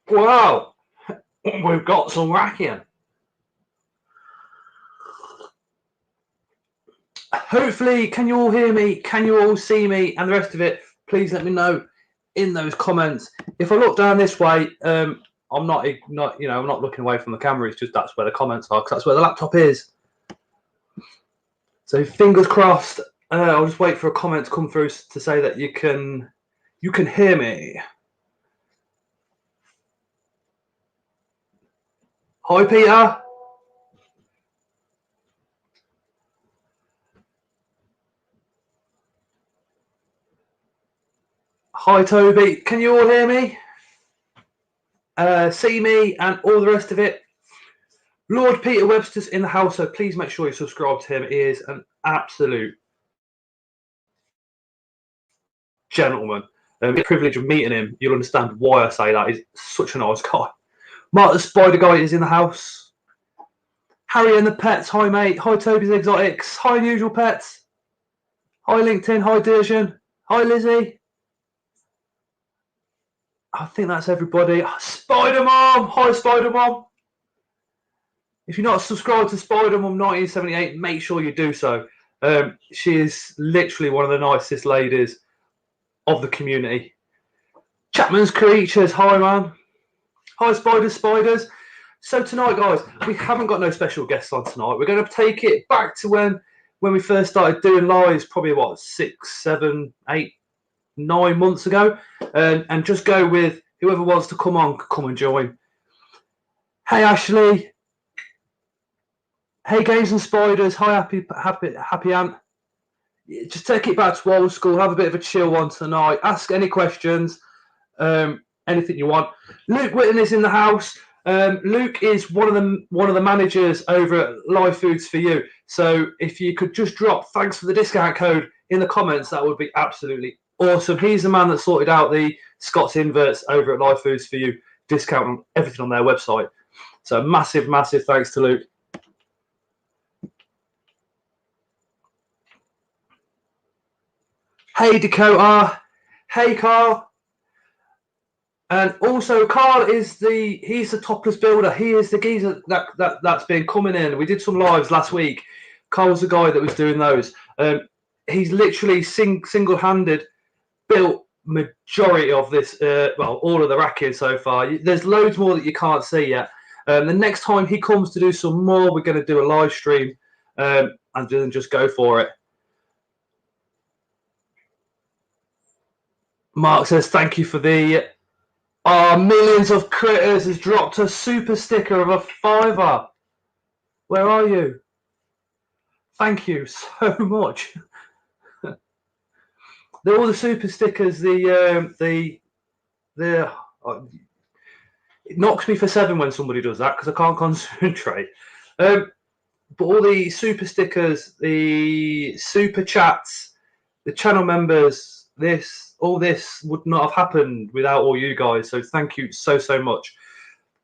Wow, we've got some racking. Hopefully, can you all hear me? Can you all see me? And the rest of it, please let me know in those comments. If I look down this way, I'm not looking away from the camera. It's just that's where the comments are, because that's where the laptop is. So fingers crossed. I'll just wait for a comment to come through to say that you can hear me. Hi, Peter. Hi, Toby. Can you all hear me? See me and all the rest of it. Lord Peter Webster's in the house, so please make sure you subscribe to him. He is an absolute gentleman. The privilege of meeting him, you'll understand why I say that. He's such a nice guy. Mark the Spider Guy is in the house. Harry and the Pets. Hi, mate. Hi, Toby's Exotics. Hi, Unusual Pets. Hi, LinkedIn. Hi, Dirjan. Hi, Lizzie. I think that's everybody. Spider Mom. Hi, Spider Mom. If you're not subscribed to Spider Mom 1978, make sure you do so. She is literally one of the nicest ladies of the community. Chapman's Creatures. Hi, man. Hi, Spiders. So tonight, guys, we haven't got no special guests on tonight. We're going to take it back to when we first started doing lives, probably what, 6, 7, 8, 9 months ago, and just go with whoever wants to come and join. Hey, Ashley. Hey, Games and Spiders. Hi, happy Ant. Just take it back to old school. Have a bit of a chill one tonight. Ask any questions, anything you want. Luke Whitten is in the house. Luke is one of the managers over at Live Foods for You. So if you could just drop thanks for the discount code in the comments, that would be absolutely awesome. He's the man that sorted out the Scott's Inverts over at Live Foods for You, discount on everything on their website. So massive thanks to Luke. Hey, Dakota. Hey, Carl. And also, Carl he's the topless builder. He is the geezer that's been coming in. We did some lives last week. Carl's the guy that was doing those. He's literally single-handed built majority of this, all of the racking so far. There's loads more that you can't see yet. The next time he comes to do some more, we're going to do a live stream and then just go for it. Mark says, thank you for the... Millions of Critters has dropped a super sticker of a £5. Where are you? Thank you so much. They're all the super stickers. It knocks me for 7 when somebody does that because I can't concentrate. But all the super stickers, the super chats, the channel members, all this would not have happened without all you guys. So thank you so much.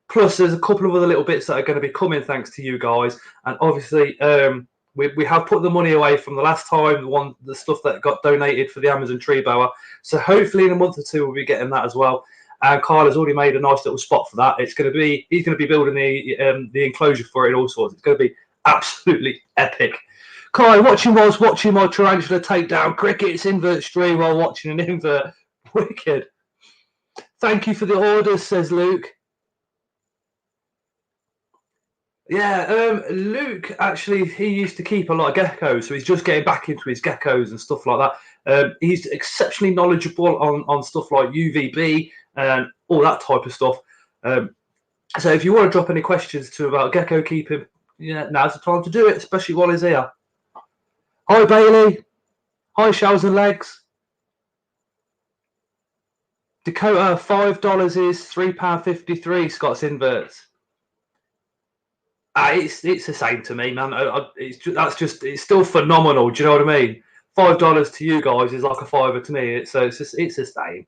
Plus, there's a couple of other little bits that are going to be coming thanks to you guys. And obviously, we have put the money away from the last time, the stuff that got donated for the Amazon tree bower. So hopefully in a month or two, we'll be getting that as well. And Kyle has already made a nice little spot for that. He's going to be building the enclosure for it and all sorts. It's going to be absolutely epic. Kai, whilst watching my tarantula take down cricket's invert stream while watching an invert. Wicked. Thank you for the orders, says Luke. Yeah, Luke, actually, he used to keep a lot of geckos, so he's just getting back into his geckos and stuff like that. He's exceptionally knowledgeable on stuff like UVB and all that type of stuff. So if you want to drop any questions to him about gecko keeping, now's the time to do it, especially while he's here. Hi, Bailey. Hi, Shells and Legs. Dakota, $5 is £3.53 Scott's Inverts. It's the same to me, man. It's still phenomenal. Do you know what I mean? $5 to you guys is like a $5 to me. It's the same.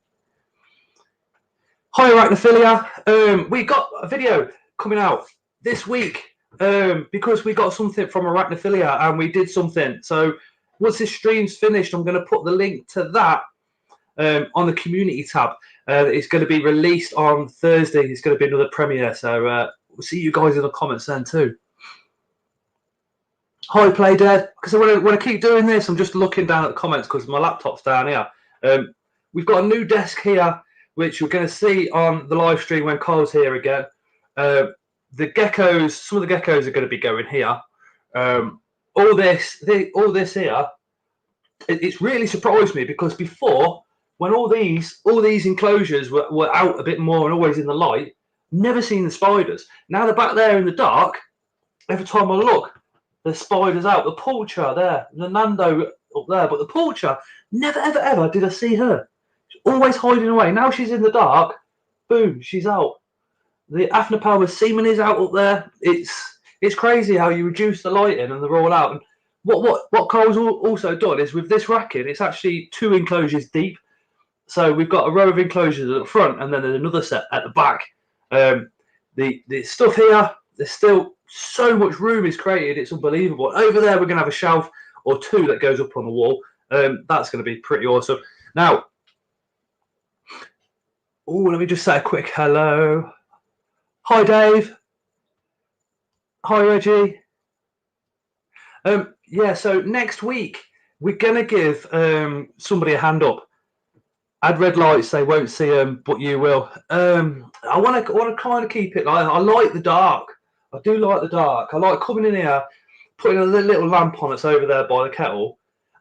Hi, Arachnophilia. We got a video coming out this week because we got something from Arachnophilia and we did something. So once this stream's finished, I'm going to put the link to that on the community tab. It's going to be released on Thursday. It's going to be another premiere. So we'll see you guys in the comments then too. Hi, Play Dead. Because when I keep doing this, I'm just looking down at the comments because my laptop's down here. We've got a new desk here, which you're going to see on the live stream when Kyle's here again. The geckos, some of the geckos are going to be going here. All this here, it's really surprised me because before, when all these enclosures were out a bit more and always in the light, never seen the spiders. Now they're back there in the dark. Every time I look, the spiders out. The Pulcher there, the Nando up there, but the Pulcher, never ever did I see her. She's always hiding away. Now she's in the dark. Boom, she's out. The Aphnopalma seaman is out up there. It's crazy how you reduce the lighting and they're all out. And what Carl's also done is with this racking, it's actually 2 enclosures deep. So we've got a row of enclosures at the front, and then there's another set at the back. The stuff here, there's still so much room is created. It's unbelievable. Over there, we're going to have a shelf or 2 that goes up on the wall. That's going to be pretty awesome. Now, let me just say a quick hello. Hi, Dave. Hi, Reggie. Yeah, so next week, we're going to give somebody a hand up. Add red lights, they won't see them, but you will. I want to kind of keep it like, I like the dark. I do like the dark. I like coming in here, putting a little lamp on that's over there by the kettle,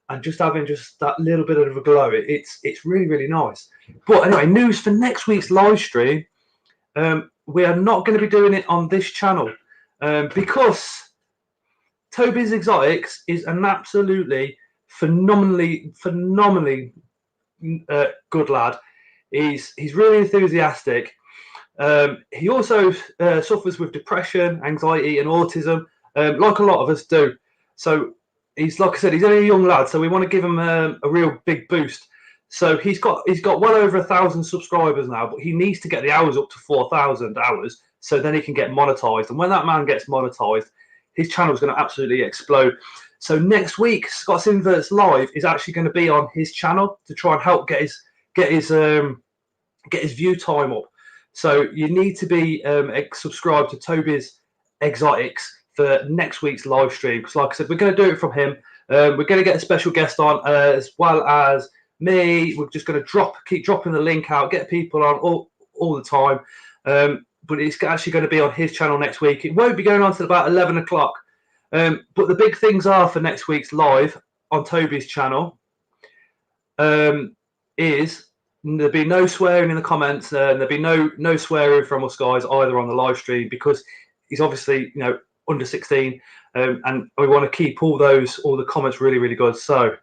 and just having just that little bit of a glow. It's really, really nice. But anyway, news for next week's live stream. We are not going to be doing it on this channel because Toby's Exotics is an absolutely phenomenally good lad. He's really enthusiastic. He also suffers with depression, anxiety, and autism, like a lot of us do. So he's, like I said, he's only a young lad. So we want to give him a real big boost. So he's got well over 1,000 subscribers now, but he needs to get the hours up to 4,000 hours, so then he can get monetized. And when that man gets monetized, his channel is going to absolutely explode. So next week, Scott's Inverts Live is actually going to be on his channel to try and help get his view time up. So you need to be subscribed to Toby's Exotics for next week's live stream. Because like I said, we're going to do it from him. We're going to get a special guest on as well as me. We're just going to keep dropping the link out, get people on all the time. But it's actually going to be on his channel next week. It won't be going on till about 11 o'clock. But the big things are for next week's live on Toby's channel is there'll be no swearing in the comments, and there'll be no swearing from us guys either on the live stream because he's obviously under 16, and we want to keep all the comments really, really good. So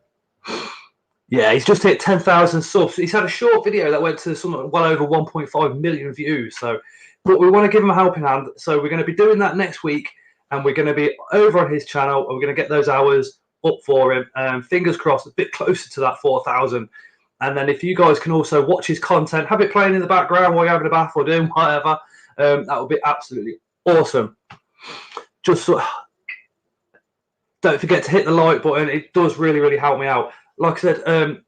yeah, he's just hit 10,000 subs. He's had a short video that went to well over 1.5 million views. So, but we want to give him a helping hand. So we're going to be doing that next week, and we're going to be over on his channel, and we're going to get those hours up for him. Fingers crossed, a bit closer to that 4,000. And then if you guys can also watch his content, have it playing in the background while you're having a bath or doing whatever, that would be absolutely awesome. Just don't forget to hit the like button. It does really, really help me out. Like I said,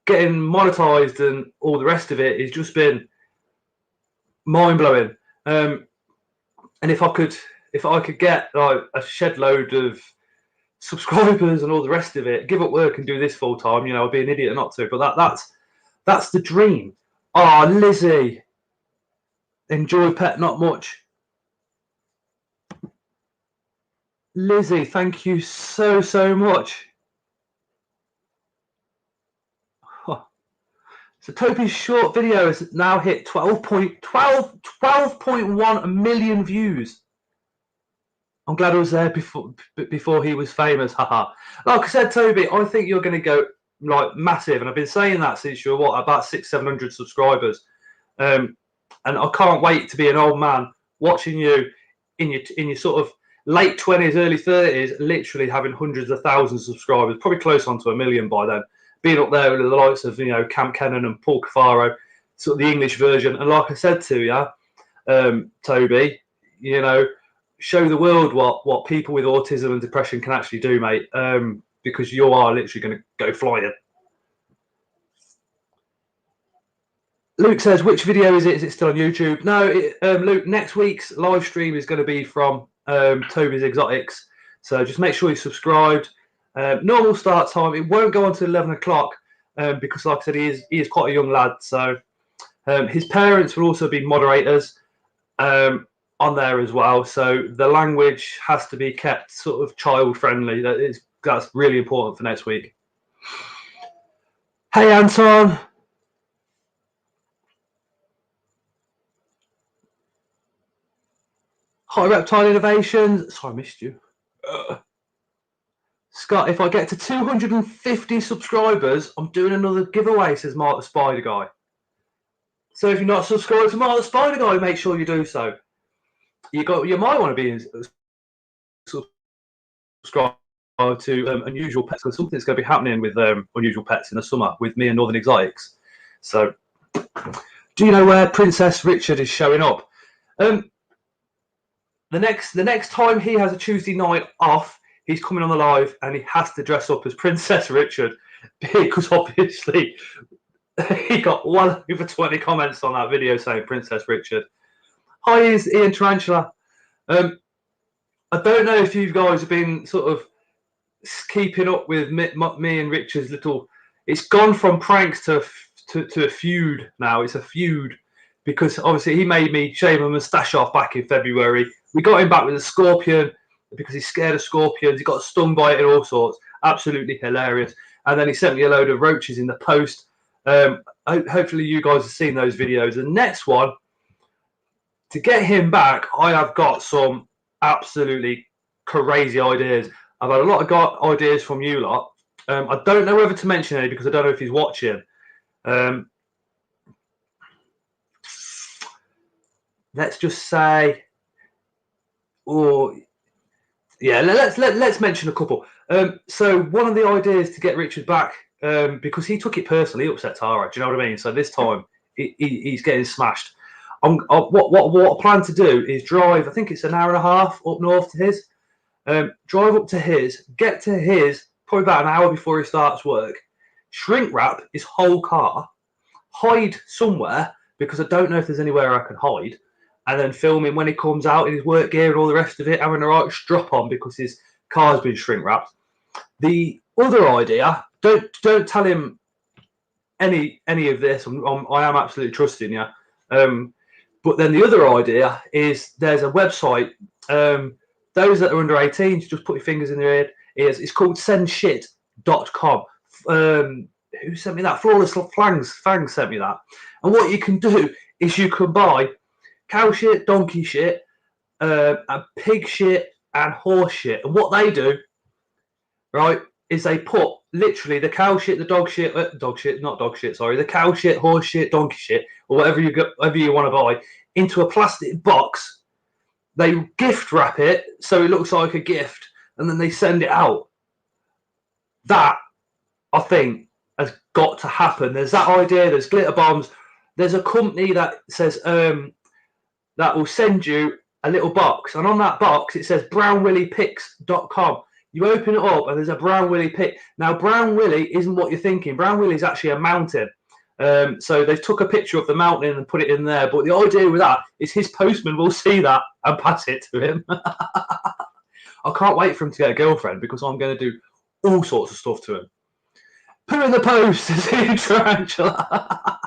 getting monetized and all the rest of it has just been mind-blowing. And if I could get like a shed load of subscribers and all the rest of it, give up work and do this full time, I'd be an idiot not to. But that's the dream. Oh, Lizzie, enjoy pet not much. Lizzie, thank you so much. So Toby's short video has now hit 12.1 million views. I'm glad I was there before he was famous. Haha. Like I said, Toby, I think you're going to go like massive, and I've been saying that since you're about 600-700 subscribers. And I can't wait to be an old man watching you in your sort of late 20s, early 30s, literally having hundreds of thousands of subscribers, probably close on to 1 million by then. Being up there with the likes of Camp Kennan and Paul Cafaro, sort of the English version. And like I said to you, Toby, show the world what people with autism and depression can actually do, mate. Because you are literally going to go flying. Luke says, which video is it? Is it still on YouTube? No, Luke, next week's live stream is going to be from Toby's Exotics. So just make sure you're subscribed. Normal start time. It won't go on to 11 o'clock because, like I said, he is quite a young lad. So his parents will also be moderators on there as well. So the language has to be kept sort of child friendly. That's really important for next week. Hey, Anton. Hot Reptile Innovations. Sorry, I missed you. Scott, if I get to 250 subscribers, I'm doing another giveaway, says Mark the Spider Guy. So if you're not subscribed to Mark the Spider Guy, make sure you do so. You might want to be subscribed to Unusual Pets, because something's going to be happening with Unusual Pets in the summer with me and Northern Exotics. So, do you know where Princess Richard is showing up? The next time he has a Tuesday night off, he's coming on the live and he has to dress up as Princess Richard, because obviously he got well over 20 comments on that video saying Princess Richard. Hi, Ian Tarantula. I don't know if you guys have been sort of keeping up with me and Richard's little. It's gone from pranks to a feud now. It's a feud because obviously he made me shave my moustache off back in February. We got him back with a scorpion because he's scared of scorpions. He got stung by it and all sorts. Absolutely hilarious. And then he sent me a load of roaches in the post. Hopefully you guys have seen those videos. The next one, to get him back, I have got some absolutely crazy ideas. I've had a lot of ideas from you lot. I don't know whether to mention any because I don't know if he's watching. Let's just say, let's mention a couple. So one of the ideas to get Richard back, because he took it personally, he upset Tara. Do you know what I mean? So this time he's getting smashed. What I plan to do is drive. I think it's an hour and a half up north to his. Drive up to his, get to his probably about an hour before he starts work. Shrink wrap his whole car, hide somewhere because I don't know if there's anywhere I can hide, and then film him when he comes out in his work gear and all the rest of it, having a right strap on because his car's been shrink wrapped. The other idea, don't tell him any of this. I am absolutely trusting you. But then the other idea is there's a website. Those that are under 18, just put your fingers in their ears. It's called sendshit.com. Who sent me that? Flawless Fangs sent me that. And what you can do is you can buy cow shit, donkey shit, and pig shit, and horse shit. And what they do, right, is they put literally the cow shit, the the cow shit, horse shit, donkey shit, or whatever you want to buy, into a plastic box. They gift wrap it so it looks like a gift, and then they send it out. That, I think, has got to happen. There's that idea. There's glitter bombs. There's a company that says that will send you a little box, and on that box it says brownwillypics.com. You open it up, and there's a Brown Willy pic. Now, Brown Willy isn't what you're thinking. Brown Willy is actually a mountain. So they took a picture of the mountain and put it in there. But the idea with that is his postman will see that and pass it to him. I can't wait for him to get a girlfriend because I'm going to do all sorts of stuff to him. Put in the post, says Tarantula.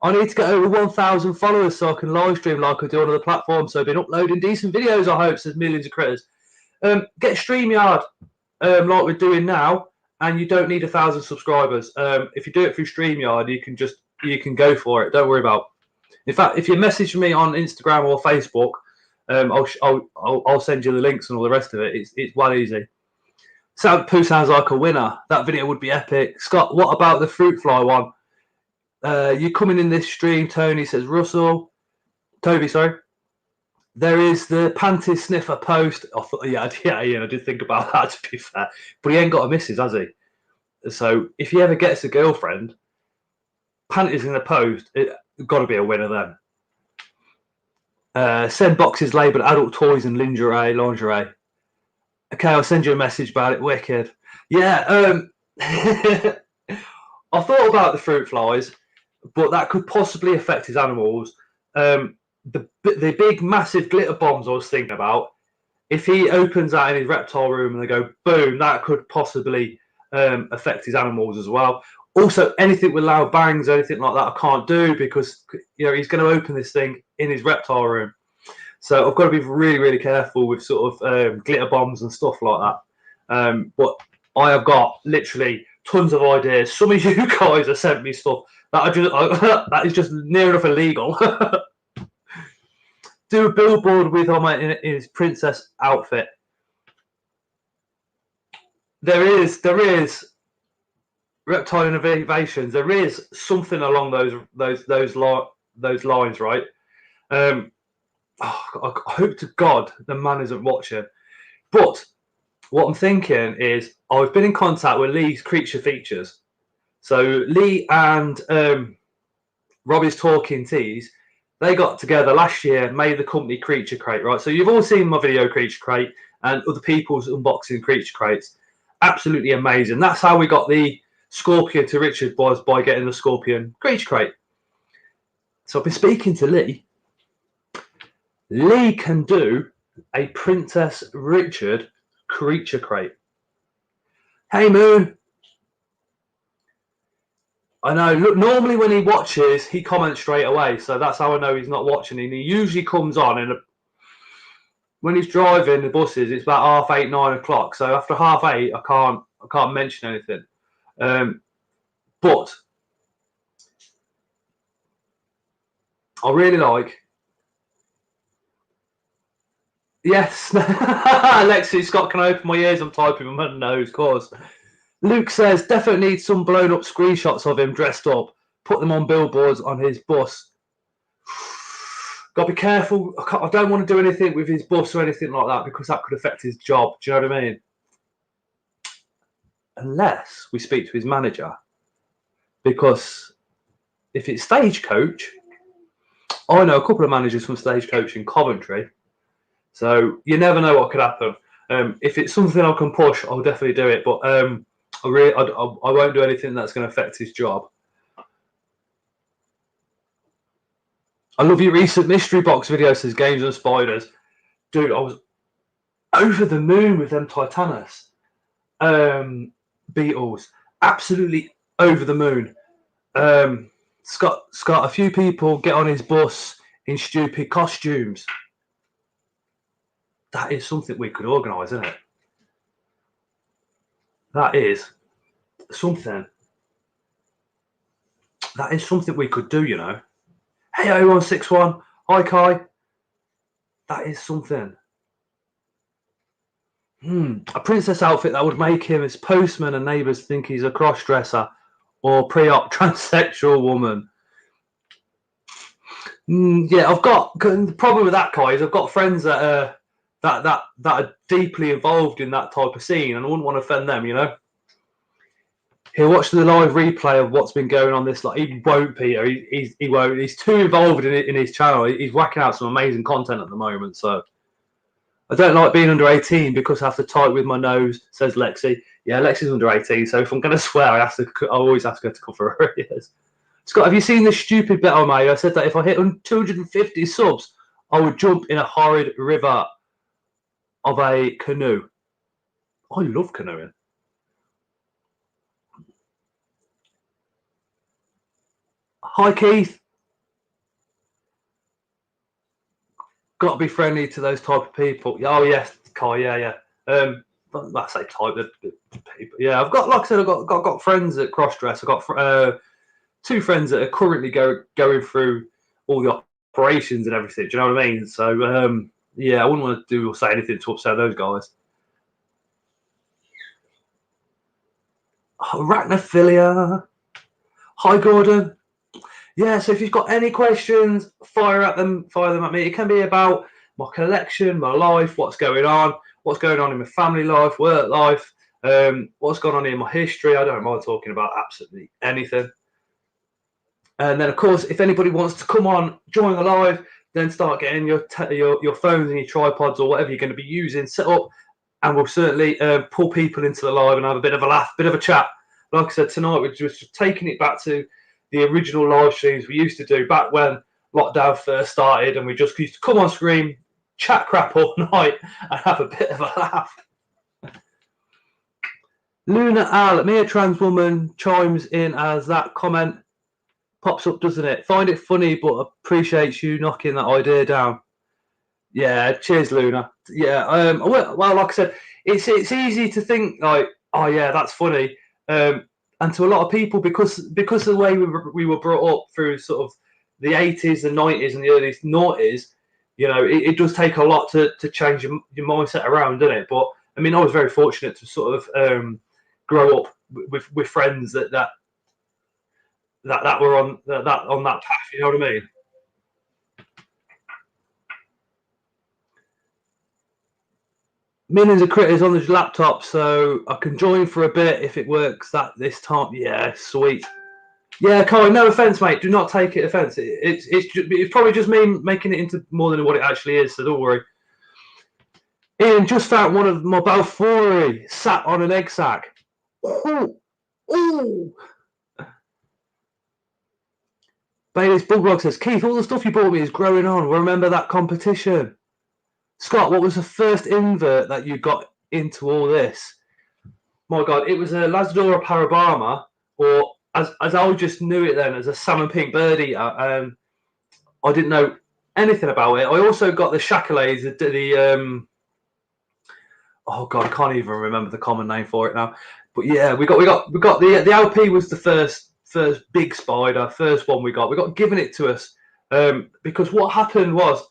I need to get over 1,000 followers so I can live stream like I do on other platforms. So I've been uploading decent videos, I hope, says Millions of Critters. Get StreamYard like we're doing now. And you don't need 1,000 subscribers. If you do it through StreamYard, you can go for it. Don't worry about it. In fact, if you message me on Instagram or Facebook, I'll send you the links and all the rest of it. It's well easy. Pooh sounds like a winner. That video would be epic. Scott, what about the fruit fly one? You coming in this stream? Tony says Toby, sorry. There is the panty sniffer post. I thought, I did think about that, to be fair. But he ain't got a missus, has he? So if he ever gets a girlfriend, panties in the post, it's got to be a winner then. Send boxes labelled adult toys and lingerie. Okay, I'll send you a message about it. Wicked. Yeah, I thought about the fruit flies. but that could possibly affect his animals. The big, massive glitter bombs I was thinking about, if he opens that in his reptile room and they go boom, that could possibly affect his animals as well. Also, anything with loud bangs or anything like that, I can't do because he's going to open this thing in his reptile room. So I've got to be really, really careful with sort of glitter bombs and stuff like that. But I have got literally tons of ideas. Some of you guys have sent me stuff that that is just near enough illegal. Do a billboard with him in his princess outfit. There is Reptile Innovations. There is something along those lines, right? I hope to God the man isn't watching. But what I'm thinking is I've been in contact with Lee's Creature Features. So Lee and Robbie's Talking Teas, they got together last year, made the company Creature Crate, right? So you've all seen my video Creature Crate and other people's unboxing Creature Crates. Absolutely amazing. That's how we got the Scorpion to Richard, was by getting the Scorpion Creature Crate. So I've been speaking to Lee. Lee can do a Princess Richard Creature Crate. Hey, Moon. I know. Look, normally when he watches, he comments straight away. So that's how I know he's not watching. And he usually comes on, and when he's driving the buses, it's about 8:30, 9 o'clock. So after 8:30, I can't mention anything. But I really like. Yes, Alexi Scott, can I open my ears? I'm typing my nose, of course. Luke says, definitely need some blown up screenshots of him dressed up. Put them on billboards on his bus. Got to be careful. I don't want to do anything with his bus or anything like that because that could affect his job. Do you know what I mean? Unless we speak to his manager. Because if it's Stagecoach, I know a couple of managers from Stagecoach in Coventry. So you never know what could happen. If it's something I can push, I'll definitely do it. But I won't do anything that's going to affect his job. I love your recent mystery box video, says Games and Spiders. Dude, I was over the moon with them Titanus beetles. Absolutely over the moon. Scott, a few people get on his bus in stupid costumes. That is something we could organise, isn't it? That is something. That is something we could do, you know. Hey, 0161. Hi, Kai. That is something. A princess outfit that would make him his postman and neighbours think he's a cross-dresser or pre-op transsexual woman. Yeah, I've got the problem with that, Kai, is I've got friends that are deeply involved in that type of scene, and I wouldn't want to offend them, you know. He'll watch the live replay of what's been going on this. Like, he won't, Peter. He won't. He's too involved in his channel. He's whacking out some amazing content at the moment. So I don't like being under 18 because I have to type with my nose, says Lexi. Yeah, Lexi's under 18, so if I'm going to swear, I always ask her to cover her ears. Scott, have you seen this stupid bit I made? I said that if I hit 250 subs, I would jump in a horrid river of a canoe. I love canoeing. Hi, Keith. Got to be friendly to those type of people. Oh, yes, Kai, yeah. I say type of people. Yeah, I've got, like I said, I've got friends at Crossdress. I've got two friends that are currently going through all the operations and everything. Do you know what I mean? So, yeah, I wouldn't want to do or say anything to upset those guys. Arachnophilia. Hi, Gordon. Yeah, so if you've got any questions, fire them at me. It can be about my collection, my life, what's going on in my family life, work life, what's gone on in my history. I don't mind talking about absolutely anything. And then, of course, if anybody wants to come on, join the live, then start getting your phones and your tripods or whatever you're going to be using set up, and we'll certainly pull people into the live and have a bit of a laugh, bit of a chat. Like I said, tonight we're just taking it back to the original live streams we used to do back when lockdown first started, and we just used to come on screen, chat crap all night, and have a bit of a laugh. Luna Al, me a trans woman, chimes in as that comment pops up, doesn't it? Find it funny, but appreciates you knocking that idea down. Yeah, cheers, Luna. Yeah, well, like I said, it's easy to think like, oh yeah, that's funny, and to a lot of people, because of the way we were brought up through sort of the 80s, the 90s, and the early noughties, you know, it does take a lot to change your mindset around, doesn't it? But I mean, I was very fortunate to sort of grow up with friends that were on that path. You know what I mean? Millions of critters on this laptop, so I can join for a bit if it works this time. Yeah, sweet. Yeah, Colin, no offense, mate. Do not take it offense. It's probably just me making it into more than what it actually is, so don't worry. Ian just found one of my Balfouri sat on an egg sack. Ooh. Ooh. Bailey's Bulldog says, Keith, all the stuff you bought me is growing on. Remember that competition? Scott, what was the first invert that you got into all this? My God, it was a Lazadora Parabama, or as I just knew it then, as a salmon pink bird eater. I didn't know anything about it. I also got the Chacolays, oh God, I can't even remember the common name for it now. But yeah, we got the LP was the first big spider, first one we got. We got given it to us because what happened was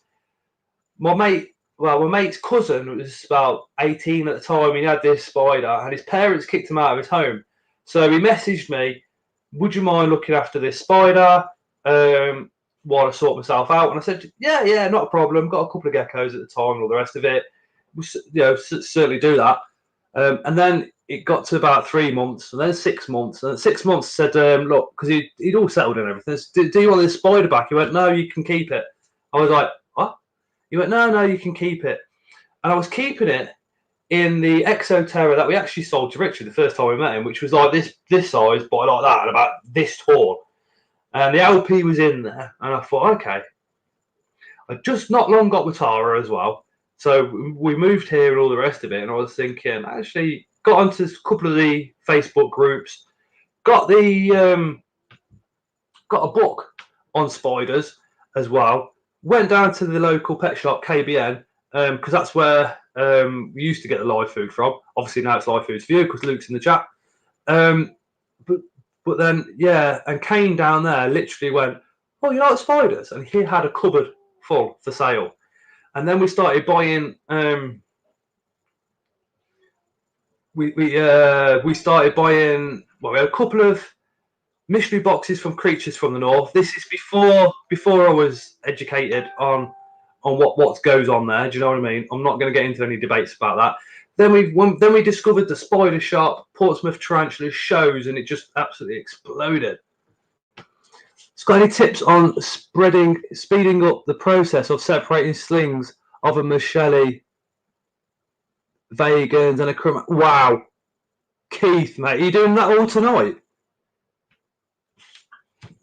my mate's cousin was about 18 at the time. He had this spider, and his parents kicked him out of his home. So he messaged me, "Would you mind looking after this spider while I sort myself out?" And I said, "Yeah, not a problem. Got a couple of geckos at the time, and all the rest of it. Certainly do that." And then it got to about 3 months, and then 6 months. And at 6 months, said, "Look," because he'd all settled and everything. Do you want this spider back? He went, "No, you can keep it." I was like, "What?" He went, "No, you can keep it." And I was keeping it in the Exoterra that we actually sold to Richard the first time we met him, which was like this size, but like that, and about this tall. And the LP was in there, and I thought, okay. I just not long got with Tara as well. So we moved here and all the rest of it. And I was thinking, actually, got onto a couple of the Facebook groups, got a book on spiders as well. Went down to the local pet shop, KBN, because that's where we used to get the live food from. Obviously now it's live foods for you because Luke's in the chat. But then, yeah, and Kane down there literally went, "Oh, you like spiders?" And he had a cupboard full for sale. And then we started buying. We started buying. Well, we had a couple of mystery boxes from Creatures from the North. This is before I was educated on what goes on there. Do you know what I mean? I'm not going to get into any debates about that. Then we discovered the Spider Shop, Portsmouth Tarantula shows, and it just absolutely exploded. Got any tips on speeding up the process of separating slings of a Michele, Vegans, and a crumb? Wow, Keith, mate, are you doing that all tonight?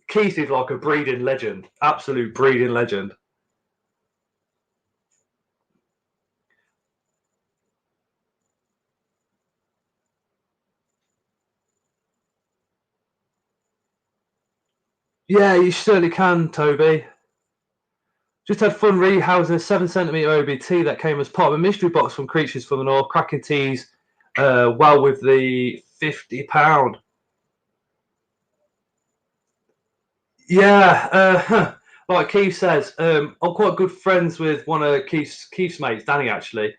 Keith is like a breeding legend, absolute breeding legend. Yeah, you certainly can, Toby. Just had fun rehousing a 7cm OBT that came as part of a mystery box from Creatures from the North. Cracking teas, well with the £50. Yeah, like Keith says, I'm quite good friends with one of Keith's mates, Danny, actually.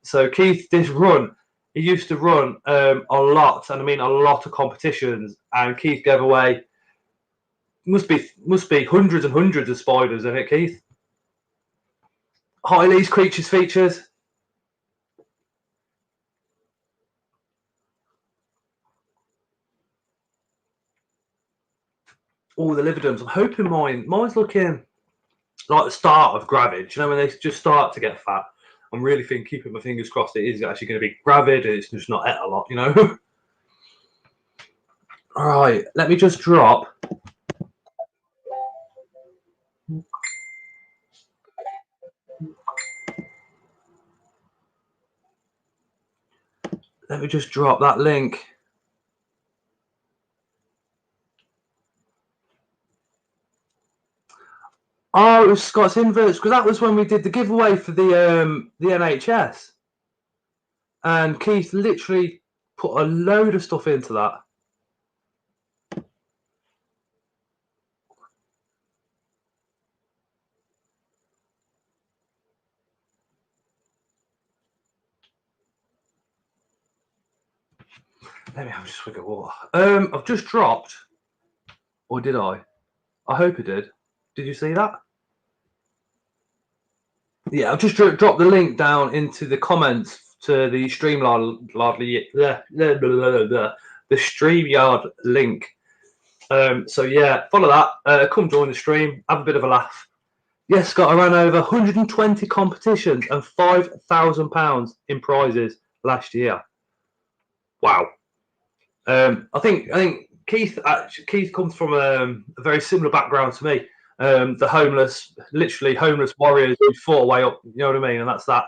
So Keith, this run, he used to run a lot, and I mean a lot of competitions, and Keith gave away must be hundreds and hundreds of spiders in it, Keith. Hi, Lee's Creatures features. All the Lividums. I'm hoping mine's looking like the start of gravid. You know, when they just start to get fat. I'm really keeping my fingers crossed it is actually going to be gravid and it's just not at a lot, you know. All right, let me just drop. Let me just drop that link. Oh, it was Scott's Inverts, because that was when we did the giveaway for the NHS. And Keith literally put a load of stuff into that. Let me have a swig of water. I've just dropped, or did I? I hope I did. Did you see that? Yeah, I've just dropped the link down into the comments to the the StreamYard link. So yeah, follow that. Come join the stream. Have a bit of a laugh. Yes, Scott, I ran over 120 competitions and £5,000 in prizes last year. Wow. I think Keith comes from a very similar background to me. The homeless, literally homeless warriors who fought way up. You know what I mean? And that's that.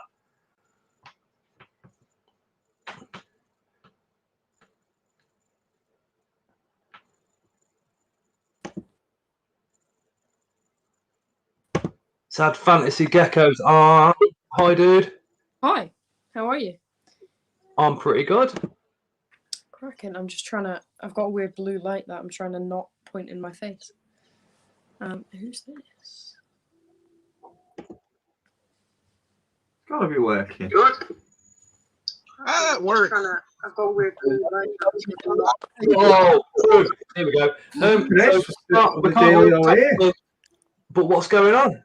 Sad Fantasy Geckos. Hi, dude. Hi. How are you? I'm pretty good. Cracking. I'm just trying to. I've got a weird blue light that I'm trying to not point in my face. Who's this? Gotta be working. Good. It works. I've got a weird blue light. Oh, here we go. We can't but what's going on?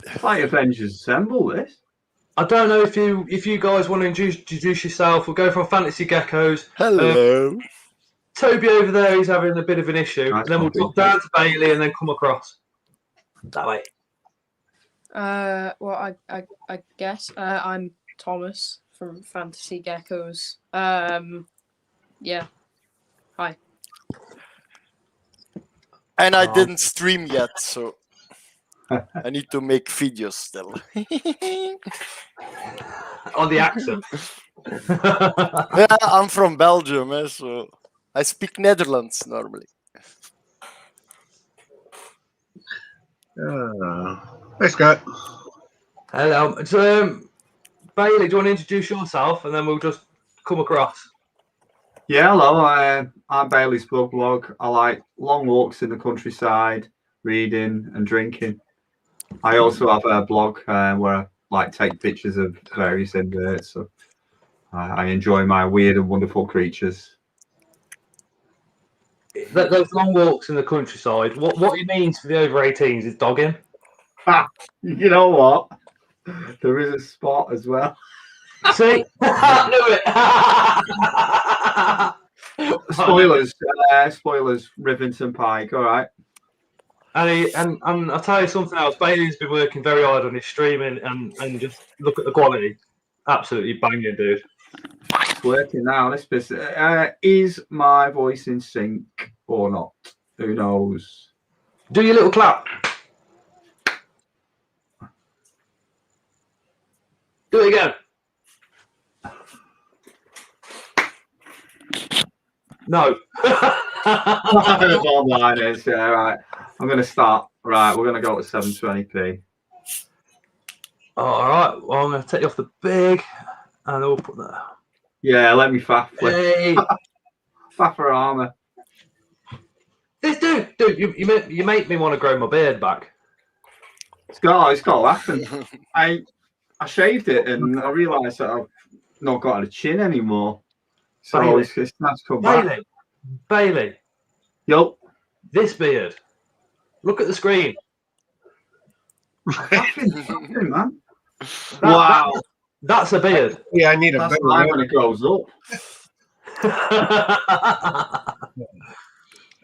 It's like Avengers Assemble, this. I don't know if you guys want to introduce yourself. We'll go from Fantasy Geckos. Hello. Toby over there, he's having a bit of an issue. Nice, and then we'll drop down to Bailey and then come across. That way. Well, I guess I'm Thomas from Fantasy Geckos. Yeah. Hi. And I didn't stream yet, so I need to make videos still. On the accent. Yeah, I'm from Belgium, so I speak Netherlands normally. Hey, Scott. Hello. So, Bailey, do you want to introduce yourself and then we'll just come across? Yeah, hello. I'm Bailey's blog. I like long walks in the countryside, reading and drinking. I also have a blog where I take pictures of various inverts. So I enjoy my weird and wonderful creatures. Those long walks in the countryside, what it means for the over 18s is dogging. You know what? There is a spot as well. See? Knew it. Spoilers, Rivington Pike, all right. And I'll tell you something else. Bailey's been working very hard on his streaming and just look at the quality. Absolutely banging, dude. It's working now. This business. Is my voice in sync or not? Who knows? Do your little clap. Do it again. No. Online is, yeah, right. I'm going to start. Right, we're going to go to 720p. All right. Well, I'm going to take you off the big, and then we'll put that. Yeah, let me faff. Hey. Faff for armor. This dude, you make me want to grow my beard back. It's got to happen. I shaved it and I realised that I've not got a chin anymore. So Bailey. it's nice to come back. Bailey. Yup. This beard. Look at the screen. Nothing, man. Wow. That's a beard. Yeah, I need a That's better mine one. when it grows up.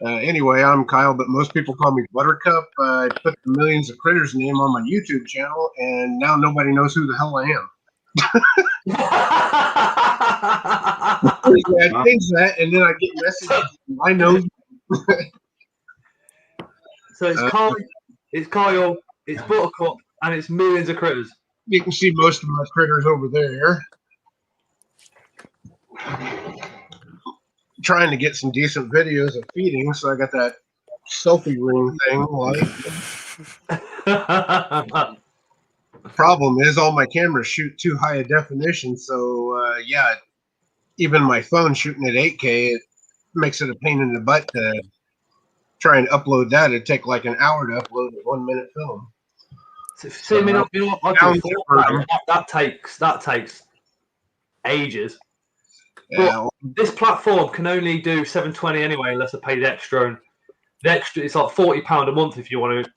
Anyway, I'm Kyle, but most people call me Buttercup. I put the Millions of Critters name on my YouTube channel, and now nobody knows who the hell I am. I change that, and then I get messages. I know. So it's Kyle, it's Buttercup, and it's millions of critters. You can see most of my critters over there. Trying to get some decent videos of feeding, so I got that selfie ring thing. Like, problem is, all my cameras shoot too high a definition, so yeah, even my phone shooting at 8K, it makes it a pain in the butt to try and upload that. It'd take like an hour to upload a 1 minute film. See, I mean, you know what I do? That takes ages. Yeah, But this platform can only do 720 anyway, unless I pay the extra. And the extra, it's like £40 a month if you want to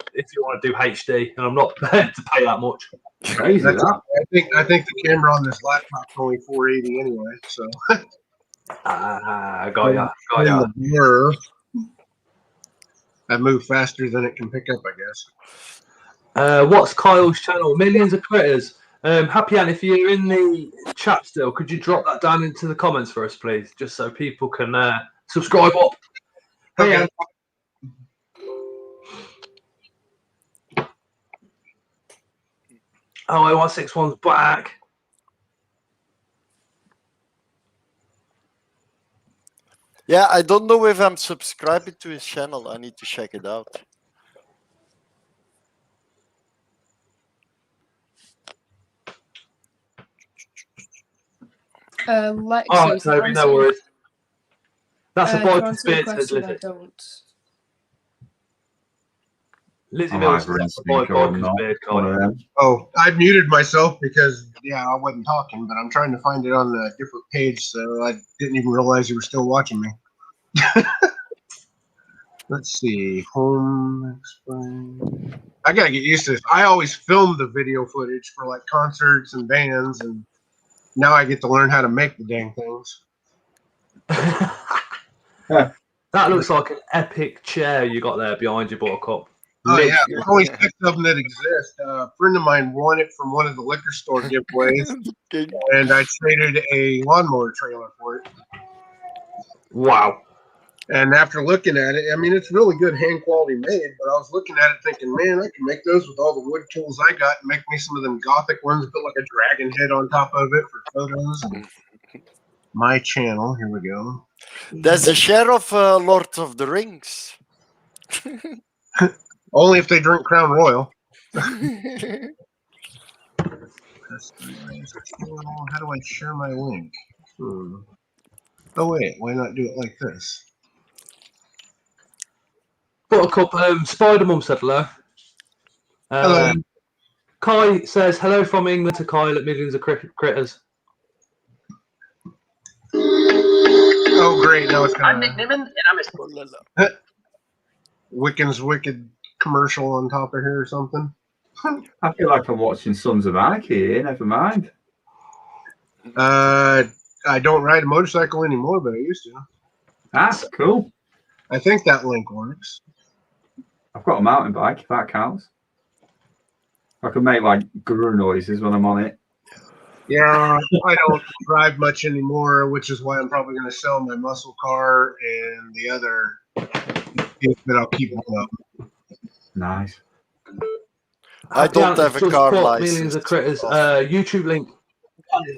do HD, and I'm not prepared to pay that much. Crazy that. I think the camera on this laptop's only 480 anyway. So Got ya. Blur. I move faster than it can pick up, I guess. What's Kyle's channel? Millions of Critters. Happy Ann, if you're in the chat still, could you drop that down into the comments for us, please, just so people can subscribe up. Hey, Ann. Oh, 161's back. Yeah, I don't know if I'm subscribing to his channel. I need to check it out. Lexi, Oh, is that Toby, no answer? worries. That's a To boy to answer your spit, says question, I Lizzie. don't. Lizzie I Mills might says that's a boy speaker or to not. spit, One of Kyle. them. Oh, I muted myself because I wasn't talking, but I'm trying to find it on a different page, so I didn't even realize you were still watching me. Let's see, home explain. I gotta get used to this. I always film the video footage for like concerts and bands, and now I get to learn how to make the dang things. That looks like an epic chair you got there behind you, Buttercup. Oh yeah, there's only 6 of them that exist. A friend of mine won it from one of the liquor store giveaways, and I traded a lawnmower trailer for it. Wow. And after looking at it, I mean, it's really good hand quality made, but I was looking at it thinking, man, I can make those with all the wood tools I got and make me some of them gothic ones, put like a dragon head on top of it for photos. And my channel, here we go. There's a share of Lord of the Rings. Only if they drink Crown Royal. How do I share my link? Oh, wait, why not do it like this? Buttercup, Spider Mum said hello. Hello. Kai says hello from England to Kyle at Millions of Critters. Oh, great. Now it's I'm going Nick to Niman, and I'm a Wiccan's Wicked commercial on top of here or something. I feel like I'm watching Sons of Anarchy here. Never mind. I don't ride a motorcycle anymore, but I used to. That's cool. I think that link works. I've got a mountain bike, if that counts. I can make like grrr noises when I'm on it. Yeah, I don't drive much anymore, which is why I'm probably going to sell my muscle car and the other that I'll keep one up. Nice. I don't have a Just car put license. Millions of Critters YouTube link. Yeah.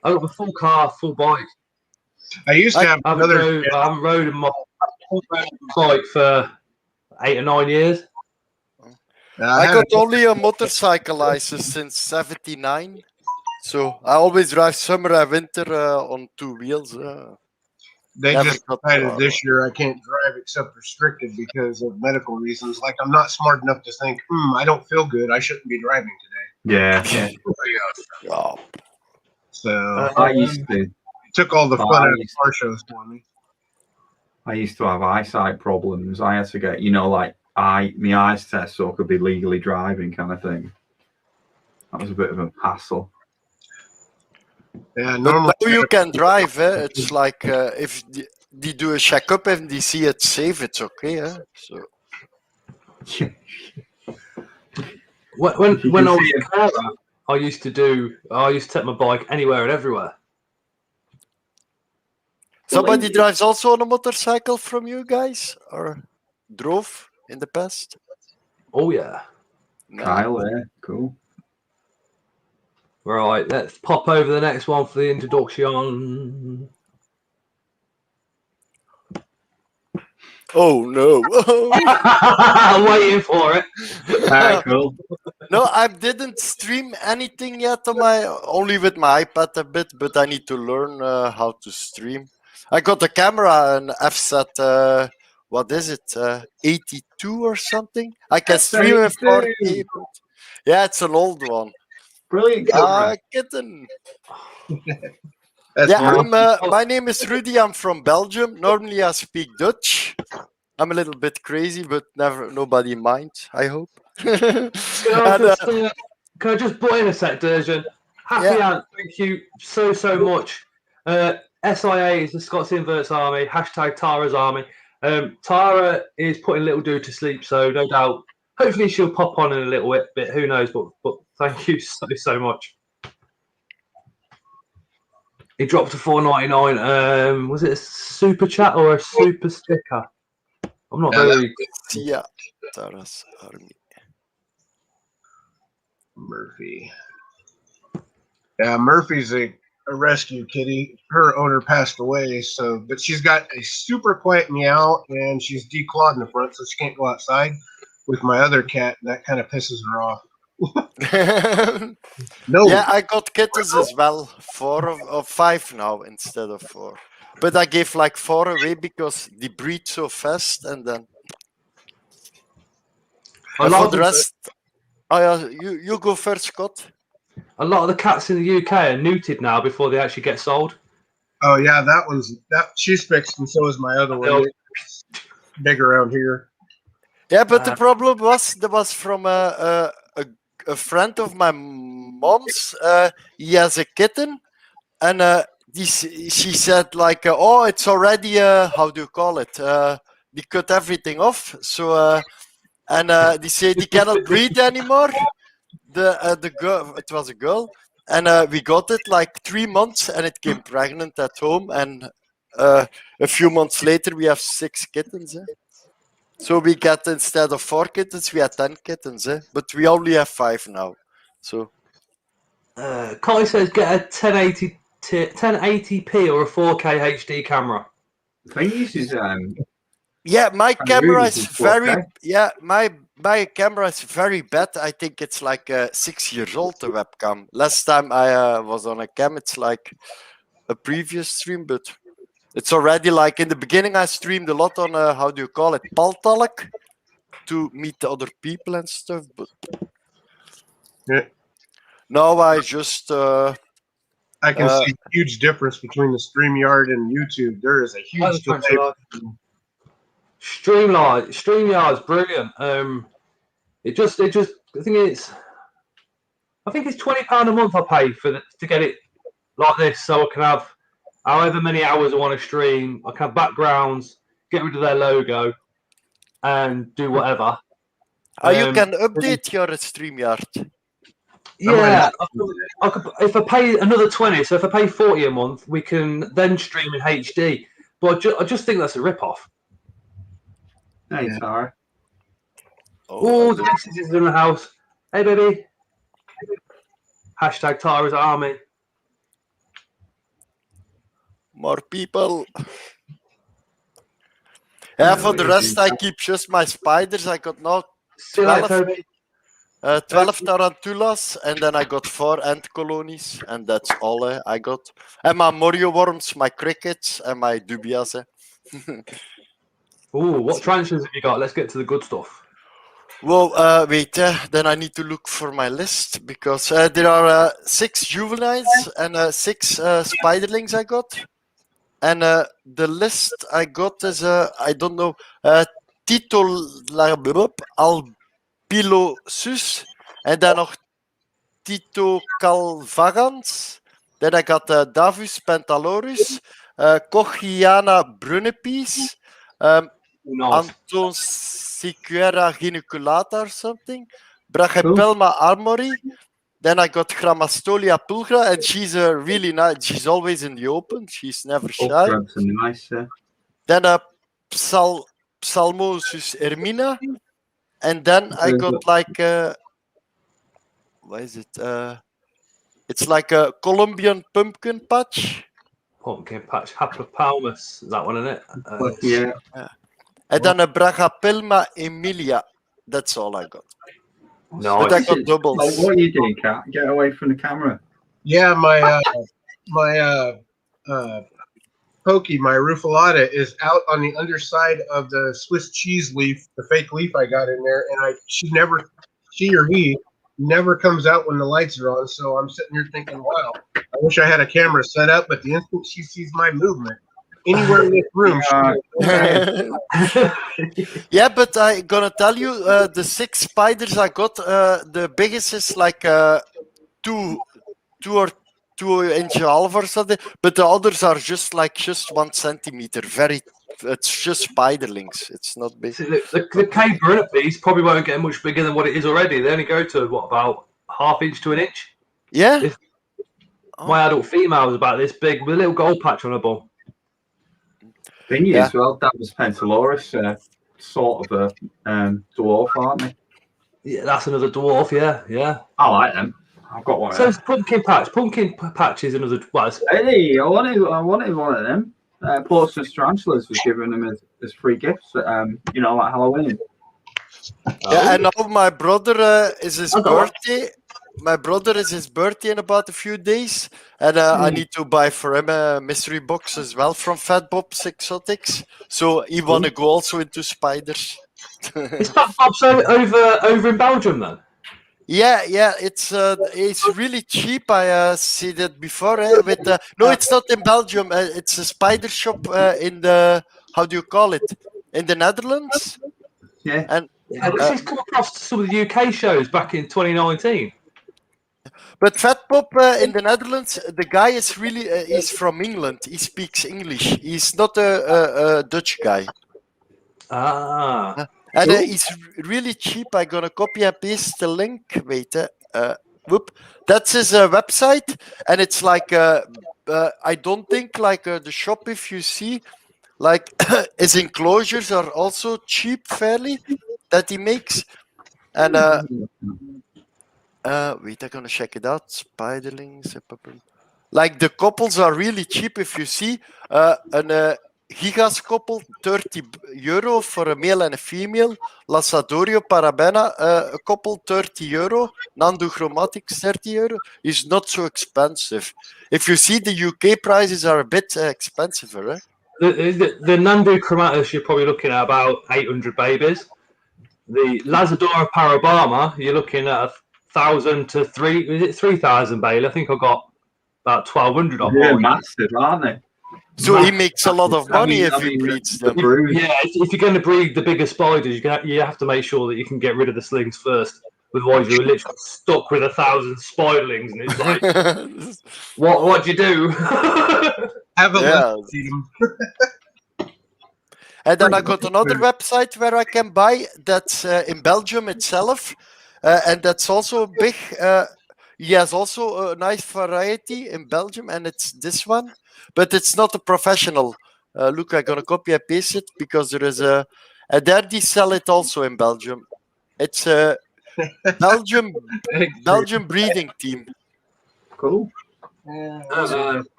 I got a full car, full bike. I used to have I another. haven't rode my bike for 8 or 9 years. I had got only a motorcycle license since '79, so I always drive summer and winter on 2 wheels. They never just got decided car. this year I can't drive except restricted because of medical reasons. Like I'm not smart enough to think, I don't feel good. I shouldn't be driving today. Yeah. Oh, So I used to. took all the fun out of car shows for me. I used to have eyesight problems. I had to get, like my eyes test so I could be legally driving, kind of thing. That was a bit of a hassle. Yeah, but normally now you can drive. It's like if they do a checkup and they see it's safe, it's okay. So When I was a carer, I used to take my bike anywhere and everywhere. Somebody drives also on a motorcycle from you guys, or drove in the past? Oh yeah. No. Kyle, yeah, cool. Right, let's pop over the next one for the introduction. Oh no! I'm waiting for it. Alright, cool. No, I didn't stream anything yet on my only with my iPad a bit, but I need to learn how to stream. I got a camera and FSAT. What is it? 82 or something. I can stream in 4K. Yeah, it's an old one. Brilliant camera. Kitten. That's Yeah, weird. my name is Rudy. I'm from Belgium. Normally, I speak Dutch. I'm a little bit crazy, but nobody minds. I hope. Can I just butt in a sec, Durjan? Happy Ant, thank you so much. SIA is the Scots Inverts Army. Hashtag Tara's Army. Tara is putting little dude to sleep, so no doubt. Hopefully she'll pop on in a little bit. Who knows? But thank you so much. He dropped to $4.99. Was it a super chat or a super sticker? I'm not very. Yeah, Tara's Army. Murphy. Yeah, Murphy's a rescue kitty. Her owner passed away, but she's got a super quiet meow and she's declawed in the front, so she can't go outside with my other cat. And that kind of pisses her off. No. Yeah, I got kittens as well. 4 of 5 now instead of 4. But I gave like 4 away because they breed so fast, and then and for the rest, you go first, Scott. A lot of the cats in the UK are neutered now before they actually get sold. Oh yeah, she's fixed, and so is my other one. It's big around here. Yeah, but the problem was there was from a friend of my mom's. He has a kitten, and she said like, oh, it's already how do you call it? They cut everything off, so and they say they cannot breed anymore. The girl, it was a girl, and we got it like 3 months, and it came pregnant at home, and a few months later we have 6 kittens. So we got, instead of 4 kittens, we had 10 kittens, but we only have 5 now. So Collie says get a 1080p or a 4K HD camera. The thing is yeah, my camera really is good very 4K. yeah my camera is very bad. I think it's like 6 years old, the webcam. Last time I was on a cam, it's like a previous stream, but it's already like in the beginning I streamed a lot on how do you call it, Paltalk, to meet other people and stuff, but Yeah. now I just I can see a huge difference between the StreamYard and YouTube. There is a huge delay. StreamYard's brilliant. I think it's £20 a month I pay to get it like this, so I can have however many hours I want to stream. I can have backgrounds, get rid of their logo, and do whatever. you can update your StreamYard. Yeah, I could, if I pay another 20, so if I pay 40 a month, we can then stream in HD. But I just think that's a rip-off. Hey, Tara. Oh, the X's is in the house. Hey, baby. Hashtag Tara's Army. More people. Yeah, for the rest, I keep just my spiders. I got now See you later, 12, Toby. 12 tarantulas, and then I got 4 ant colonies, and that's all I got. And my Morio worms, my crickets, and my dubias. Ooh, what tranches have you got? Let's get to the good stuff. Well, wait, then I need to look for my list, because there are 6 juveniles and 6 spiderlings I got. And the list I got is, I don't know, Tito Albilosus, and then nog Tito Calvagans. Then I got Davus Pentalorus, Kochiana Brunepies, Nice. Anton Siqueira Geniculata or something, Brachypelma armori. Then I got Grammastolia pulchra, and she's really nice. She's always in the open. She's never shy. Grab some nice. Then Psalmosus ermina, and then I got like what is it? It's like a Colombian pumpkin patch, Pumpkin patch, Haplopalmus. Is that one, isn't it? Yeah. and then a Brachypelma emilia. That's all I got. No, But I it's- got doubles. Oh, what are you doing, Kat? Get away from the camera. Yeah, my Pokey, my Rufalata, is out on the underside of the Swiss cheese leaf, the fake leaf I got in there, and she or he never comes out when the lights are on. So I'm sitting here thinking, wow, I wish I had a camera set up, but the instant she sees my movement anywhere in this room, Yeah, but I gonna tell you, the 6 spiders I got, the biggest is like 2 or 2.5 or something, but the others are just 1 centimeter. It's just spiderlings. It's not big. See, the Cape Brunnett piece probably won't get much bigger than what it is already. They only go to about 1/2 inch to 1 inch. Yeah. My adult female is about this big with a little gold patch on her bum. Thingy Yeah. as well. That was Pentaloris, sort of a dwarf, aren't they? Yeah, that's another dwarf. Yeah. I like them. I've got one. So of it's pumpkin patch. Pumpkin patch is another. Well, it's, them. Hey, I wanted one of them. Portsmouth Tarantulas was giving them as free gifts at like Halloween. Yeah, and now my brother is his Oh. birthday. My brother is his birthday in about a few days, and I need to buy for him a mystery box as well from Fat Bob's Exotics. So he wanna go also into spiders. is Fat Bob's over in Belgium then? Yeah, it's really cheap. I see that before. With no, it's not in Belgium. It's a spider shop in the how do you call it? In the Netherlands. Yeah. And Yeah, this has come across some of the UK shows back in 2019. but Fat Bob in the Netherlands, the guy is really he's from England. He speaks English. He's not a Dutch guy. Ah, And Cool. it's really cheap. I'm gonna copy and paste the link. Wait, whoop. That's his website, and it's like I don't think like the shop. If you see, like his enclosures are also cheap, fairly that he makes. And wait, I'm gonna check it out. Spiderlings, like the couples are really cheap. If you see an Gigas couple, €30 for a male and a female. Lasadorio Parabena, a couple, €30. Nando Chromatics, €30. Is not so expensive. If you see, the UK prices are a bit expensive, right? the Nandu Chromatus, you're probably looking at about 800 babies. The Lazadora Parabama, you're looking at 1,000 to 3,000 Bailey. I think I got about 1,200 of They're mine. massive, aren't they? So he makes a lot of money if he the breeds them. brood. Yeah, if you're going to breed the bigger spiders, you have to make sure that you can get rid of the slings first. Otherwise, you're literally stuck with 1,000 spiderlings, and it's like, what do you do? Have a Yeah. look. See 'em. And then I got another website where I can buy that's in Belgium itself, and that's also big. He has also a nice variety in Belgium, and it's this one, but it's not a professional. Look, I'm gonna copy and paste it because there is a, and there they sell it also in Belgium. It's a Belgium breeding team. Cool.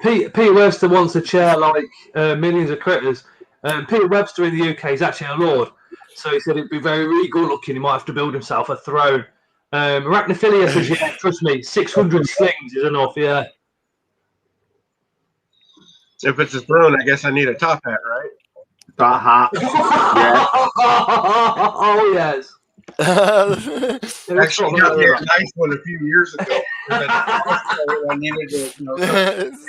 Peter Webster wants to chair like millions of critters. Peter Webster in the UK is actually a lord, so he said it'd be very regal looking. He might have to build himself a throne. Arachnophilia says, yeah, trust me, 600 slings is enough, yeah. If it's a throne, I guess I need a top hat, right? That hat. Oh, yes. Actually, got me a nice one a few years ago. I needed to,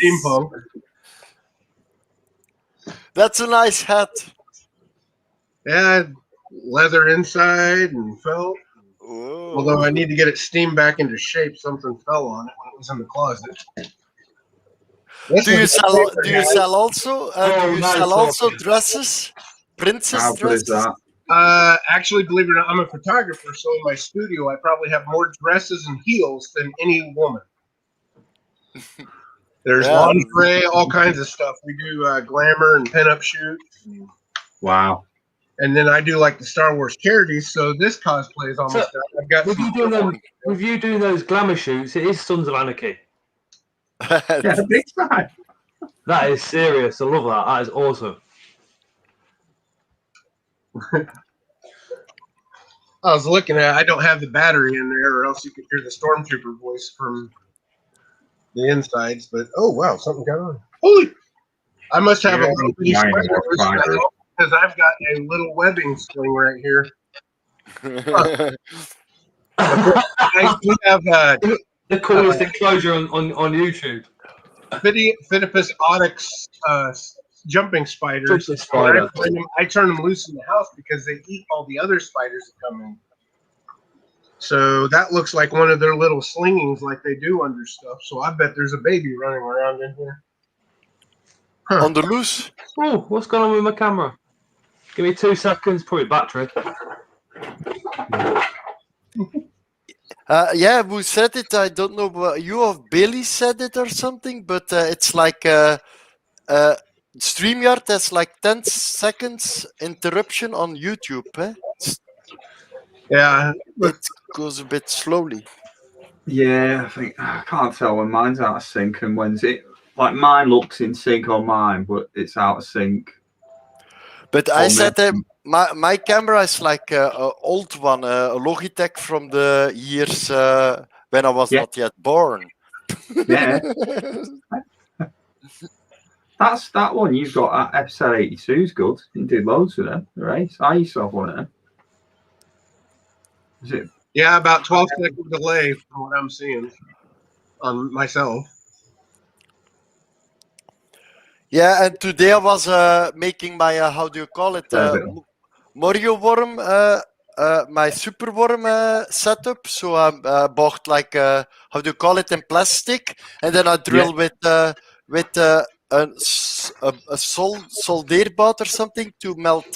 steampunk. That's a nice hat. Yeah, leather inside and felt. Whoa. Although I need to get it steamed back into shape, something fell on it when it was in the closet. Do you sell also? Oh, Do you nice sell also talking. dresses? Princess How good is dresses? that? Actually, believe it or not, I'm a photographer, so in my studio, I probably have more dresses and heels than any woman. There's Yeah. lingerie, all kinds of stuff. We do glamour and pinup shoots, Wow. and then I do like the Star Wars charities. So this cosplay is almost done. I've got With you doing those glamour shoots, it is Sons of Anarchy. Yeah, big time. That is serious. I love that. That is awesome. I was looking at. I don't have the battery in there, or else you could hear the stormtrooper voice from the insides. But oh wow, something got on. Holy! I must have a little bitty Yeah, spider spider. because I've got a little webbing sling right here. I do have The coolest enclosure on YouTube. Phidippus oryx jumping spiders. Jumping spider. I turn them loose in the house because they eat all the other spiders that come in. So that looks like one of their little slingings like they do under stuff. So I bet there's a baby running around in here. Huh. On the loose. Oh, what's going on with my camera? Give me 2 seconds, put it battery. Yeah, who said it? I don't know. But you or Bailey said it or something. But it's like StreamYard has like 10 seconds interruption on YouTube. Eh? Yeah. It goes a bit slowly. Yeah, I think I can't tell when mine's out of sync and when's it. Like mine looks in sync on mine, but it's out of sync. But I said my camera is like an old one, a Logitech from the years when I was not yet born. Yeah. That's that one you've got at FSL82 is good. You can do loads with them, right? I used to have one of them. Is it? Yeah, about 12 second delay from what I'm seeing on myself. Yeah, and today I was making my how do you call it? Mario worm, my super worm setup. So I bought like how do you call it in plastic, and then I drill with a soldeerbout or something to melt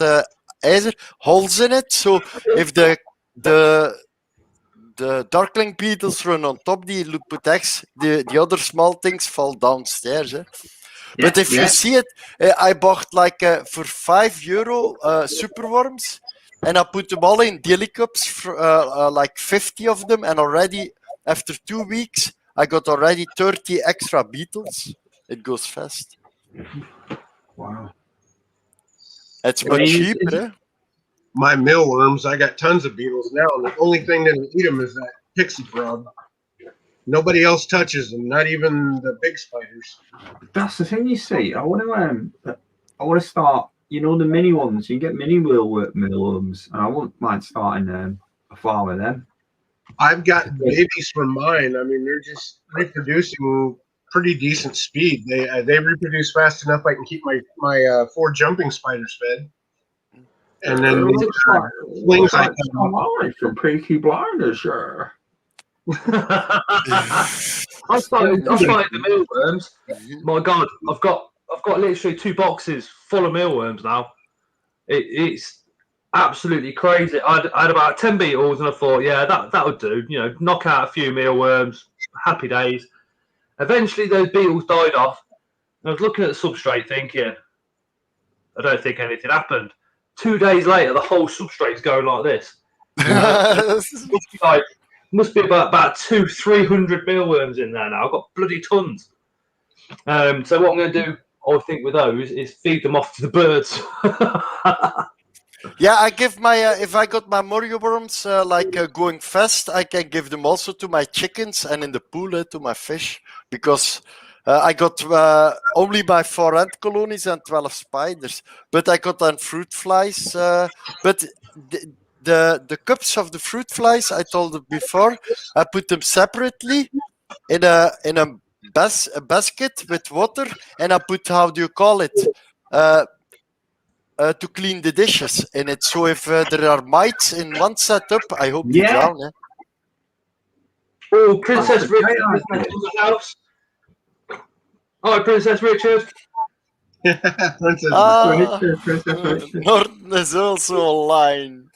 ijzer, holes in it. So if the darkling beetles run on top, the Luputex, the other small things fall downstairs. Eh? Yeah, But if you see it, I bought like for €5 superworms, and I put them all in daily cups, for, like 50 of them, and already after 2 weeks, I got already 30 extra beetles. It goes fast. Wow. It's much cheaper. Eh? My mealworms, I got tons of beetles now, and the only thing that'll eat them is that pixie frog. Nobody else touches them, not even the big spiders. That's the thing you see. I want to start. You know the mini ones. You can get mini mealworms, and I wouldn't mind starting a farm of them. I've got babies from mine. I mean, they're just reproducing pretty decent speed. They reproduce fast enough. I can keep my 4 jumping spiders fed. And then things like from Peaky Blinders, sure. I started the mealworms. My God, I've got literally 2 boxes full of mealworms now. It's absolutely crazy. I had about 10 beetles, and I thought, yeah, that would do. You know, knock out a few mealworms. Happy days. Eventually, those beetles died off. And I was looking at the substrate, thinking, I don't think anything happened. 2 days later, the whole substrate's going like this. Must be about 200-300 mealworms in there now. I've got bloody tons. So what I'm going to do, I think, with those is feed them off to the birds. Yeah, I give my if I got my Mario worms going fast, I can give them also to my chickens and in the pool to my fish, because I got only my 4 ant colonies and 12 spiders, but I got then fruit flies. But the cups of the fruit flies, I told you before, I put them separately in a basket with water, and I put, how do you call it, to clean the dishes in it. So if there are mites in one setup, I hope they drown. Eh? Oh, Princess Richard is in the house. Hi, Princess Richard. Princess. Ah, Princess Richard. Norton is also online.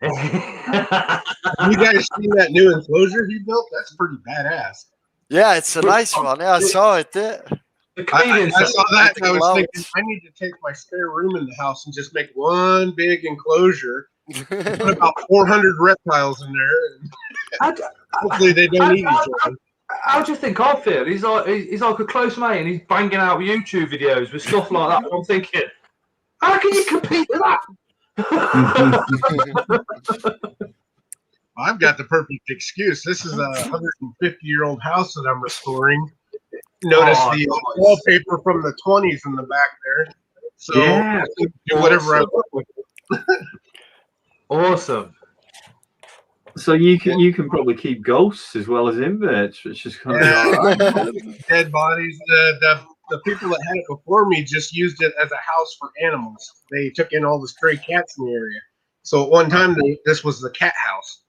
You guys seen that new enclosure he built? That's pretty badass. Yeah, it's a nice one. Yeah, I saw it. Yeah. The I comedian said, saw that and I was Clouds. thinking I need to take my spare room in the house and just make one big enclosure. Put about 400 reptiles in there. And I'd- hopefully they don't eat each other. how do you think I feel? He's like a close mate, and he's banging out YouTube videos with stuff like that. And I'm thinking, how can you compete with that? I've got the perfect excuse. This is a 150-year-old house that I'm restoring. Notice Oh, the nice. wallpaper from the 20s in the back there. So Yeah. I can do whatever I want with it. Awesome. So you can probably keep ghosts as well as inverts, which is kind of all right. Dead bodies. The people that had it before me just used it as a house for animals. They took in all the stray cats in the area. So at one time, this was the cat house.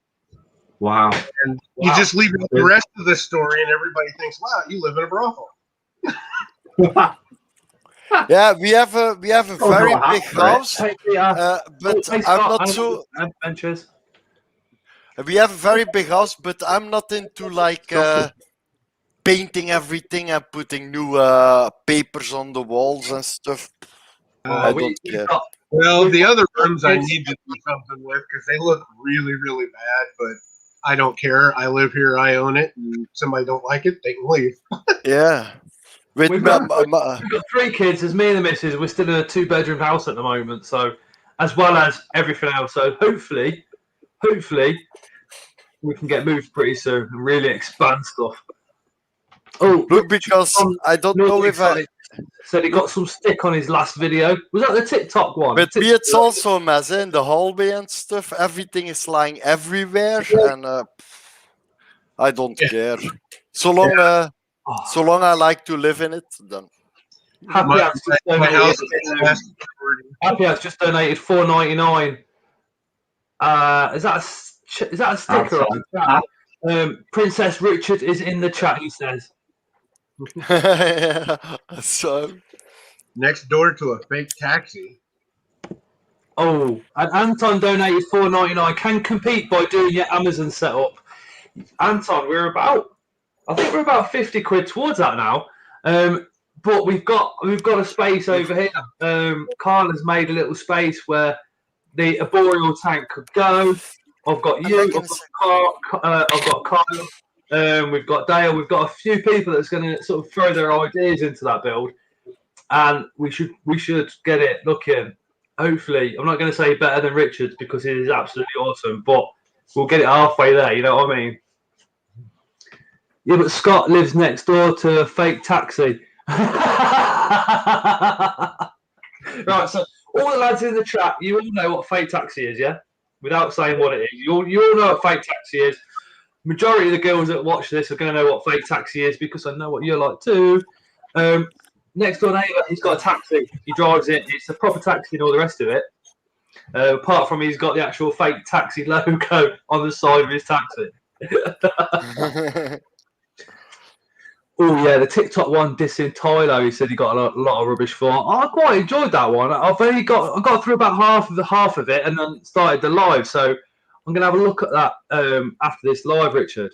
Wow. And you just leave out the rest of the story, and everybody thinks, "Wow, you live in a brothel." Yeah, we have a very no, big right. house, Hey, yeah. but Hey, I'm Scott, not so. Adventures. We have a very big house, but I'm not into like painting everything and putting new papers on the walls and stuff. I don't care. Well, We've the got other rooms I kids. need to do something with because they look really, really bad. But I don't care. I live here. I own it. And somebody don't like it, they can leave. Yeah. With We've got 3 kids. There's me and the missus. We're still in a 2-bedroom house at the moment, so as well as everything else. So hopefully, we can get moved pretty soon and really expand stuff. Oh, look, because I don't know if I. said he got some stick on his last video. Was that the TikTok one? But me, it's also a mess in the hallway and stuff. Everything is lying everywhere, and I don't care. So long, so long I like to live in it, then. Happy House just My house donated, has Happy House just donated $4.99. Is that a sticker? Princess Richard is in the chat. He says. Yeah, so next door to a fake taxi. Oh, and Anton donated $4.99. Can compete by doing your Amazon setup. Anton, I think we're about 50 quid towards that now. But we've got a space over here. Carl has made a little space where the arboreal tank could go. I've got you. I've got Kyle. We've got Dale. We've got a few people that's going to sort of throw their ideas into that build, and we should get it looking. Hopefully, I'm not going to say better than Richard's because it is absolutely awesome, but we'll get it halfway there. You know what I mean? Yeah, but Scott lives next door to a fake taxi. Right, so all the lads in the chat, you all know what fake taxi is, yeah? Without saying what it is. You all know what fake taxi is. Majority of the girls that watch this are going to know what fake taxi is because I know what you're like too. Next door neighbour, he's got a taxi. He drives it. It's a proper taxi and all the rest of it. Apart from he's got the actual fake taxi logo on the side of his taxi. Oh yeah, the TikTok one dissing Tylo. He said he got a lot of rubbish for. I quite enjoyed that one. I got through about half of it and then started the live. So I'm gonna have a look at that after this live, Richard.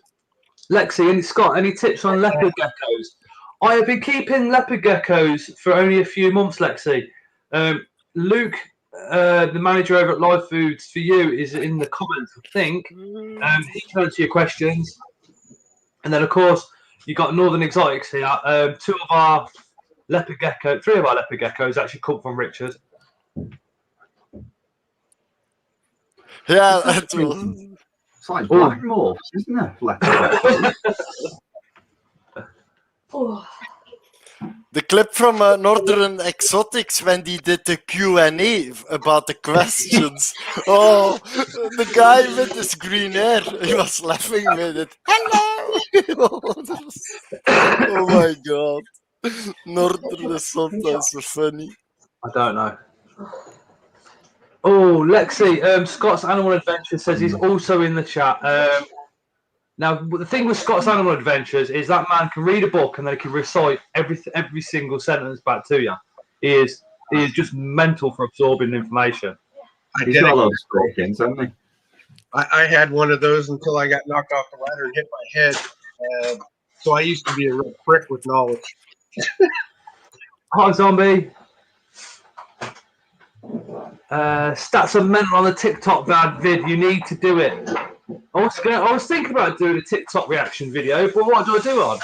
Lexi and Scott, any tips on leopard geckos? I have been keeping leopard geckos for only a few months, Lexi. Luke, the manager over at Live Foods for You, is in the comments, I think. He can answer your questions. And then, of course, you got Northern Exotics here. 3 of our leopard geckos actually come from Richard. Yeah, that's all. It's like black morphs, isn't it? The clip from Northern Exotics when he did the Q&A about the questions. Oh, the guy with his green hair, he was laughing with it. Hello! Oh my god. Northern is sometimes so funny. I don't know. Oh, Lexi, Scott's Animal Adventures says he's also in the chat. Now, the thing with Scott's Animal Adventures is that man can read a book and then he can recite every single sentence back to you. He is just mental for absorbing information. He's got a lot of scorpions, hasn't he? I had one of those until I got knocked off the ladder and hit my head. So I used to be a real prick with knowledge. Hi, Zombie. Stats are mental on the TikTok vid. You need to do it. I was thinking about doing a TikTok reaction video, but what do I do on?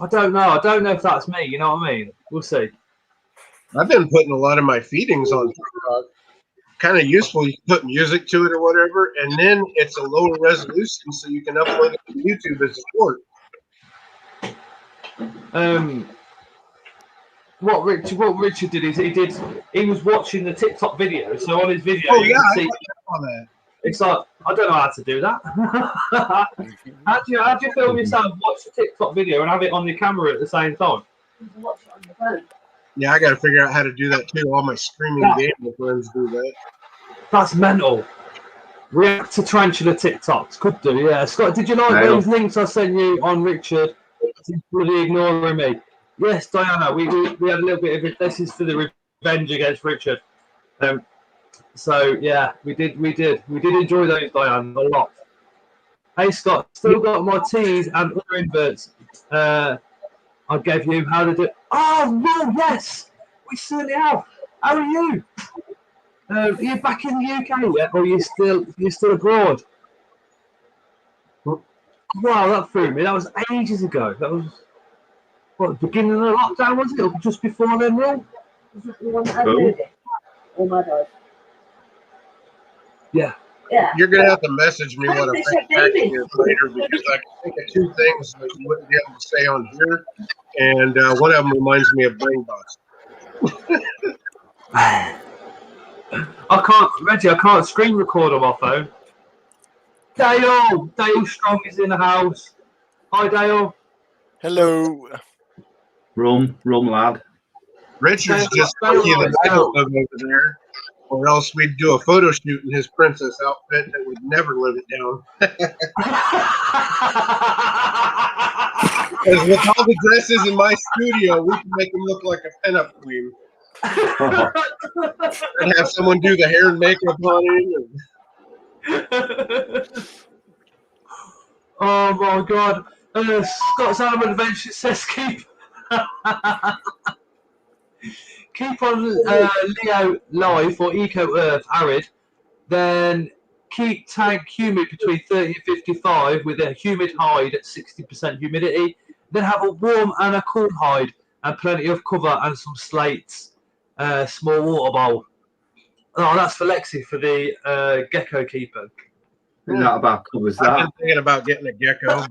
I don't know. I don't know if that's me. You know what I mean? We'll see. I've been putting a lot of my feedings on TikTok. Kind of useful. You can put music to it or whatever, and then it's a lower resolution, so you can upload it to YouTube as a short. What Richard did is he was watching the TikTok video. So on his video, Oh you yeah, can I see. got on that. It's like, I don't know how to do that. how do you film yourself, watch the TikTok video, and have it on your camera at the same time? Yeah, I got to figure out how to do that too. All my streaming gaming friends do that. That's mental. React to tarantula TikToks. Could do, yeah. Scott, did you like those links I sent you on Richard? He's bloody ignoring me. Yes, Diana, we had a little bit of it. This is for the revenge against Richard. So yeah, we did enjoy those, Diane, a lot. Hey Scott, still got my teas and other inverts. I gave you how to do. Oh no, yes, we certainly have. How are you? Are you back in the UK yet, or you're still abroad? Wow, that threw me. That was ages ago. That was what, the beginning of the lockdown, wasn't it? Or just before then, Will? Yeah. Yeah. You're gonna have to message me what I'm packing here later, because I can think of two things that you wouldn't be able to say on here, and one of them reminds me of Brain Box. Reggie, I can't screen record on my phone. Dale Strong is in the house. Hi, Dale. Hello. Rum lad. Richard's just lucky that I don't live over there, or else we'd do a photo shoot in his princess outfit that would never live it down. Because with all the dresses in my studio, we can make him look like a pinup queen. And have someone do the hair and makeup on him. Oh my God! Scott's Animal Adventure says keep on Leo live for Eco Earth Arid, then keep tank humid between 30 and 55 with a humid hide at 60% humidity. Then have a warm and a cool hide and plenty of cover and some slates. Small water bowl. Oh, that's for Lexi for the gecko keeper. Isn't that about covers I've that? been thinking about getting a gecko.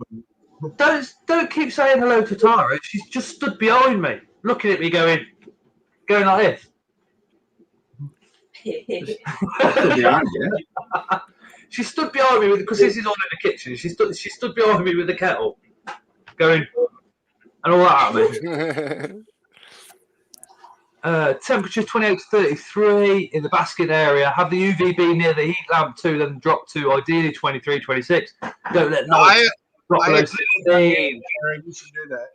But Don't keep saying hello to Tara. She's just stood behind me, looking at me, going like this. Behind you. She stood behind me because this is on in the kitchen. She stood behind me with the kettle, going and all that at me. Temperature 28 to 33 in the basket area. Have the UVB near the heat lamp too, then drop to ideally 23, 26. Don't let night drop below 16. You should do that.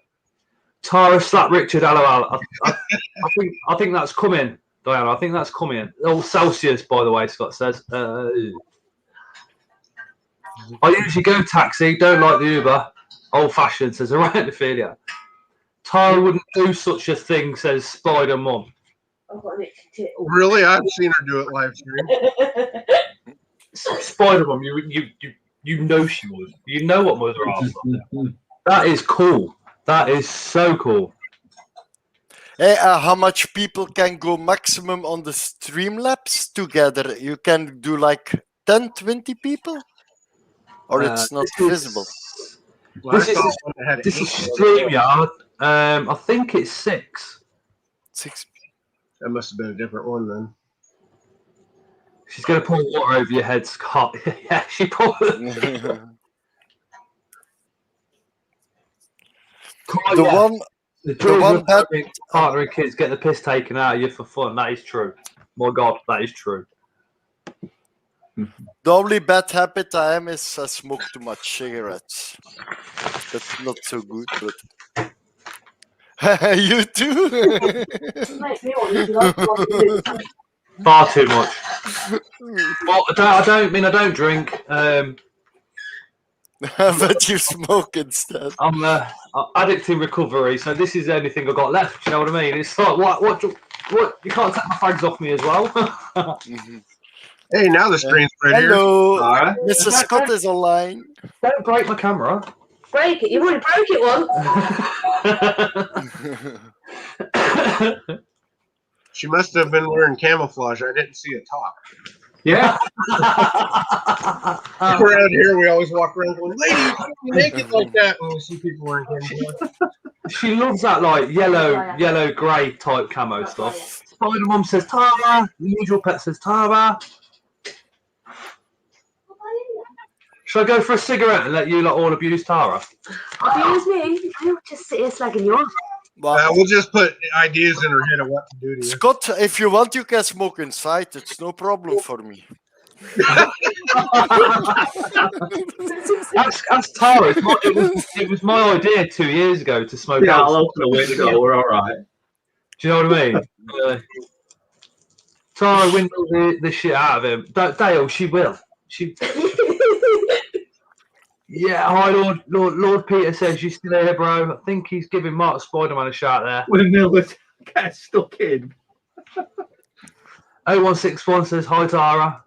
Tara slap Richard, lol. I think that's coming, Diana. I think that's coming. Oh, Celsius, by the way, Scott says. I usually go taxi, don't like the Uber. Old fashioned, says Arachnophilia. Tara wouldn't do such a thing, says Spider Mum. Really? I've seen her do it live stream. Spider Mum, you know she would. You know what Mother Arthur. That is cool. That is so cool. Hey, how much people can go maximum on the Streamlabs together? You can do like 10, 20 people? Or it's not visible? Well, This is StreamYard. I think it's 6. 6. That must have been a different one then. She's going to pour water over your head, Scott. Yeah, she poured. The one that partner and kids get the piss taken out of you for fun. That is true. My God, that is true. The only bad habit I am is I smoke too much cigarettes. That's not so good, but you too. Far too much. Well, I don't drink. But you smoke instead. I'm addict in recovery, so this is the only thing I've got left. You know what I mean? It's like what? You can't take my fags off me as well. Hey, now the screen's right here. Hello, Alright. Mr. Scott is online. Don't break my camera. Break it. You've already broke it once. She must have been wearing camouflage. I didn't see a top. Yeah. Around here, we always walk around going, "Lady, you can't be naked like that." When we see people wearing camouflage. She loves that like yellow grey type camo stuff. Spider Mum says Tara. The usual pet says Tara. Should I go for a cigarette and let you lot all abuse Tara? Abuse me. I'll just sit here slagging you off. Well, We'll just put ideas in her head of what to do to you. Scott, if you want, you can smoke inside. It's no problem for me. That's Tara. It was my idea 2 years ago to smoke Yeah, I'll out. open the window. We're all right. Do you know what I mean? Tara window the shit out of him. Dale, she will. Yeah, hi Lord Peter says you still here, bro. I think he's giving Mark Spider-Man a shout there. Windmill that gets stuck in. 0161 says hi Tara.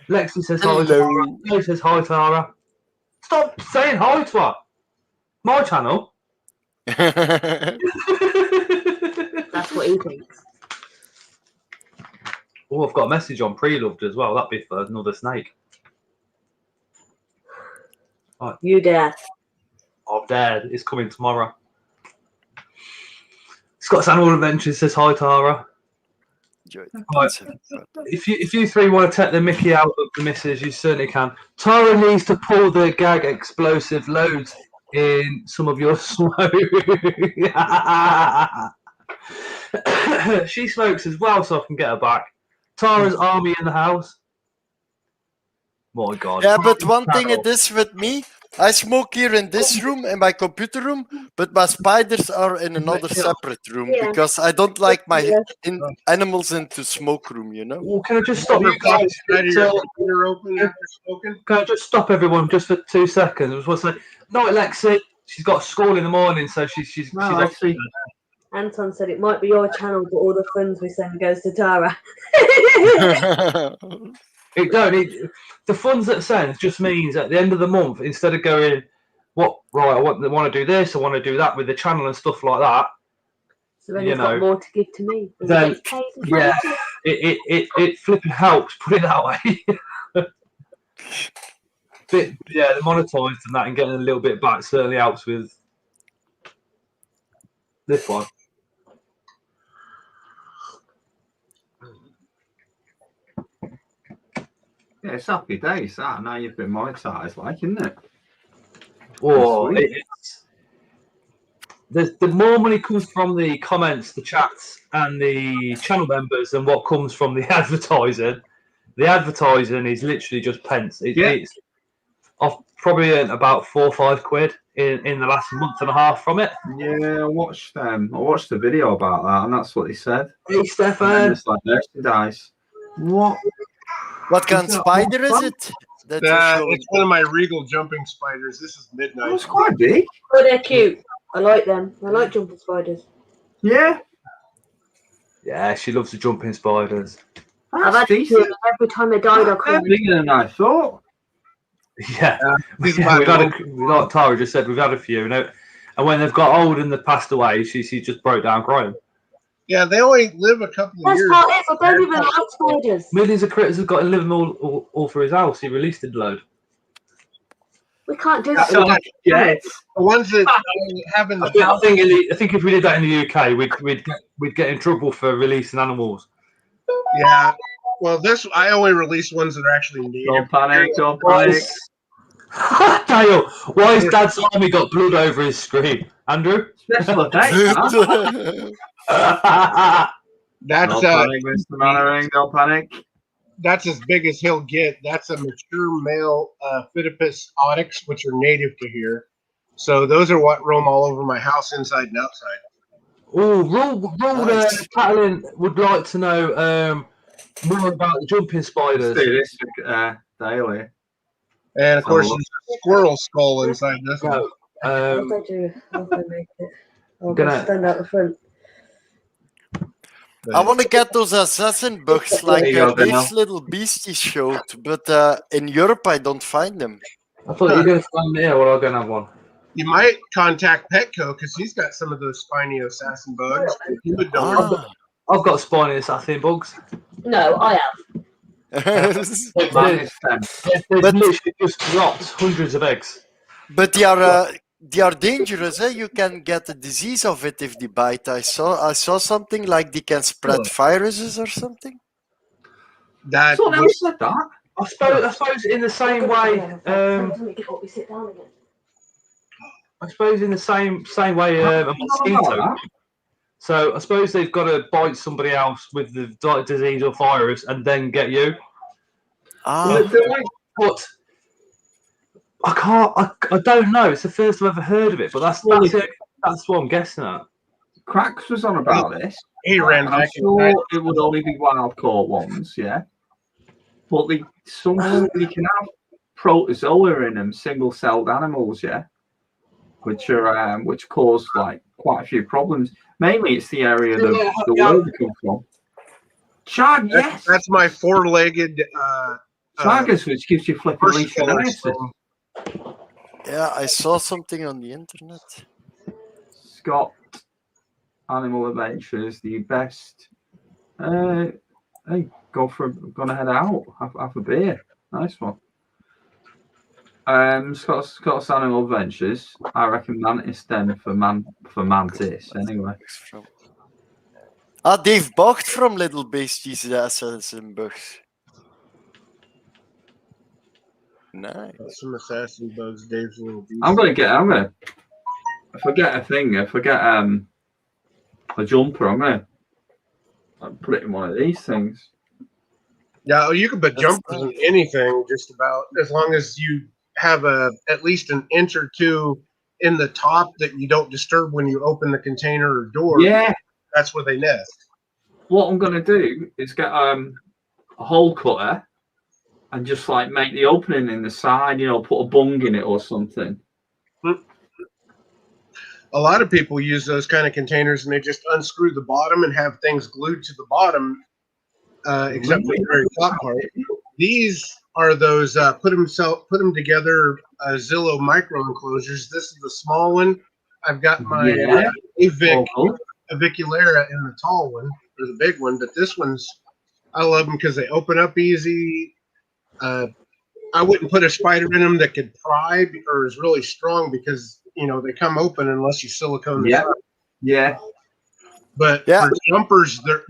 Lexi says hi Tara. Leo says hi Tara. Stop saying hi to her. My channel. That's what he thinks. Oh, I've got a message on pre-loved as well. That'd be for another snake. You dare. I'm dead. It's coming tomorrow. Scott's Animal Adventures says hi Tara. Right. If you three want to take the mickey out of the missus, you certainly can. Tara needs to pull the gag explosive loads in some of your smoke. She smokes as well, so I can get her back. Tara's army in the house. My God. Yeah, but one thing it is with me, I smoke here in this room, in my computer room, but my spiders are in another separate room because I don't like my animals into smoke room, you know? Well, can I just stop you guys? Can I just stop everyone just for 2 seconds? I was going to say, no, Lexi, she's got school in the morning, so she's Lexi. Anton said it might be your channel, but all the funds we send goes to Tara. It don't. The funds that sends just means at the end of the month, instead of going, I want to do this, I want to do that with the channel and stuff like that. So then you've got more to give to me. Then, yeah, it flipping helps, put it that way. The monetized and that and getting a little bit back certainly helps with this one. Yeah, it's happy days, that. Now you've been monetized, like, isn't it? Oh, the more money comes from the comments, the chats, and the channel members than what comes from the advertising. The advertising is literally just pence. I've probably earned about 4 or 5 quid in the last month and a half from it. Yeah, I watched the video about that, and that's what they said. Hey, Stefan. It's like merchandise. What? What kind of spider is it? It's one of my regal jumping spiders. This is Midnight. It's quite big. Oh, they're cute. I like them. I like jumping spiders. Yeah. Yeah, she loves the jumping spiders. I've had to do them every time they died. I They're bigger than I thought. Yeah, we've had like Tara just said, we've had a few, and when they've got old and they've passed away, she just broke down crying. Yeah, they only live a couple of years. That's part I don't even like spiders. Millions of critters have got to live them all through his house. He released a load. We can't do that. The ones that have in the house. I think if we did that in the UK, we'd get in trouble for releasing animals. Yeah. Well, I only release ones that are actually native. Don't panic, don't panic. Dale, why has Dad's army got blood over his screen? Andrew? Special effects, huh? That's Don't panic, Mr. Mannering, don't panic. that's as big as he'll get. That's a mature male Phidippus oryx, which are native to here. So those are what roam all over my house, inside and outside. Oh, Raw Nice. Catalin would like to know more about the jumping Let's spiders. do this daily. And of course, there's a squirrel skull inside this one. No, What do I do? How can I make it? I'll Gonna- just stand out the front. I want to get those assassin bugs like There you go, these Daniel. little beasties showed, but in Europe I don't find them. I thought you were going to stand here while I'm going to have one. You might contact Petco because he's got some of those spiny assassin bugs. He would know. Ah. I've got spiny assassin bugs. No, I have. There's Mine is 10. literally just dropped hundreds of eggs. But they are dangerous. Eh? You can get a disease of it if they bite. I saw something like they can spread viruses or something. That Someone else said that. I suppose in the same way. Let me get up, we sit down again. I suppose in the same way a mosquito. So I suppose they've got to bite somebody else with the disease or virus and then get you. Ah, But I can't. I don't know. It's the first I've ever heard of it. But that's it. That's what I'm guessing at. Cracks was on about this. he ran I'm back. sure it would only be wild caught ones, yeah. But you can have protozoa in them, single-celled animals, yeah, which cause like quite a few problems. Mainly, it's the area the world come from. Shark, yes. That's my four-legged. Shargus, which gives you flipping First leishmaniasis. yeah, I saw something on the internet. Scott, Animal Adventures, the best. Hey, gonna head out. Have a beer. Nice one. Scott's Animal Adventures. I reckon Mantis Den for Mantis anyway. Ah, Dave Bocht from Little Beasties, the assassin bugs. Nice. Some assassin bugs, Dave's little beast. I'm gonna forget a thing. I forget a jumper. I'm gonna put it in one of these things. Yeah, you can put That's jumpers in anything, just about, as long as you have at least an inch or two in the top that you don't disturb when you open the container or door. Yeah. That's where they nest. What I'm gonna do is get a hole cutter and just like make the opening in the side. You know, put a bung in it or something. A lot of people use those kind of containers and they just unscrew the bottom and have things glued to the bottom, except for the very top part. These are those put them together Zillow micro enclosures. This is the small one. I've got my Avic Aviculera in the tall one, or the big one, but this one's, I love them because they open up easy. I wouldn't put a spider in them that could pry or is really strong because, you know, they come open unless you silicone them. Yeah. But Yeah. for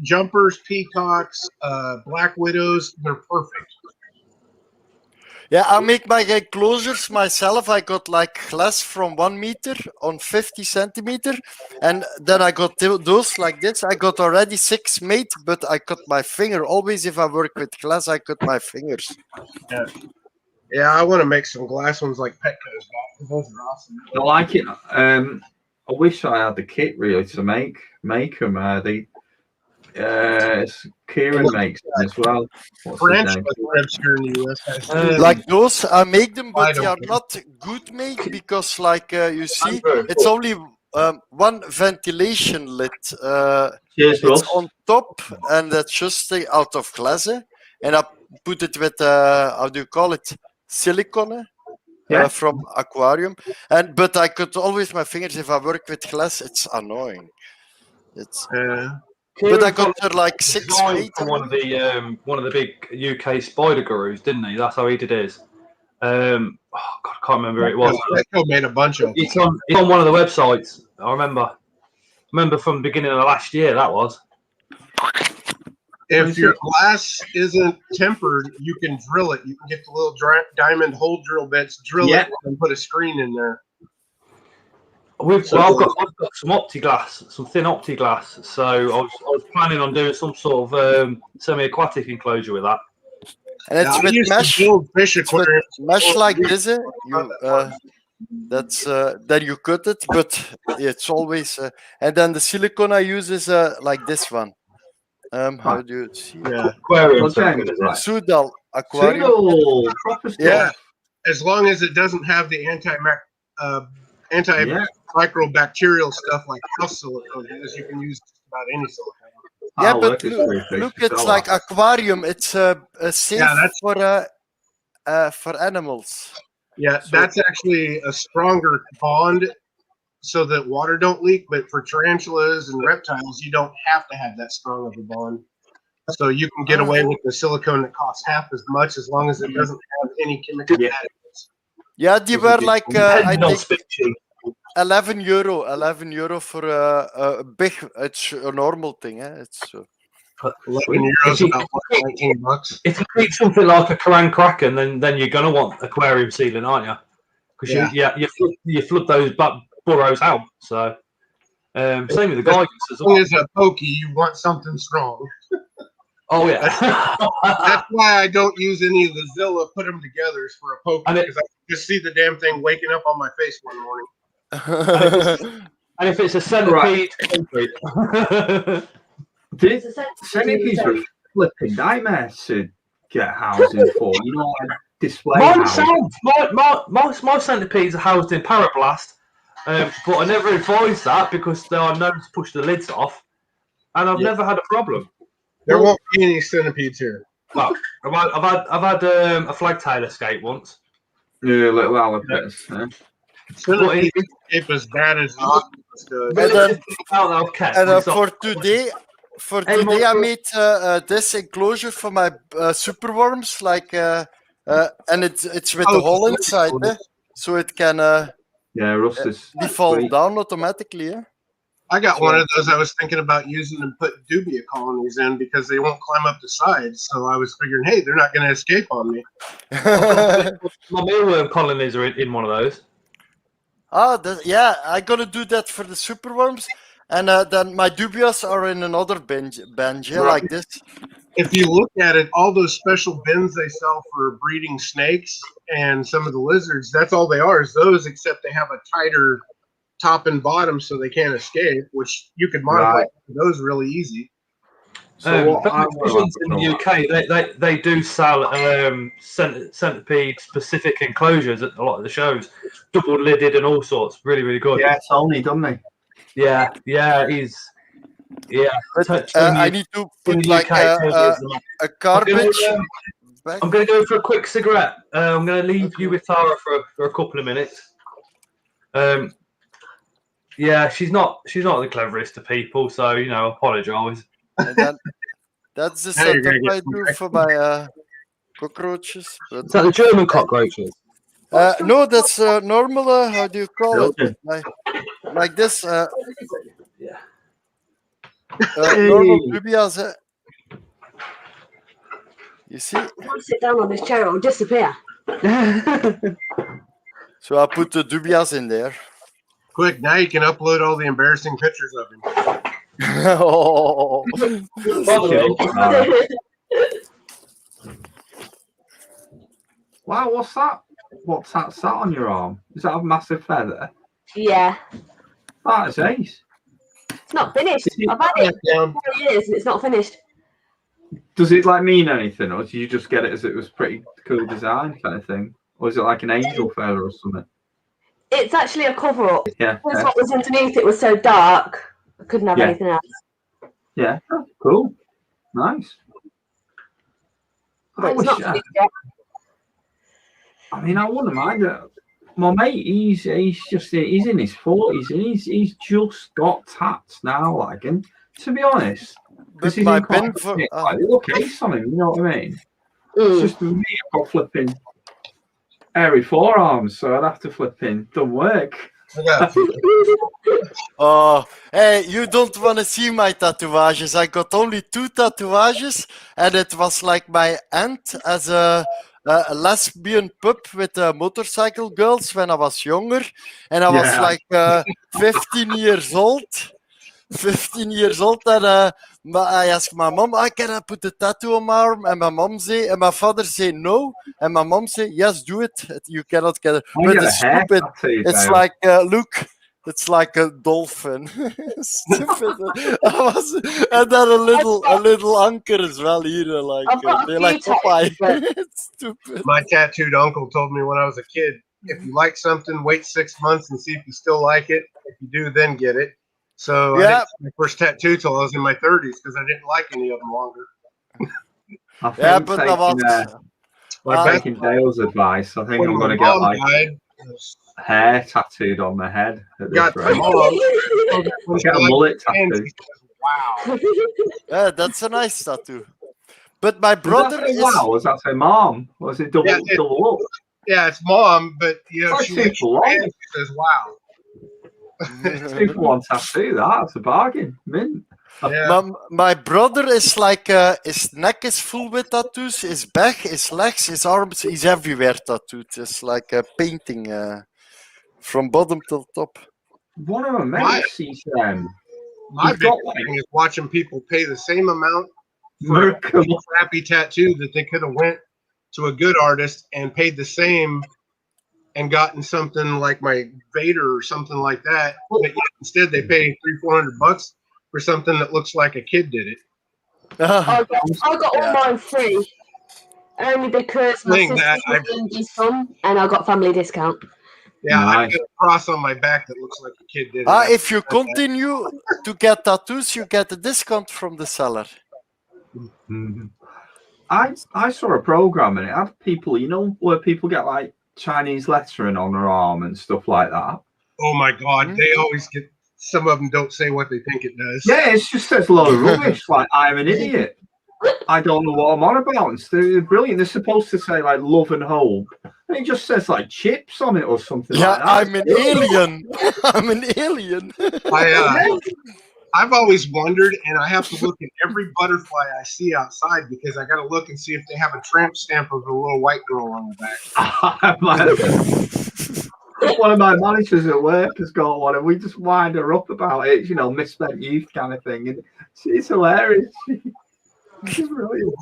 jumpers, peacocks, black widows, they're perfect. Yeah, I make my enclosures myself. I got like glass from 1 meter on 50 centimeter, and then I got those like this. I got already 6 made, but I cut my finger. Always, if I work with glass, I cut my fingers. Yeah, I want to make some glass ones like Petco's got. Those are awesome. I like it. I wish I had the kit really to make them. Kieran makes them as well. What's his French name? ribs here in the US. has Like those, I make them, I but they don't are care. not good made because, like you see, it's only one ventilation lid. Cheers, Ross. It's on top, and that's just out of glass. And I put it with how do you call it? Silicone. Yeah. From aquarium, but I cut always my fingers if I work with glass. It's annoying. It's but I got there like 6 designed feet. from one of the big UK spider gurus, didn't he? That's how he did his. Oh God, I can't remember who it was. Petco made a bunch of them. It's on one of the websites. I remember from the beginning of last year. That was. If your glass isn't tempered, you can drill it. You can get the little diamond hole drill bits, drill it, and put a screen in there. I've got some optiglass, some thin optiglass. So I was planning on doing some sort of semi-aquatic enclosure with that. And it's I with used to mesh. build fish It's with aquariums. mesh like this. That's then you cut it, but it's always. And then the silicone I use is like this one. How do you see? Yeah. Aquarium Well, silicone, James, is it? right. Sudal aquarium. Single proper stuff. Yeah. As long as it doesn't have the antimicrobial stuff like house silicone does, you can use just about any silicone. Yeah, Oh, but look, it's look, pretty fish look, to it's sell like that. aquarium. It's safe that's- for animals. Yeah, So- that's actually a stronger bond so that water don't leak. But for tarantulas and reptiles, you don't have to have that strong of a bond. So you can get away with the silicone that costs half as much as long as it doesn't have any chemical Yeah. additives. Yeah, they were like I Depending on think species. €11 for a big. It's a normal thing. It's 11 euros, about what, $19. If you keep something like a Koran Kraken, then you're gonna want aquarium sealing, aren't you? Because you flood those burrows out. So same with the guidance as As long well. as a pokey, you want something strong. Oh yeah. That's why I don't use any of the Zilla. Put them together for a pokey And it- because I can just see the damn thing waking up on my face one morning. And if it's a centipede, concrete. Did It's a sense- centipedes were flipping nightmares to get housing for? You know, like display Mine housing. sounds. My centipedes are housed in Parablast, but I never advised that because they are known to push the lids off, and I've Yeah. never had a problem. There won't be any centipedes here. Well, I've had a flagtail escape once. Yeah, little alligators. Yeah. Centipedes escape as bad as the octopus does. And then- Out that I've kept. And it's not- for Any today, more I made this enclosure for my superworms, like, and it's with Oh, a hole it's inside, nice. so it can Yeah, Russ is. they fall sweet. down automatically. Yeah? I got one of those I was thinking about using and put dubia colonies in because they won't climb up the sides. So I was figuring, hey, they're not going to escape on me. My mealworm colonies are in one of those. Yeah, I'm gonna do that for the superworms, and then my dubias are in another bench, yeah, Right. like this. If you look at it, all those special bins they sell for breeding snakes and some of the lizards, that's all they are is those, except they have a tighter top and bottom so they can't escape, which you could modify Right. those really easy. So what I Visions in the UK, they do sell centipede specific enclosures at a lot of the shows, double lidded and all sorts. Really, really good. Yeah, Tony, doesn't he? yeah, he's But Tony I is- need to in put the like UK, Tony is the man. a garbage. I'm going to go for a quick cigarette. I'm going to leave you with Tara for a couple of minutes. Yeah, she's not the cleverest of people, so apologise. And then that's the Now you're setup gonna I get do for my cockroaches. But, Is that the German cockroaches? no, that's normal. How do you call it? Belgian. Like this. Yeah. Normal dubias. You see? I want to sit down on this chair, it will disappear. So I put the dubias in there. Quick, now you can upload all the embarrassing pictures of him. Oh. Wow, what's that? What's that sat on your arm? Is that a massive feather? Yeah, That is ace. it's not finished. I've had it Down. for 4 years and it's not finished. Does it like mean anything, or do you just get it as it was pretty cool design kind of thing, or is it like an angel feather or something? It's actually a cover up. Yeah, Because yeah, what was underneath it was so dark, I couldn't have Yeah. anything else. yeah. Oh, cool, nice. But I, it's wish, not finished yet. I mean, I wouldn't mind it. My mate, he's in his 40s and he's just got tats now, like, and to be honest, But he's my in quite pin a for bit, like, look ace on him, you know what I mean? It's Mm. just me, I've got flipping hairy forearms, so I'd have to flip in. Don't work. I got Oh, hey, you don't want to see my tatoeages. I got only 2 tatuages, and it was like my aunt as a lesbian pup with motorcycle girls when I was younger, and I was Yeah. like 15 years old. 15 years old, and I asked my mom, can I put a tattoo on my arm? And my father say no, and my mom say yes, do it. You cannot get it. I But get a it's hair stupid. tattoo, It's Dale. like look. It's like a dolphin. Stupid. And then a little anchor as well here, like I've got a they like few tattoos, Popeye. but- It's stupid. My tattooed uncle told me when I was a kid, if you like something, wait 6 months and see if you still like it. If you do, then get it. So I Yeah. didn't get my first tattoo till I was in my 30s because I didn't like any of them longer. I think Yeah, but that was. My Ah, best taking Dale's advice, I think when I'm my going to get mom like died, hair tattooed on my head at this got my rate. mom. When she Get a liked mullet my hand, tattoo. she says, "Wow." yeah, that's a nice tattoo. But my Does brother that say is. wow? Was that say mom? Or was it double, Yeah, double up? Yeah, it's mom, but you know, Like she two likes for my one. hand, she says, "Wow." 2 for 1 tattoo. That's a bargain. Mint. Yeah. My brother is like his neck is full with tattoos, his back, his legs, his arms, he's everywhere tattooed. It's like a painting from bottom till top. One of my My- mates, he's My He's big got, like- thing is watching people pay the same amount for a Merkel. crappy tattoo that they could have went to a good artist and paid the same and gotten something like my Vader or something like that. But yet instead they pay $300-400 for something that looks like a kid did it. I got Yeah. all mine free. Only because my Thing that sister's an indie son and I got family discount. Yeah, I've Nice. got a cross on my back that looks like a kid did it. If you continue to get tattoos, you get a discount from the seller. Mhm. I saw a program and it had people, you know, where people get like Chinese lettering on their arm and stuff like that. Oh my God, Hmm? they always get. Some of them don't say what they think it does. Yeah, it just says a lot of rubbish. Like, I'm an idiot. I don't know what I'm on about. And so they're brilliant. They're supposed to say like love and hope. And it just says like chips on it or something Yeah, like that. I'm an alien. I'm an alien. I've always wondered, and I have to look at every butterfly I see outside because I got to look and see if they have a tramp stamp of a little white girl on the back. One of my managers at work has got one, and we just wind her up about it, you know, misspent youth kind of thing. And she's hilarious. She's brilliant.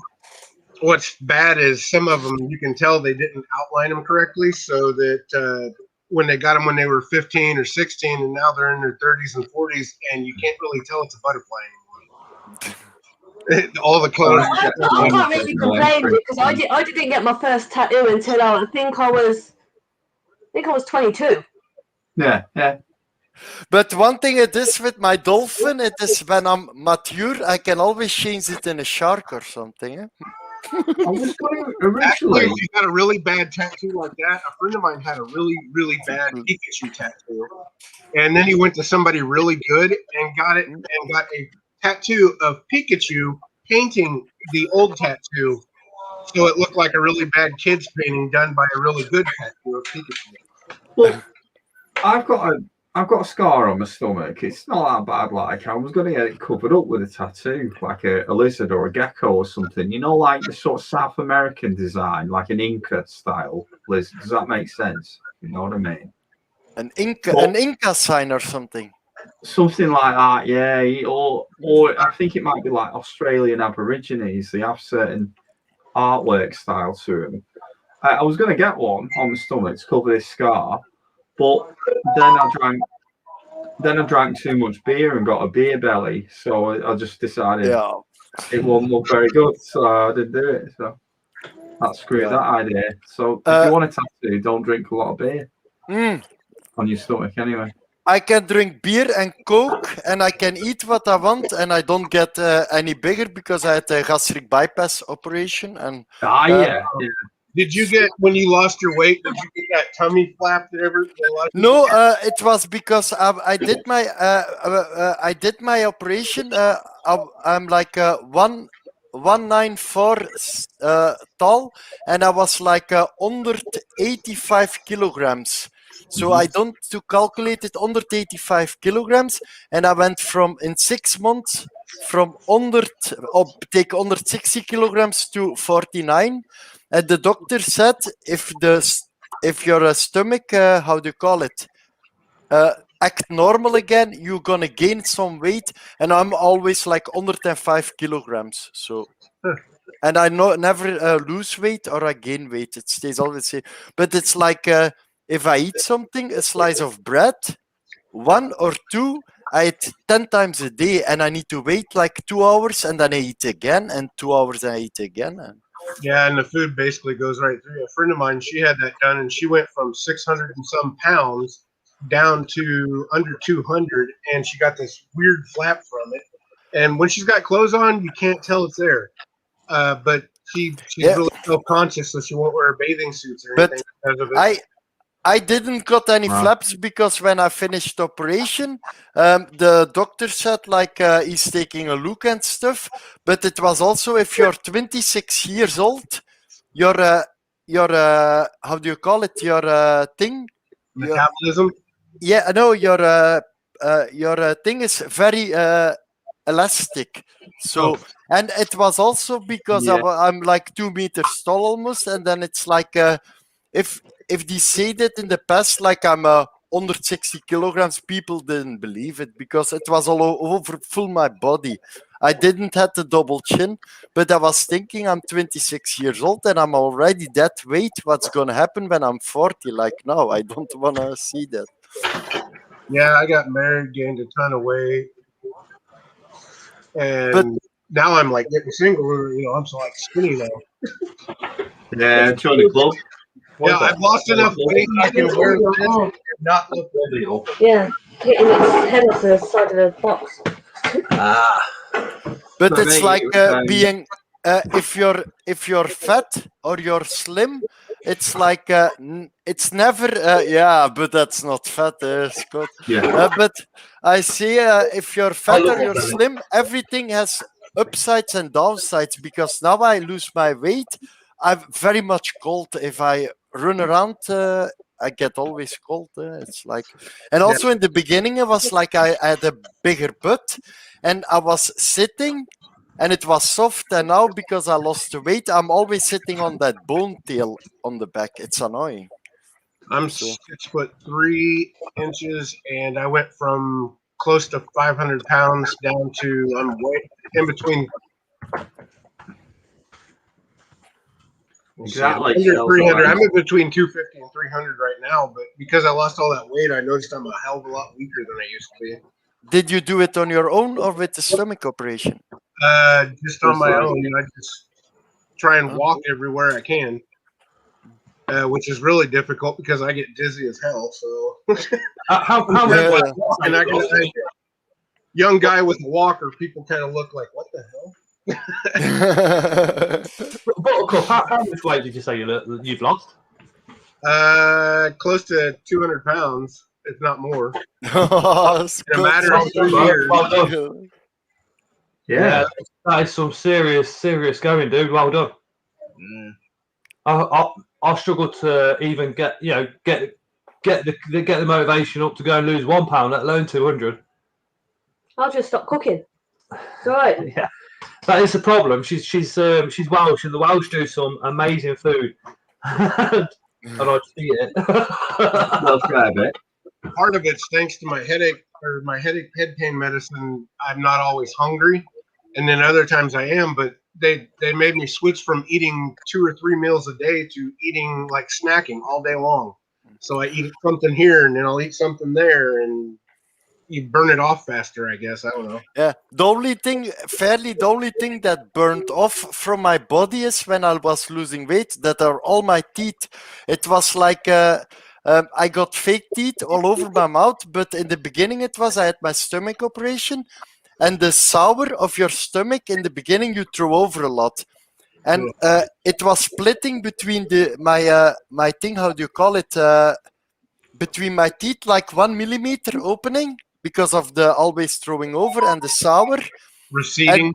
What's bad is some of them you can tell they didn't outline them correctly, so that when they got them when they were 15 or 16, and now they're in their 30s and 40s, and you can't really tell it's a butterfly anymore. All the colors. I can't really complain because I didn't get my first tattoo until I think I was 22. Yeah. But one thing it is with my dolphin, it is when I'm mature, I can always change it in a shark or something. Eh? I was going to Actually, originally. if you got a really bad tattoo like that, a friend of mine had a really, really bad Pikachu tattoo. And then he went to somebody really good and got it and got a tattoo of Pikachu painting the old tattoo. So it looked like a really bad kid's painting done by a really good tattoo of Pikachu. Well, I've got a scar on my stomach. It's not that bad. Like, I was going to get it covered up with a tattoo, like a lizard or a gecko or something. You know, like the sort of South American design, like an Inca style lizard. Does that make sense? You know what I mean? An Inca sign or something. Something like that, yeah. Or I think it might be like Australian Aborigines. They have certain artwork style to them. I was going to get one on my stomach to cover this scar, but then I drank too much beer and got a beer belly. So I just decided it won't look very good, so I didn't do it. So that screwed that idea. So if you want a tattoo, don't drink a lot of beer on your stomach anyway. I can drink beer and Coke, and I can eat what I want, and I don't get any bigger because I had a gastric bypass operation. And yeah. Did you get, when you lost your weight, did you get that tummy flap that a lot of no, it was because I did my operation. I'm like 194 tall, and I was like 185 kilograms. So I don't to calculate it 185 kilograms, and I went from in 6 months from 160 kilograms to 49. And the doctor said if your stomach, how do you call it, act normal again, you're gonna gain some weight. And I'm always like 105 kilograms. So, and I never lose weight or I gain weight. It stays always the same. But it's like if I eat something, a slice of bread, 1 or 2, I eat 10 times a day, and I need to wait like 2 hours, and then I eat again, and 2 hours and I eat again. Yeah, and the food basically goes right through. A friend of mine, she had that done, and she went from 600 and some pounds down to under 200, and she got this weird flap from it. And when she's got clothes on, you can't tell it's there. But she's really self-conscious, so she won't wear bathing suits or anything because of it. I didn't got any flaps because when I finished the operation, the doctor said like he's taking a look and stuff. But it was also if you're 26 years old, your how do you call it? Your thing. Metabolism. Yeah, no, your thing is very elastic. So and it was also because I'm like 2 meters tall almost, and then it's like if they say that in the past, like I'm 160 kilograms, people didn't believe it because it was all over full my body. I didn't have the double chin, but I was thinking I'm 26 years old and I'm already that weight. What's going to happen when I'm 40? Like, no, I don't want to see that. Yeah, I got married, gained a ton of weight. And now I'm like getting single, I'm so like skinny now. Yeah, join the club. Yeah, I've lost enough weight. I can wear this and not look illegal. Yeah, hitting its head off the side of the box. But it's like being if you're fat or you're slim, it's like it's never but that's not fat, Scott. Yeah. But I see if you're fat or you're slim, everything has upsides and downsides because now I lose my weight. I'm very much cold. If I run around, I get always cold. It's like, and also in the beginning, it was like I had a bigger butt, and I was sitting, and it was soft. And now because I lost the weight, I'm always sitting on that bone tail on the back. It's annoying. I'm 6'3" and I went from close to 500 pounds down to I'm in between. Exactly. Under 300. I'm in between 250 and 300 right now, but because I lost all that weight, I noticed I'm a hell of a lot weaker than I used to be. Did you do it on your own or with the stomach operation? Just on my own. I just try and walk everywhere I can, which is really difficult because I get dizzy as hell. So, and I can say, young guy with a walker, people kind of look like, what the hell? Buttercup, how much weight did you say you've lost? Close to 200 pounds, if not more. In a matter of 3 years. Yeah, that is some serious going, dude. Well done. I struggle to even get the motivation up to go and lose 1 pound, let alone 200. I'll just stop cooking. It's all right. Yeah. That is the problem. She's Welsh, and the Welsh do some amazing food, and I just eat it. Part of it's thanks to my headache or my head pain medicine. I'm not always hungry, and then other times I am. But they made me switch from eating 2 or 3 meals a day to eating like snacking all day long. So I eat something here, and then I'll eat something there, and you burn it off faster, I guess. I don't know. Yeah, the only thing that burned off from my body is when I was losing weight, that are all my teeth. It was like I got fake teeth all over my mouth, but in the beginning I had my stomach operation, and the sour of your stomach in the beginning you throw over a lot. And it was splitting between my thing, how do you call it, between my teeth, like 1 millimeter opening, because of the always throwing over and the sour receding.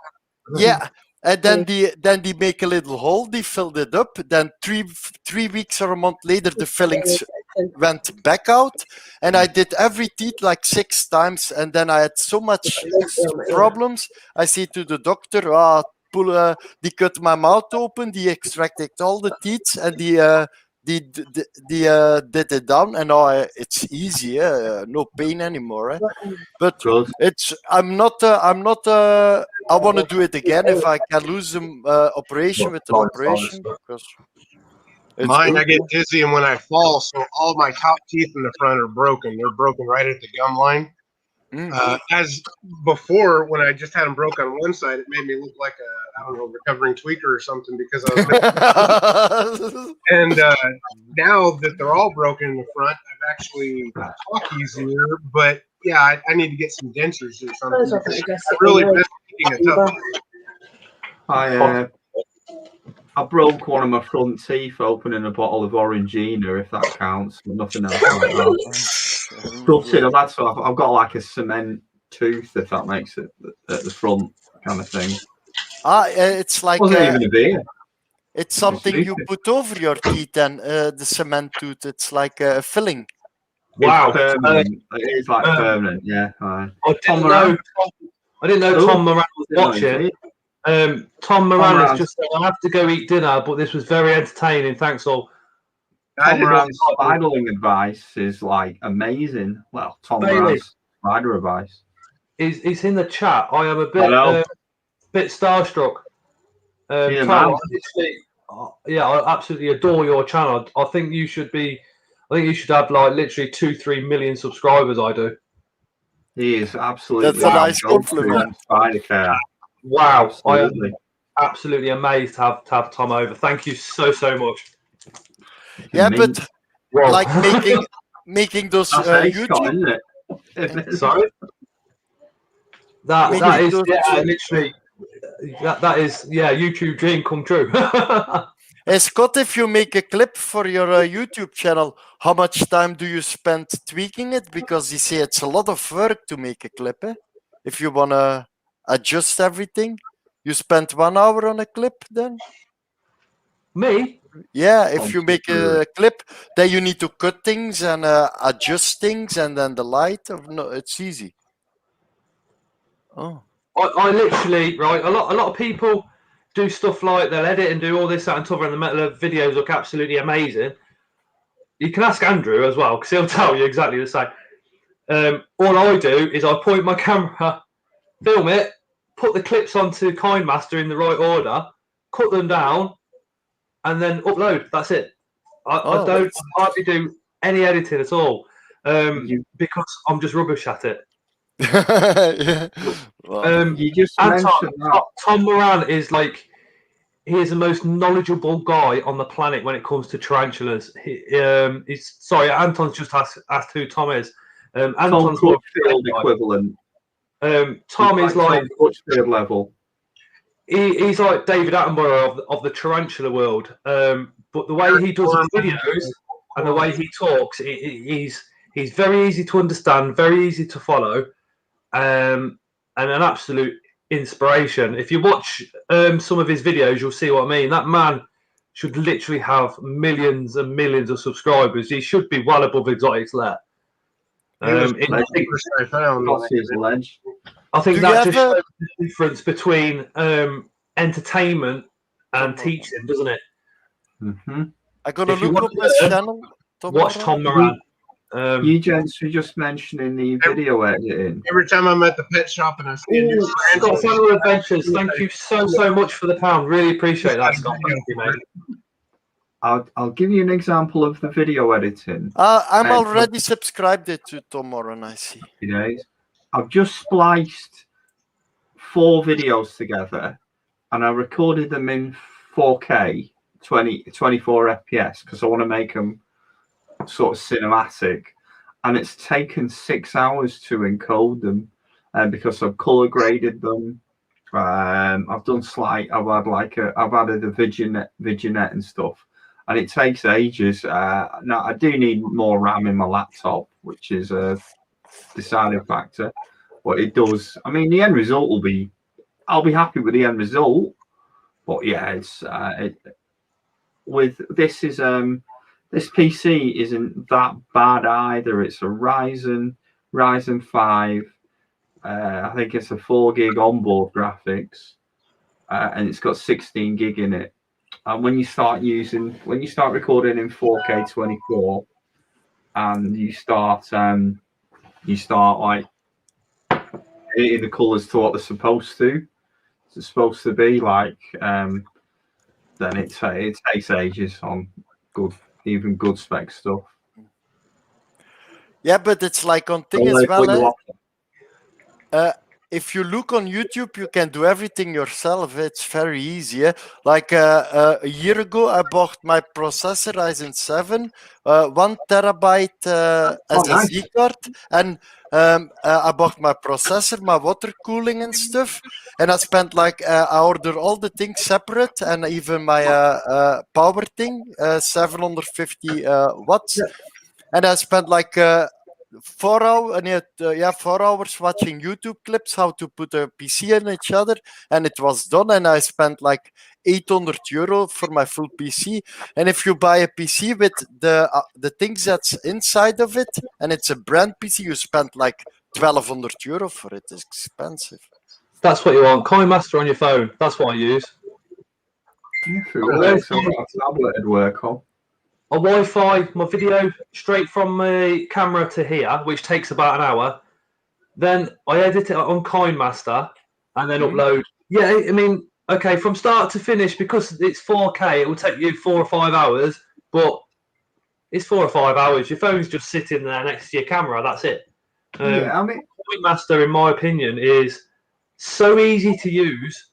And then they make a little hole, they filled it up, then three weeks or a month later the fillings went back out, and I did every teeth like 6 times, and then I had so much problems. I say to the doctor, they cut my mouth open, they extracted all the teeth, and they did it down, and now it's easy. No pain anymore. But Good. I'm not. I want to do it again if I can lose an operation with an operation. Because it's Mine, good, I get dizzy, and when I fall, so all my top teeth in the front are broken. They're broken right at the gum line. As before, when I just had them broke on one side, it made me look like a, I don't know, recovering tweaker or something because I was. And now that they're all broken in the front, I've actually talk easier. But yeah, I need to get some dentures or something. Because I really miss taking a tough. I broke one of my front teeth opening a bottle of Orangina, if that counts, but nothing else like that. Gutted, I've got like a cement tooth, if that makes it, at the front kind of thing. It's like Wasn't even a beer. It's something you put over your teeth, and the cement tooth. It's like a filling. Wow, it's permanent. It is like permanent. Yeah. I didn't know Tom Moran was watching. Tom Moran has just said, I have to go eat dinner, but this was very entertaining. Thanks all. Tom Moran's spidering advice is like amazing. Well, Tom Moran's spider advice. He's in the chat. I am a bit starstruck. Tom, I absolutely adore your channel. I think you should have like literally 2-3 million subscribers. I do. He is absolutely. That's a nice compliment. Spider care. Wow, absolutely. I am absolutely amazed to have Tom over. Thank you so much. Yeah, but like making those YouTube. Sorry. That is literally that is YouTube dream come true. Hey Scott, if you make a clip for your YouTube channel, how much time do you spend tweaking it? Because you say it's a lot of work to make a clip. If you wanna adjust everything, you spend 1 hour on a clip then? Me? Yeah, if you make a clip, then you need to cut things and adjust things, and then the light. No, it's easy. Oh, I literally a lot of people do stuff like they'll edit and do all this, that, and t'other, and the videos look absolutely amazing. You can ask Andrew as well because he'll tell you exactly the same. All I do is I point my camera, film it, put the clips onto KineMaster in the right order, cut them down, and then upload. That's it. I hardly do any editing at all because I'm just rubbish at it. Yeah. You just mentioned that. Tom Moran is he is the most knowledgeable guy on the planet when it comes to tarantulas. Anton's just asked who Tom is. Anton's Crutchfield equivalent. Tom is like Crutchfield level. He's like David Attenborough of the tarantula world. But the way he does his videos and the way he talks, he's very easy to understand, very easy to follow, and an absolute inspiration. If you watch some of his videos, you'll see what I mean. That man should literally have millions and millions of subscribers. He should be well above Exotics Lair. I think that just shows the difference between entertainment and teaching, doesn't it? Mm-hmm. I'm gonna look up his channel. Watch Tom Moran. You gents were just mentioning the video editing. Every time I'm at the pet shop and I see Scott Family Adventures, thank you so much for the pound. Really appreciate that, Scott. Thank you, mate. I'll give you an example of the video editing. I'm already subscribed to Tom Moran, I see. I've just spliced 4 videos together and I recorded them in 4K 24 FPS because I want to make them sort of cinematic, and it's taken 6 hours to encode them because I've color graded them. I've done I've added a vignette and stuff, and it takes ages. Now I do need more RAM in my laptop, which is a deciding factor, but it does. I mean, the end result I'll be happy with the end result, but yeah, it's this PC isn't that bad either. It's a Ryzen 5. I think it's a 4 gig onboard graphics, and it's got 16 gig in it. And when you start recording in 4K 24, and you start like hitting the colours to what they're supposed to be like, then it takes ages on even good spec stuff. Yeah, but it's like on thing as well. If you look on YouTube, you can do everything yourself. It's very easy. Like a year ago, I bought my processor Ryzen 7, 1 terabyte SSD card, and I bought my processor, my water cooling and stuff. And I spent like I ordered all the things separate, and even my power thing, 750 watts. And I spent like 4 hours watching YouTube clips how to put a PC in each other, and it was done. And I spent like €800 for my full PC. And if you buy a PC with the things that's inside of it, and it's a brand PC, you spend like €1,200 for it. It's expensive. That's what you want. KineMaster on your phone. That's what I use. Tablet would work on. A Wi-Fi, my video straight from my camera to here, which takes about an hour. Then I edit it on KineMaster and then upload. Yeah, I mean, okay, from start to finish, because it's 4K, it will take you 4 or 5 hours, but it's 4 or 5 hours. Your phone's just sitting there next to your camera. That's it. I mean, KineMaster, in my opinion, is so easy to use.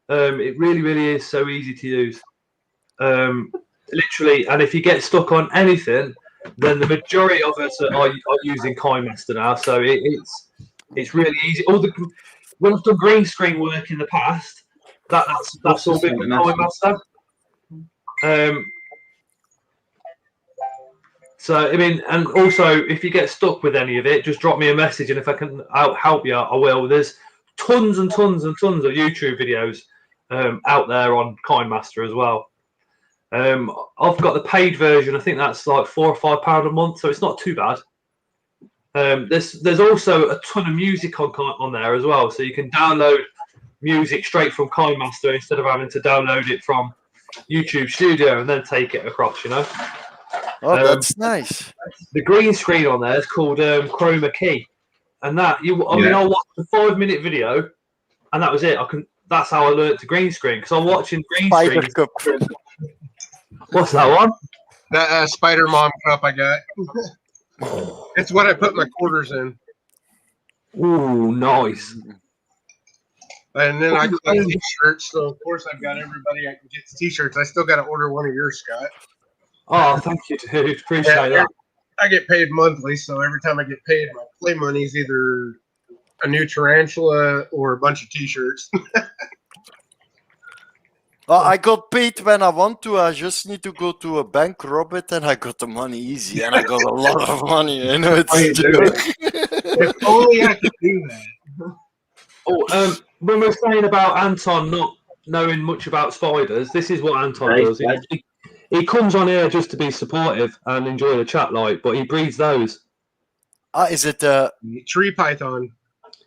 It really, really is so easy to use. Literally, and if you get stuck on anything, then the majority of us are using KineMaster now. So it's really easy. When I've done green screen work in the past, that's all been with KineMaster. So I mean, and also if you get stuck with any of it, just drop me a message, and if I can help you, I will. There's tons and tons and tons of YouTube videos out there on KineMaster as well. I've got the paid version. I think that's like £4 or £5 a month, so it's not too bad. There's also a ton of music on there as well, so you can download music straight from KineMaster instead of having to download it from YouTube Studio and then take it across. You know. Oh, that's nice. The green screen on there is called Chroma Key, and I watched a 5-minute video, and that was it. That's how I learned to green screen, because I'm watching green screen. What's that one? That Spider Mom cup I got. It's what I put my quarters in. Ooh, nice. And then I got t-shirts, so of course I've got everybody I can get t-shirts. I still got to order one of yours, Scott. Oh, thank you, dude. Appreciate that. I get paid monthly, so every time I get paid, my play money is either a new tarantula or a bunch of t-shirts. I got paid when I want to. I just need to go to a bank, rob it, and I got the money easy. And I got a lot of money. I know it's a joke. If only I could do that. When we're saying about Anton not knowing much about spiders, this is what Anton does. He comes on here just to be supportive and enjoy the chat, but he breeds those. Is it a tree python?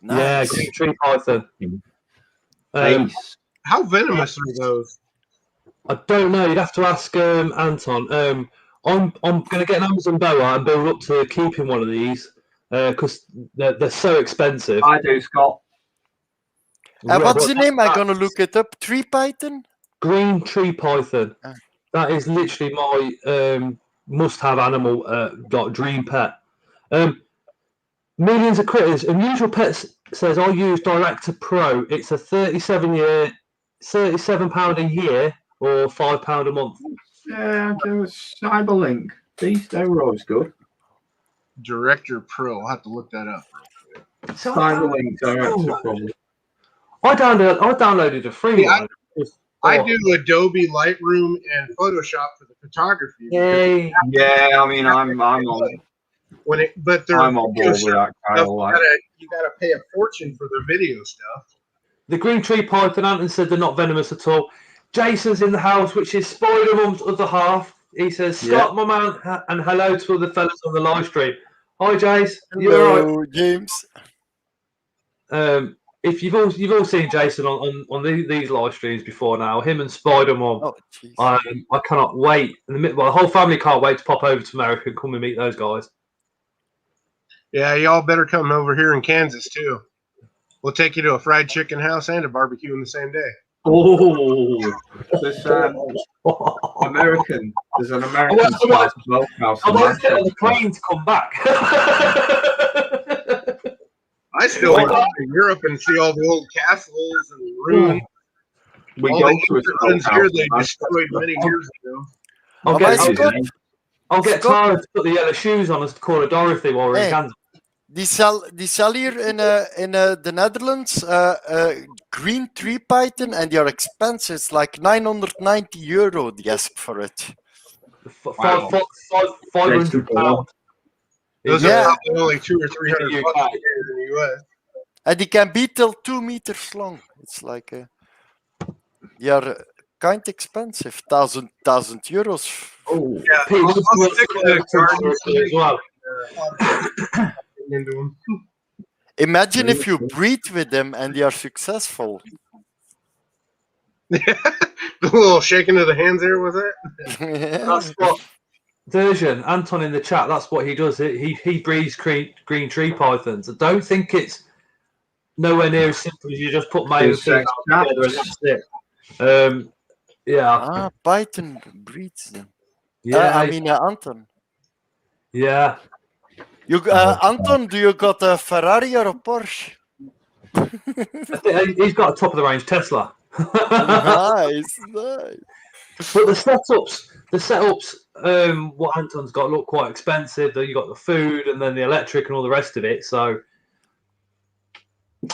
Nice. Yeah, green tree python. How venomous are those? I don't know. You'd have to ask Anton. I'm going to get an Amazon boa and build up to keeping one of these because they're so expensive. I do, Scott. What's the name? I'm going to look it up. Tree python? Green tree python. That is literally my must-have animal, like dream pet. Millions of critters. Unusual Pets says I use Director Pro. It's a £37 a year or £5 a month. Yeah, there was Cyberlink. They were always good. Director Pro. I'll have to look that up. Cyberlink Director Pro. I downloaded a free one. I do Adobe Lightroom and Photoshop for the photography. Yay. Yeah, I mean, I'm on. I'm on board with that kind of like. You gotta pay a fortune for the video stuff. The green tree python, Anton said they're not venomous at all. Jason's in the house, which is Spider Mum's other half. He says, Scott, my man, and hello to all the fellas on the live stream. Hi, Jace. Hello, James. if you've all seen Jason on these live streams before now, him and Spider-Man. Oh, jeez. I cannot wait. The whole family can't wait to pop over to America and come and meet those guys. Yeah, y'all better come over here in Kansas too. We'll take you to a fried chicken house and a barbecue in the same day. Oh, There's an American I spice smokehouse. I in want to get on the Manchester. plane to come back. I still want to go to Europe and see all the old castles and ruins. We All go the to a ancient ruins here smokehouse they in Manchester. destroyed many years ago. I'll Am get, I I'll, Scott? I'll get Scott? Tara to put the yellow shoes on us to call her Dorothy while we're in Hey. Kansas. Die sell here in the Netherlands green tree python, and they are expensive. It's like €990 they ask for it. Wow. £500. Those Yeah. are probably only $200 or $300 Yeah. bucks here in the US. And they can be till 2 meters long. It's like they are kind expensive. €1,000. Oh, Yeah, Pete, I'll stick to the garden as well. Into them. Imagine if you breed with them and they are successful. The little shaking of the hands there, was it? That's what Derjan, Anton in the chat. That's what he does. He breeds green tree pythons. I don't think it's nowhere near as simple as you just put male and It's female sex together and that's it. Yeah, Python breeds them. yeah, I mean, Anton. yeah. You, Anton, do you got a Ferrari or a Porsche? I think he's got a top of the range Tesla. Nice. But the setups, what Anton's got look quite expensive. You got the food and then the electric and all the rest of it. So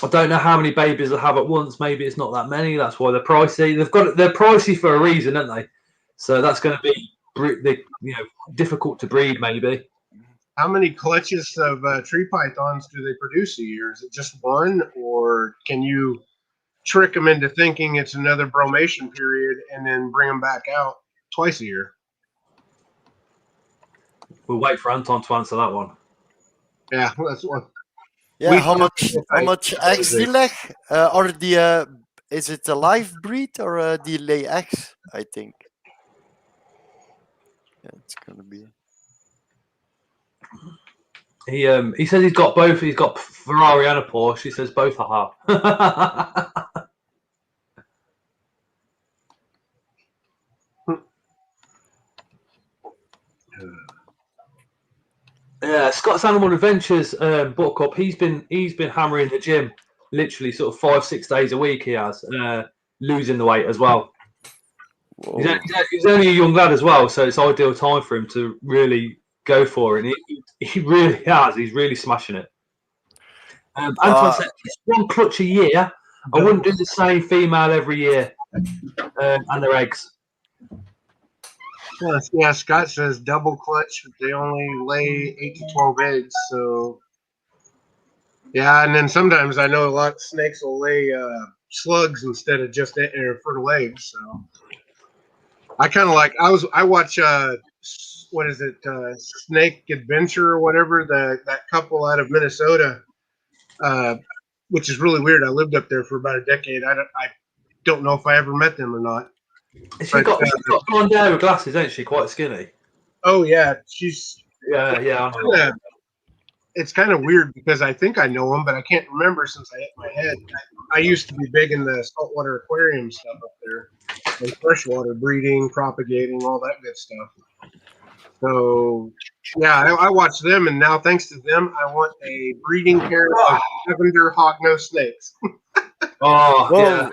I don't know how many babies they have at once. Maybe it's not that many. That's why they're pricey. They're pricey for a reason, aren't they? So that's going to be difficult to breed, maybe. How many clutches of tree pythons do they produce a year? Is it just one, or can you trick them into thinking it's another bromation period and then bring them back out twice a year? We'll wait for Anton to answer that one. Yeah, that's one. Yeah, We- how much eggs they lay? Or is it a live breed or they lay eggs? I think. Yeah, it's gonna be. He says he's got both. He's got Ferrari and a Porsche. He says both are hard. Yeah, Scott's Animal Adventures book up. He's been hammering the gym, literally sort of 5-6 days a week. He has losing the weight as well. He's only a young lad as well, so it's ideal time for him to really go for it. And he really has. He's really smashing it. Anton said, "It's one clutch a year. I wouldn't do the same female every year, and their eggs." Yeah, Scott says double clutch. They only lay 8 to 12 eggs. So, yeah, and then sometimes I know a lot of snakes will lay slugs instead of just fertile eggs. So, I kind of like. I watch what is it, Snake Adventure or whatever, that couple out of Minnesota, which is really weird. I lived up there for about a decade. I don't know if I ever met them or not. She's got blonde hair with glasses, ain't she? Quite skinny. Oh yeah, she's Yeah. I know. it's kind of weird because I think I know them, but I can't remember since I hit my head. I used to be big in the saltwater aquarium stuff up there, and freshwater breeding, propagating, all that good stuff. So, yeah, I watch them, and now thanks to them, I want a breeding pair of lavender hognose snakes. Oh, Whoa. yeah.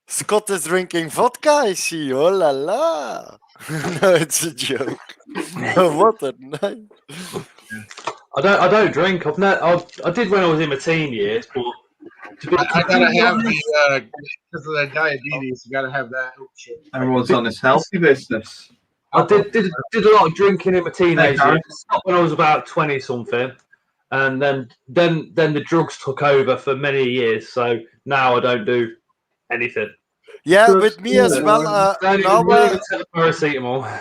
Scott is drinking vodka, I see. Oh la la. No, it's a joke. What a night. I don't drink. I did when I was in my teen years, but to be I gotta have the because of the diabetes. You gotta have that. Oh, shit. Everyone's on this healthy business. I did a lot of drinking in my teenage Okay. years. Stopped when I was about 20 something, and then the drugs took over for many years. So now I don't do anything. Yeah, with me as well. Don't Now, even take paracetamol.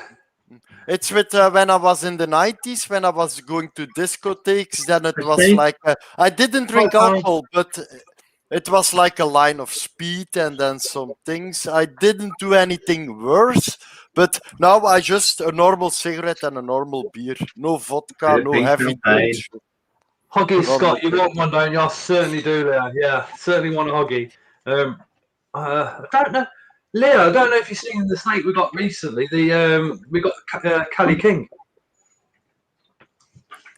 it's with when I was in the 90s, when I was going to discotheques, then it was like I didn't drink alcohol, but It was like a line of speed and then some things. I didn't do anything worse, but now I just a normal cigarette and a normal beer. No vodka, no Philippines, heavy no pain. drinks. Hoggy, Normal Scott, you thing. want one, don't you? I certainly do, Leo. Yeah, certainly want a Hoggy. I don't know, Leo. I don't know if you've seen the snake we got recently. We got Cali King.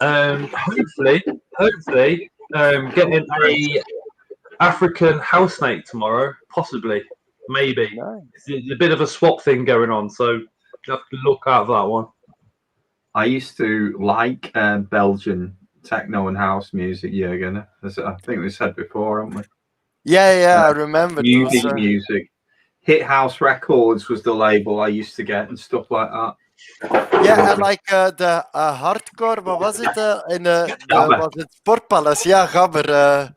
Hopefully, getting a African house snake tomorrow, possibly, maybe. Nice. There's a bit of a swap thing going on, so you have to look out for that one. I used to like Belgian techno and house music, Jürgen. As I think we said before, haven't we? Yeah, I remember Music, those. music. Hit House Records was the label I used to get and stuff like that. Yeah, and like the hardcore, what was it? Gabber. Was it Sport Palace? Yeah, Gabber.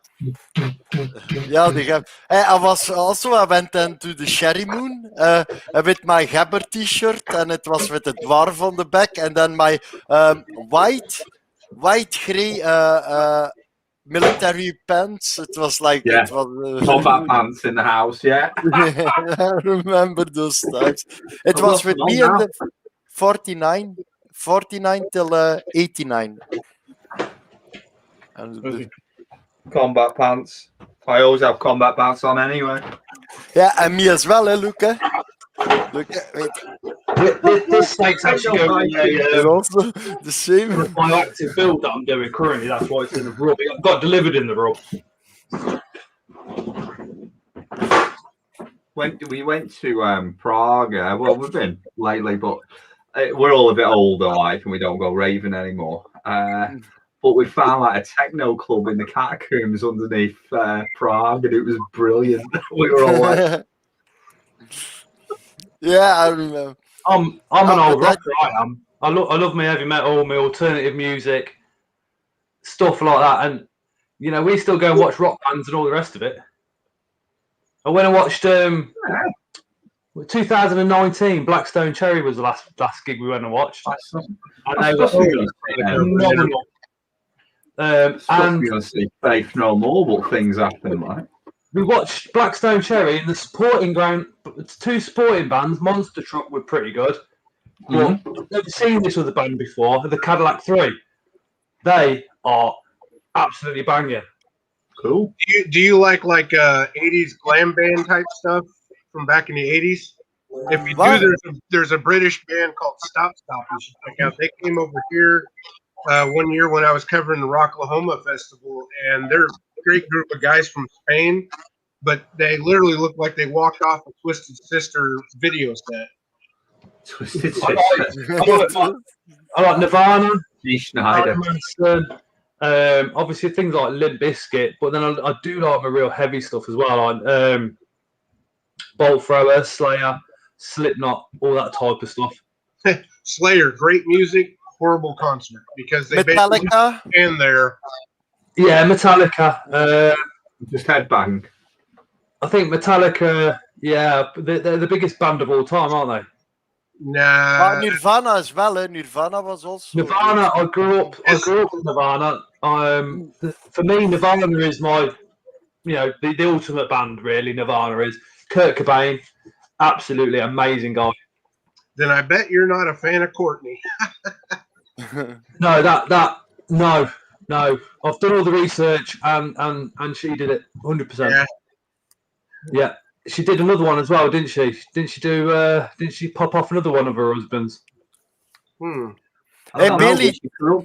Yeah, the Gabber. I went then to the Sherry Moon with my Gabber t-shirt, and it was with a dwarf on the back, and then my white grey military pants. It was like Yeah. it was Combat pants in the house, yeah. I remember those times. It I was love with them me all in now. the 49 till 89. And Combat pants. I always have combat pants on anyway. yeah, and me as well, Luca. Look, wait, This snake's actually going it's also the same. the bioactive build that I'm doing currently. That's why it's in the rub. It got delivered in the rub. When we went to Prague, well, we've been lately, but we're all a bit older, like, and we don't go raving anymore. But we found like a techno club in the catacombs underneath Prague, and it was brilliant. We were all like, Yeah, I remember. I'm an old but rocker. I am. I love my heavy metal, my alternative music, stuff like that. And you know, we still go and watch rock bands and all the rest of it. And when I watched 2019, Blackstone Cherry was the last gig we went and watched, and they were phenomenal. And you're going to see Faith No More, but things happen, like. we watched Blackstone Cherry in the supporting ground. Two supporting bands, Monster Truck were pretty good. But I've never seen this other band before, the Cadillac 3. They are absolutely banging. Cool. Do you like 80s glam band type stuff from back in the 80s? If you do, there's a British band called Stop Stop. You should check out. They came over here one year when I was covering the Rocklahoma Festival, and they're a great group of guys from Spain, but they literally look like they walked off a Twisted Sister video set. Twisted I Sister. like Nirvana, Dee Schneider. Manson, obviously things like Limp Bizkit, but then I do like my real heavy stuff as well, like Bolt Thrower, Slayer, Slipknot, all that type of stuff. Slayer, great music, horrible concert because they Metallica. basically stand there. Yeah, Metallica. Just headbang. I think Metallica. Yeah, they're the biggest band of all time, aren't they? Nah, Nirvana as well. Nirvana was also Nirvana. I grew up with Nirvana. For me, Nirvana is my, the ultimate band. Really, Nirvana is. Kurt Cobain, absolutely amazing guy. then I bet you're not a fan of Courtney. No, no. I've done all the research, and she did it 100%. Yeah, she did another one as well, didn't she? Didn't she pop off another one of her husbands? Hey, Billy.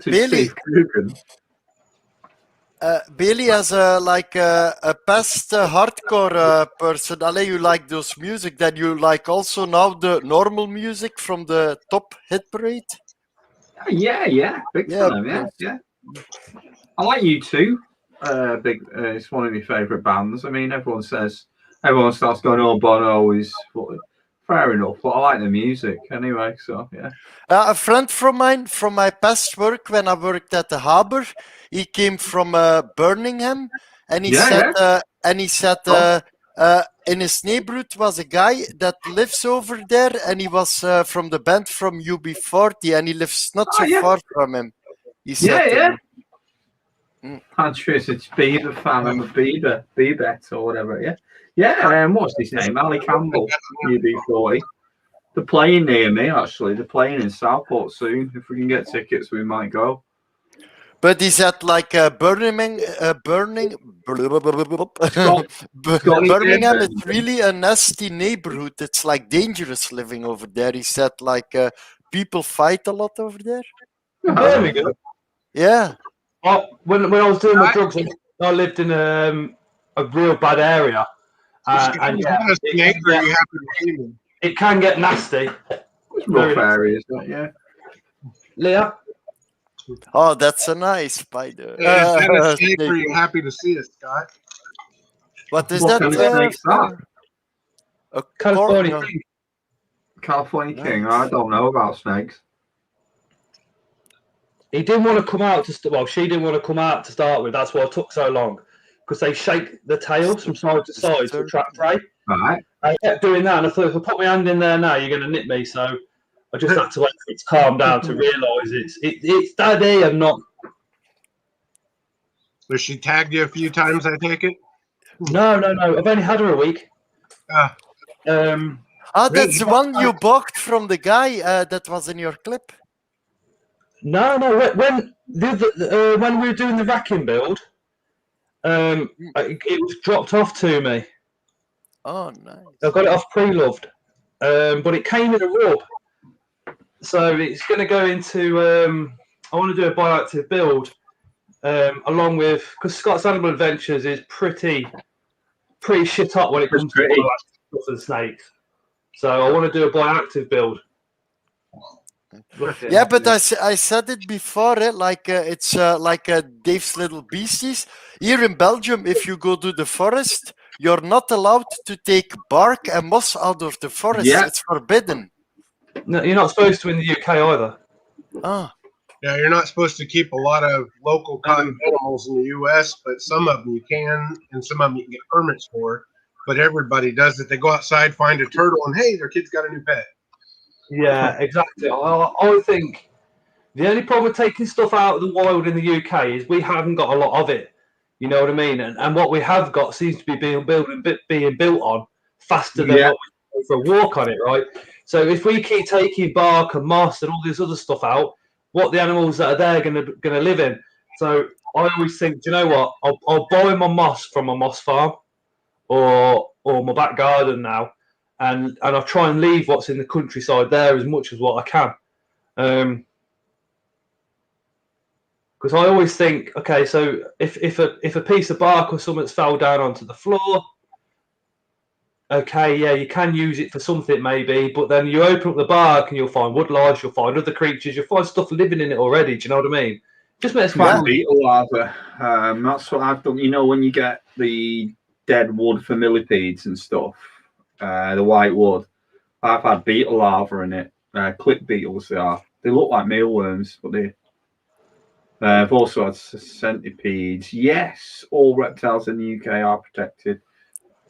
Billy. Billy, as a past hardcore person, you like those music, then you like also now the normal music from the Top Hit Parade? Yeah, big time, yeah. I like U2. It's one of my favourite bands. I mean, everyone starts going, oh, Bono is fair enough, but I like the music anyway, so yeah. A friend from mine, from my past work, when I worked at the Harbour, he came from Birmingham, and he said in his neighborhood was a guy that lives over there, and he was from the band from UB40, and he lives not so far from him. He said, Patrick's a Beaver fan. I'm a Beaver or whatever. Yeah, yeah. What's his name? Ali Campbell, UB40. They're playing near me actually. They're playing in Southport soon. If we can get tickets, we might go. But is that like Birmingham? Birmingham is really a nasty neighborhood. It's like dangerous living over there. Is that like people fight a lot over there? Birmingham. Yeah. When I was doing my drugs, I lived in a real bad area, and it can get nasty. It's rough areas, yeah. Leah. Oh, that's a nice spider. Is that a snake? Are you happy to see us, Scott? What is What that? kind of snake's that? A California corn- King. California King. I don't know about snakes. He didn't want to come out she didn't want to come out to start with. That's why it took so long, because they shake the tails from side to side to attract prey. Right. I kept doing that, and I thought if I put my hand in there now, you're going to nip me. So I just had to wait for it to calm down to realise it's daddy and not. Was she tagged you a few times? I take it. No. I've only had her a week. that's the one you bought from the guy that was in your clip. No. When we were doing the racking build, it was dropped off to me. Oh, nice. I got it off pre-loved, but it came in a rub. So it's going to go into. I want to do a bioactive build, along with, because Scott's Animal Adventures is pretty shit up when it comes to bioactive stuff and snakes. So I want to do a bioactive build. Yeah, but I said it before. It's like Dave's Little Beasties. Here in Belgium, if you go to the forest, you're not allowed to take bark and moss out of the forest. Yeah. It's forbidden. No, you're not supposed to in the UK either. Ah. Yeah, you're not supposed to keep a lot of local cotton animals in the U.S., but some of them you can, and some of them you can get permits for. But everybody does it. They go outside, find a turtle, and hey, their kid's got a new pet. Yeah, exactly. I think the only problem with taking stuff out of the wild in the UK is we haven't got a lot of it. You know what I mean? And what we have got seems to be being built on faster than what we go for a walk on it, right? So if we keep taking bark and moss and all this other stuff out, what the animals that are there gonna live in? So I always think, do you know what? I'll buy my moss from a moss farm or my back garden now. And I'll try and leave what's in the countryside there as much as what I can. Because I always think, okay, so if a piece of bark or something's fell down onto the floor, okay, yeah, you can use it for something maybe, but then you open up the bark and you'll find woodlice, you'll find other creatures, you'll find stuff living in it already. Do you know what I mean? Just makes me beetle larva. That's what I've done. You know, when you get the dead wood for millipedes and stuff. The white wood. I've had beetle larvae in it. Clip beetles they are. They look like mealworms, but they. I've also had centipedes. Yes, all reptiles in the UK are protected.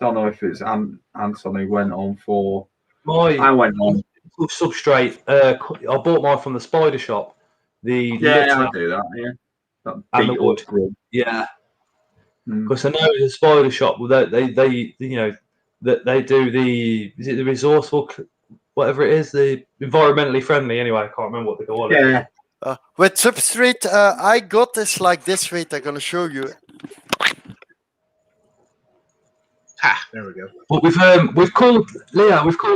Don't know if it's Anthony went on for. I went on substrate. I bought mine from the spider shop. I do that. Yeah, that and the wood. Grub. Yeah, because I know the spider shop. They you know. That they do is it the resourceful, whatever it is, the environmentally friendly. Anyway, I can't remember what they call it. Yeah. With substrate, I got this like this. Wait, I'm gonna show you. There we go. But we've called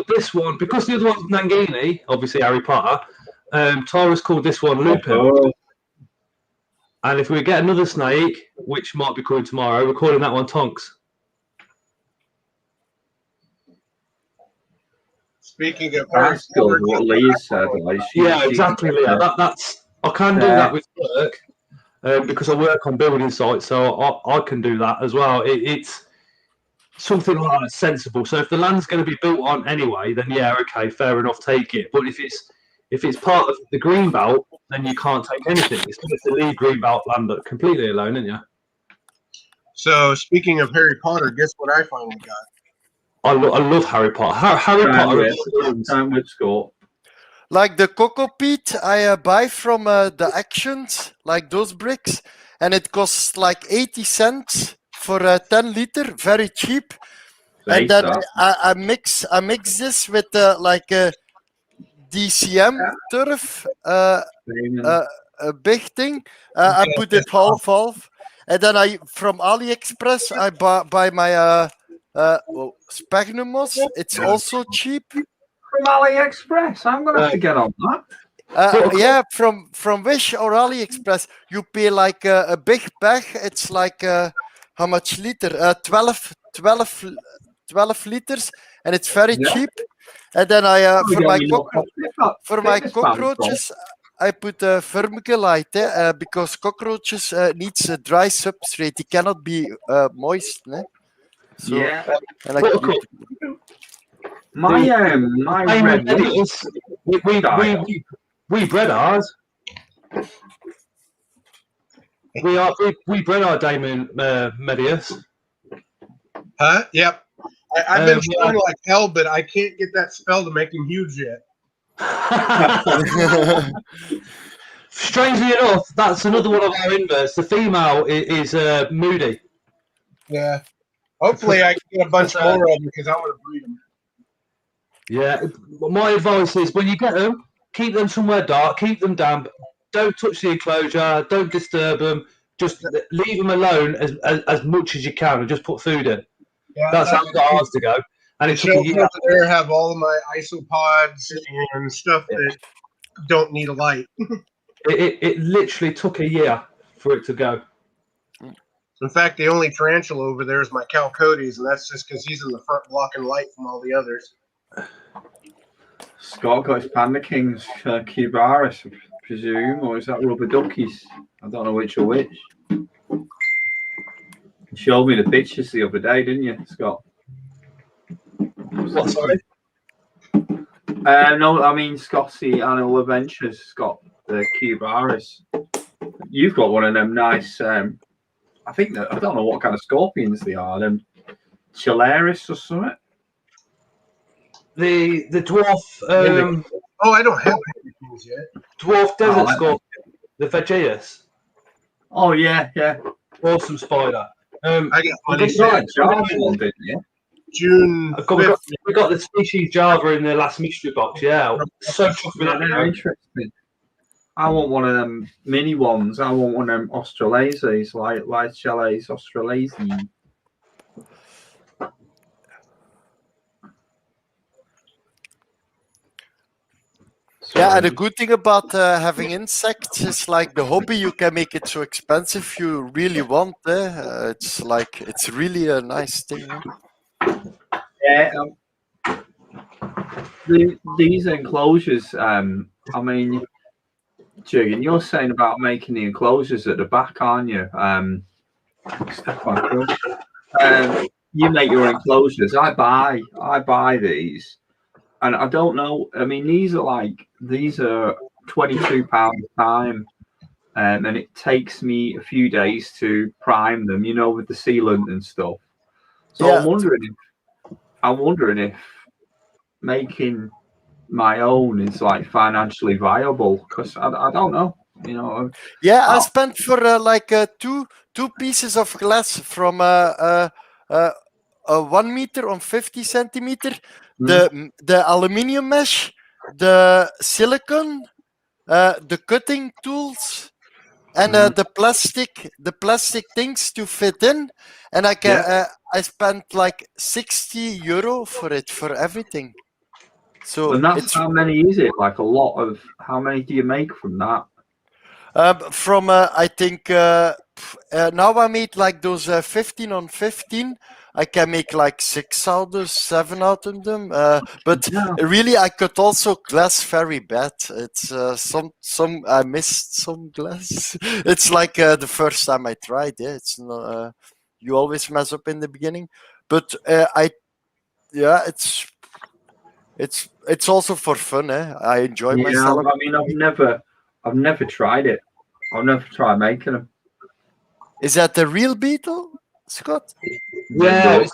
this one, because the other one's Nangini, obviously Harry Potter. Tara's called this one Lupin. Oh. And if we get another snake, which might be coming tomorrow, we're calling that one Tonks. Speaking of that's good, what Lee said. Exactly, Leah. That's I can do that with work because I work on building sites, so I can do that as well. It's something like that sensible. So if the land's going to be built on anyway, then yeah, okay, fair enough, take it. But if it's part of the green belt, then you can't take anything. It's going to leave green belt land completely alone, isn't you? So speaking of Harry Potter, guess what I finally got? I love Harry Potter. Harry Potter. Time with Scott. Like the coco peat I buy from the Actions, like those bricks, and it costs like 80 cents for a 10 liter, very cheap. And then I mix this with like a DCM turf, a big thing. I put it half, and then I from AliExpress I buy my sphagnum moss. It's also cheap. From AliExpress, I'm gonna have to get on that. Yeah, from Wish or AliExpress, you pay like a big bag. It's like how much liter? 12 liters, and it's very cheap. And then I for my cockroaches, I put vermiculite because cockroaches needs a dry substrate. It cannot be moist. So, and I my red we bred ours. We bred our Damon Medius. Huh? Yep. I've been trying like hell, but I can't get that spell to make him huge yet. Strangely enough, that's another one of our inverts. The female is Moody. Yeah. Hopefully, I can get a bunch more of them because I want to breed them. Yeah. My advice is when you get them, keep them somewhere dark, keep them damp. Don't touch the enclosure. Don't disturb them. Just leave them alone as much as you can, and just put food in. Yeah, that's how we got ours to go. And it took a year. There have all of my isopods and stuff that don't need a light. it literally took a year for it to go. In fact, the only tarantula over there is my Calcotes, and that's just because he's in the front blocking light from all the others. Scott got his Panda Kings, Cubaris, I presume, or is that Rubber Duckies? I don't know which or which. You showed me the pictures the other day, didn't you, Scott? What, sorry? No, I mean Scotty Animal Adventures got the Cubaris. You've got one of them nice. I think that I don't know what kind of scorpions they are. Them Chilaris or something. The dwarf. Oh, I don't have anything yet. Dwarf desert scorpion, the Vegeus. Oh yeah. Awesome spider. I got one, didn't you? June. We got the species Java in the last mystery box. Yeah, so interesting. I want one of them mini ones. I want one of them Australasies, like Chalets Australasies. Yeah, and the good thing about having insects is like the hobby. You can make it so expensive if you really want. It's like it's really a nice thing. Yeah. These enclosures. I mean, Jürgen, you're saying about making the enclosures at the back, aren't you? Stefan, you make your enclosures. I buy these. And I don't know. I mean, these are £22 a time, and it takes me a few days to prime them. You know, with the sealant and stuff. So yeah. I'm wondering if making my own is like financially viable because I don't know. You know. Yeah, I spent for two pieces of glass from 1 meter on 50 centimeter. The aluminium mesh, the silicone, the cutting tools, and the plastic things to fit in, and I spent like €60 for it for everything. So and that's how many is it? Like a lot of how many do you make from that? From I think now I made like those 15 on 15. I can make like 6 out of 7 out of them, but really I could also glass very bad. It's some I missed some glass. It's like the first time I tried. Yeah, it's not, you always mess up in the beginning, but it's also for fun. I enjoy myself. I mean, I've never tried it. I've never tried making them. Is that the real beetle, Scott? Yeah,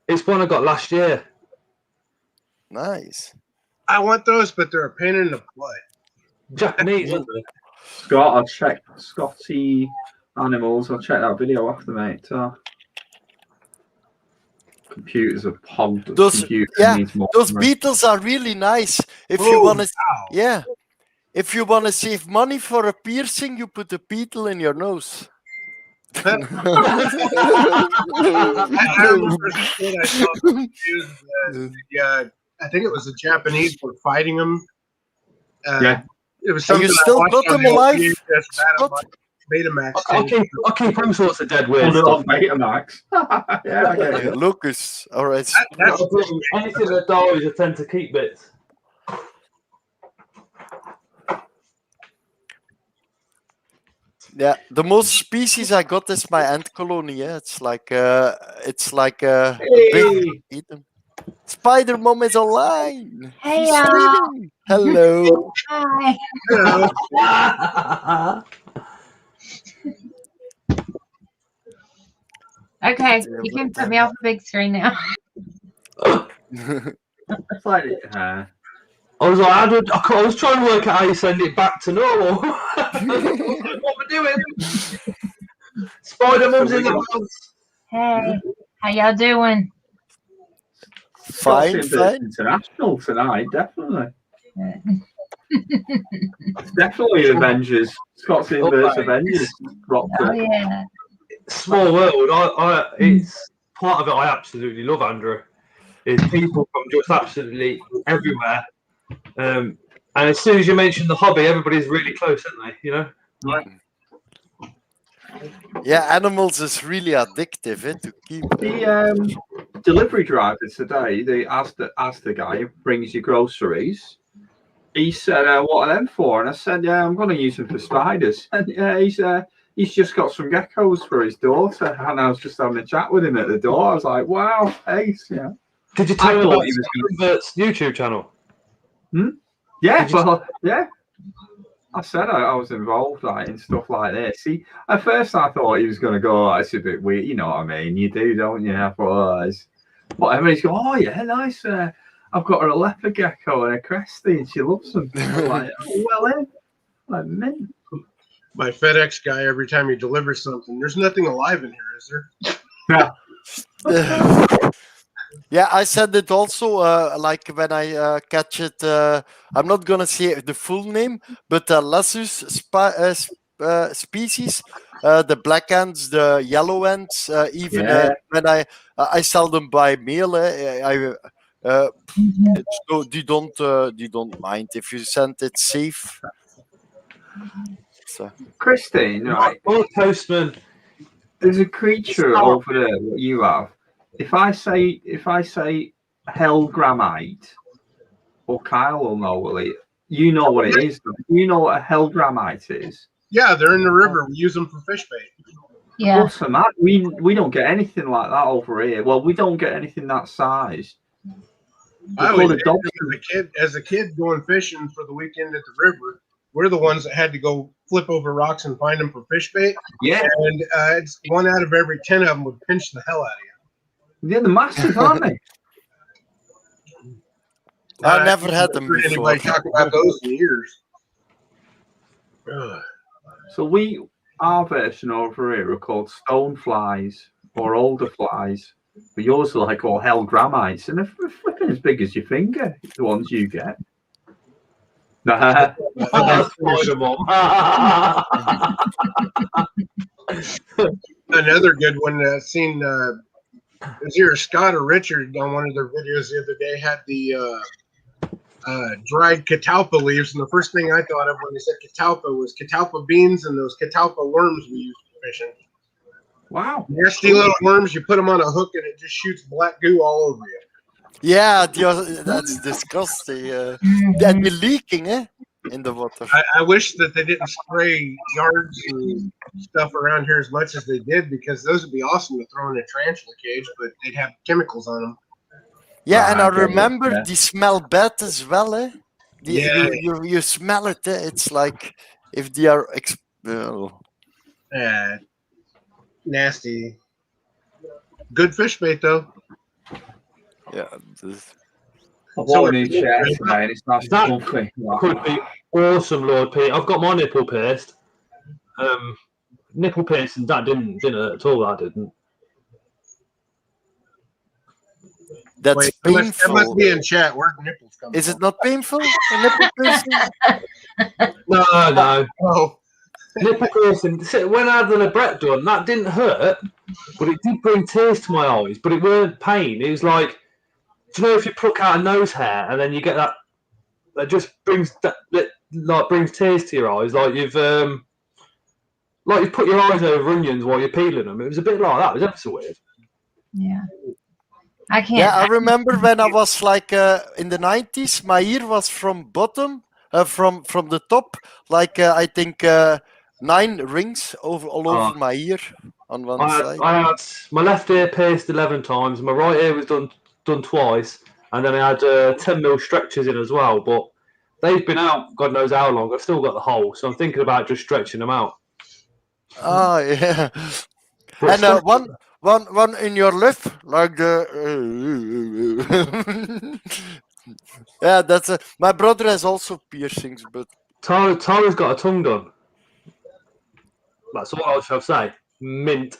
it's one I got last year. Nice. I want those, but they're a pain in the butt. Japanese, aren't they? Scott, I'll check Scotty animals. I'll check that video after, mate. Computers are hogged. Those beetles are really nice. If you want to, if you want to save money for a piercing, you put a beetle in your nose. I remember as a kid, I saw some videos I think it was the Japanese were fighting them. It was something you still got them alive? Betamax. I keep all sorts of dead weird stuff. stuff. Betamax. Yeah. Lucas, all right. Anything that dies, I tend to keep bits. Yeah, the most species I got is my ant colony. Yeah, it's like a big Eden. Spider Mom is online. Hey, She's streaming. Hello. Hi. Okay, you can put me off the big screen now. It's like I was like, I was trying to work out how you send it back to normal. What we're doing? Spider Mum's in the house. Hey, how y'all doing? Fine. International tonight, definitely. It's definitely Avengers. Scott's Inverse Avengers. Oh yeah. Small world. It's part of it. I absolutely love, Andrew. Is people from just absolutely everywhere. And as soon as you mention the hobby, everybody's really close, aren't they? You know. Right. Yeah, animals is really addictive. To keep the delivery drivers today. They asked the guy who brings you groceries. He said, "What are them for?" And I said, "Yeah, I'm going to use them for spiders." And he's just got some geckos for his daughter. And I was just having a chat with him at the door. I was like, "Wow, ace, yeah." Did you tell him about Invert's YouTube channel? Yeah, yeah. I said I was involved in stuff like this. See, at first I thought he was going to go, "Oh, it's a bit weird." You know what I mean? You do, don't you? I thought, whatever. He's going, "Oh, yeah, nice. I've got her a leopard gecko and a cresty, and she loves them." I'm like, "Oh, well, then." Like, mint. My FedEx guy, every time he delivers something, there's nothing alive in here, is there? Yeah. Yeah, I said it also, like when I catch it, I'm not going to say the full name, but Lassus species, the black ants, the yellow ants, even when I sell them by mail, they don't mind if you send it safe. So. Christine, right? Oh, postman. There's a creature over there that you have. If I say hellgrammite, or Kyle will know what you know what it is. You know what a hellgrammite is? Yeah, they're in the river. We use them for fish bait. Yeah. Awesome. We don't get anything like that over here. Well, we don't get anything that size. As a kid going fishing for the weekend at the river, we're the ones that had to go flip over rocks and find them for fish bait. Yeah. And it's 1 out of every 10 of them would pinch the hell out of you. Yeah, they're massive, aren't they? I never had them before. Anybody talk about those in years? So our version over here are called stone flies or alder flies. But yours are like all hellgrammites, and they're flipping as big as your finger, the ones you get. Another good one I've seen. It was either Scott or Richard on one of their videos the other day had the dried catalpa leaves, and the first thing I thought of when they said catalpa was catalpa beans and those catalpa worms we use for fishing. Wow. Nasty little worms, you put them on a hook and it just shoots black goo all over you. Yeah, that's disgusting. And they're leaking, in the water. I wish that they didn't spray yards and stuff around here as much as they did, because those would be awesome to throw in a tarantula cage, but they'd have chemicals on them. Yeah, and I remember they smell bad as well, You smell it, It's like if they are nasty. Good fish bait, though. Yeah. That could be awesome, Lord Pete. I've got my nipple pierced. nipple piercing, that didn't hurt at all. That didn't. That's Wait, that painful. must be in chat. Where do nipples come Is from? it not painful? A nipple piercing? No. Oh, Nipple piercing. When I had the labret done, that didn't hurt, but it did bring tears to my eyes. But it weren't pain. It was like, do you know if you pluck out a nose hair and then you get that just brings brings tears to your eyes, like you've put your eyes over onions while you're peeling them. It was a bit like that. It was ever so weird. Yeah. I can't. Yeah, I remember when I was like in the 90s, my ear was from bottom, from the top, like I think 9 rings all over my ear on one side. I had my left ear pierced 11 times. My right ear was done twice, and then I had 10mm stretchers in as well. But they've been out, God knows how long. I've still got the hole, so I'm thinking about just stretching them out. Oh yeah, But and one in your lip, like the. Yeah, that's my brother has also piercings, but Tara's got a tongue done. That's all I shall say. Mint.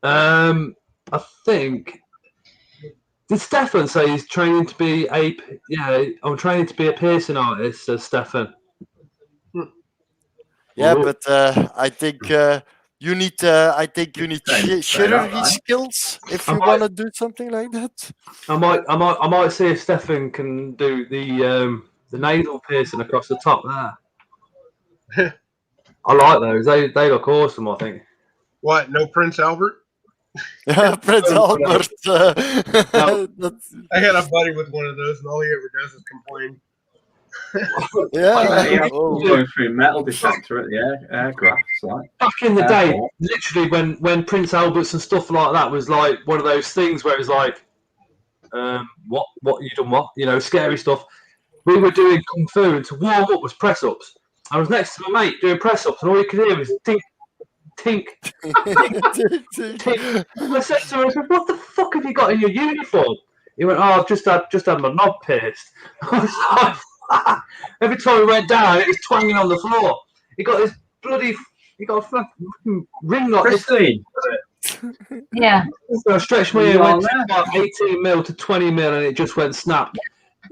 I think. Did Stefan say he's training to be a? Yeah, I'm training to be a piercing artist, says Stefan. yeah, Ooh. but I think you need. I think you need chirurgy skills if you want to do something like that. I might see if Stefan can do the nasal piercing across the top there. I like those. They look awesome. I think. what? No Prince Albert? Prince Albert. I had a buddy with one of those, and all he ever does is complain. Yeah. Going through metal detector at the aircraft. Like. Back in the day, literally when Prince Alberts and stuff like that was like one of those things where it was like, what you done what? You know, scary stuff. We were doing kung fu, and to warm up was press ups. I was next to my mate doing press ups, and all you could hear was tink, tink, tink. I said to him, I said, "What the fuck have you got in your uniform?" He went, "Oh, I've just had my knob pierced." I was like, every time he went down, it was twanging on the floor. He got this bloody, he got a fucking ring like this. Christine. Yeah. So I stretched my ear, went from about 18mm to 20mm, and it just went snap.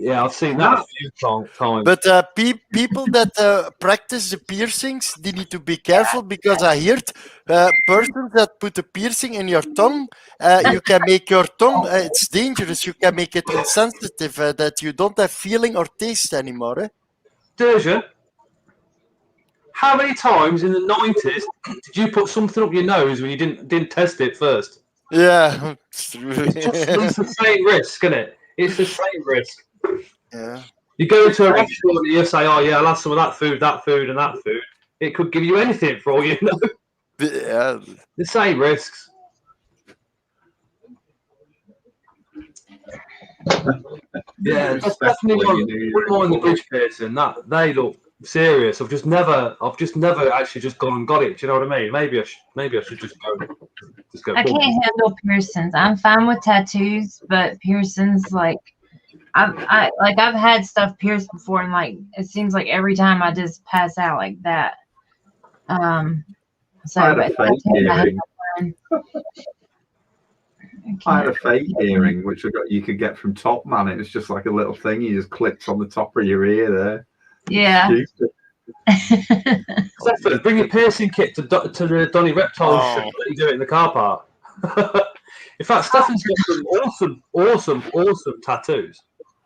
Yeah, I've seen that a few times. But people that practice the piercings, they need to be careful because I heard persons that put a piercing in your tongue, you can make your tongue, it's dangerous, you can make it insensitive, that you don't have feeling or taste anymore. Eh? Derja, how many times in the 90s did you put something up your nose when you didn't test it first? Yeah, it's true. It's the same risk, isn't it? It's the same risk. Yeah. You go into a restaurant and you say, "Oh yeah, I'll have some of that food, and that food." It could give you anything for all you know. Yeah. The same risks. Yeah, that's definitely wouldn't mind the bridge piercing. That they look serious. I've just never actually just gone and got it. Do you know what I mean? Maybe I should just go. I can't handle piercings. I'm fine with tattoos, but piercings, like I've had stuff pierced before, and like it seems like every time I just pass out like that. So I had a fake earring. I had a fake earring which you could get from Top Man. It was just like a little thing you just clipped on the top of your ear there. Yeah. Stefan, bring your piercing kit to the Donny Reptile show. Let you do it in the car park. In fact, Stefan's got some awesome tattoos.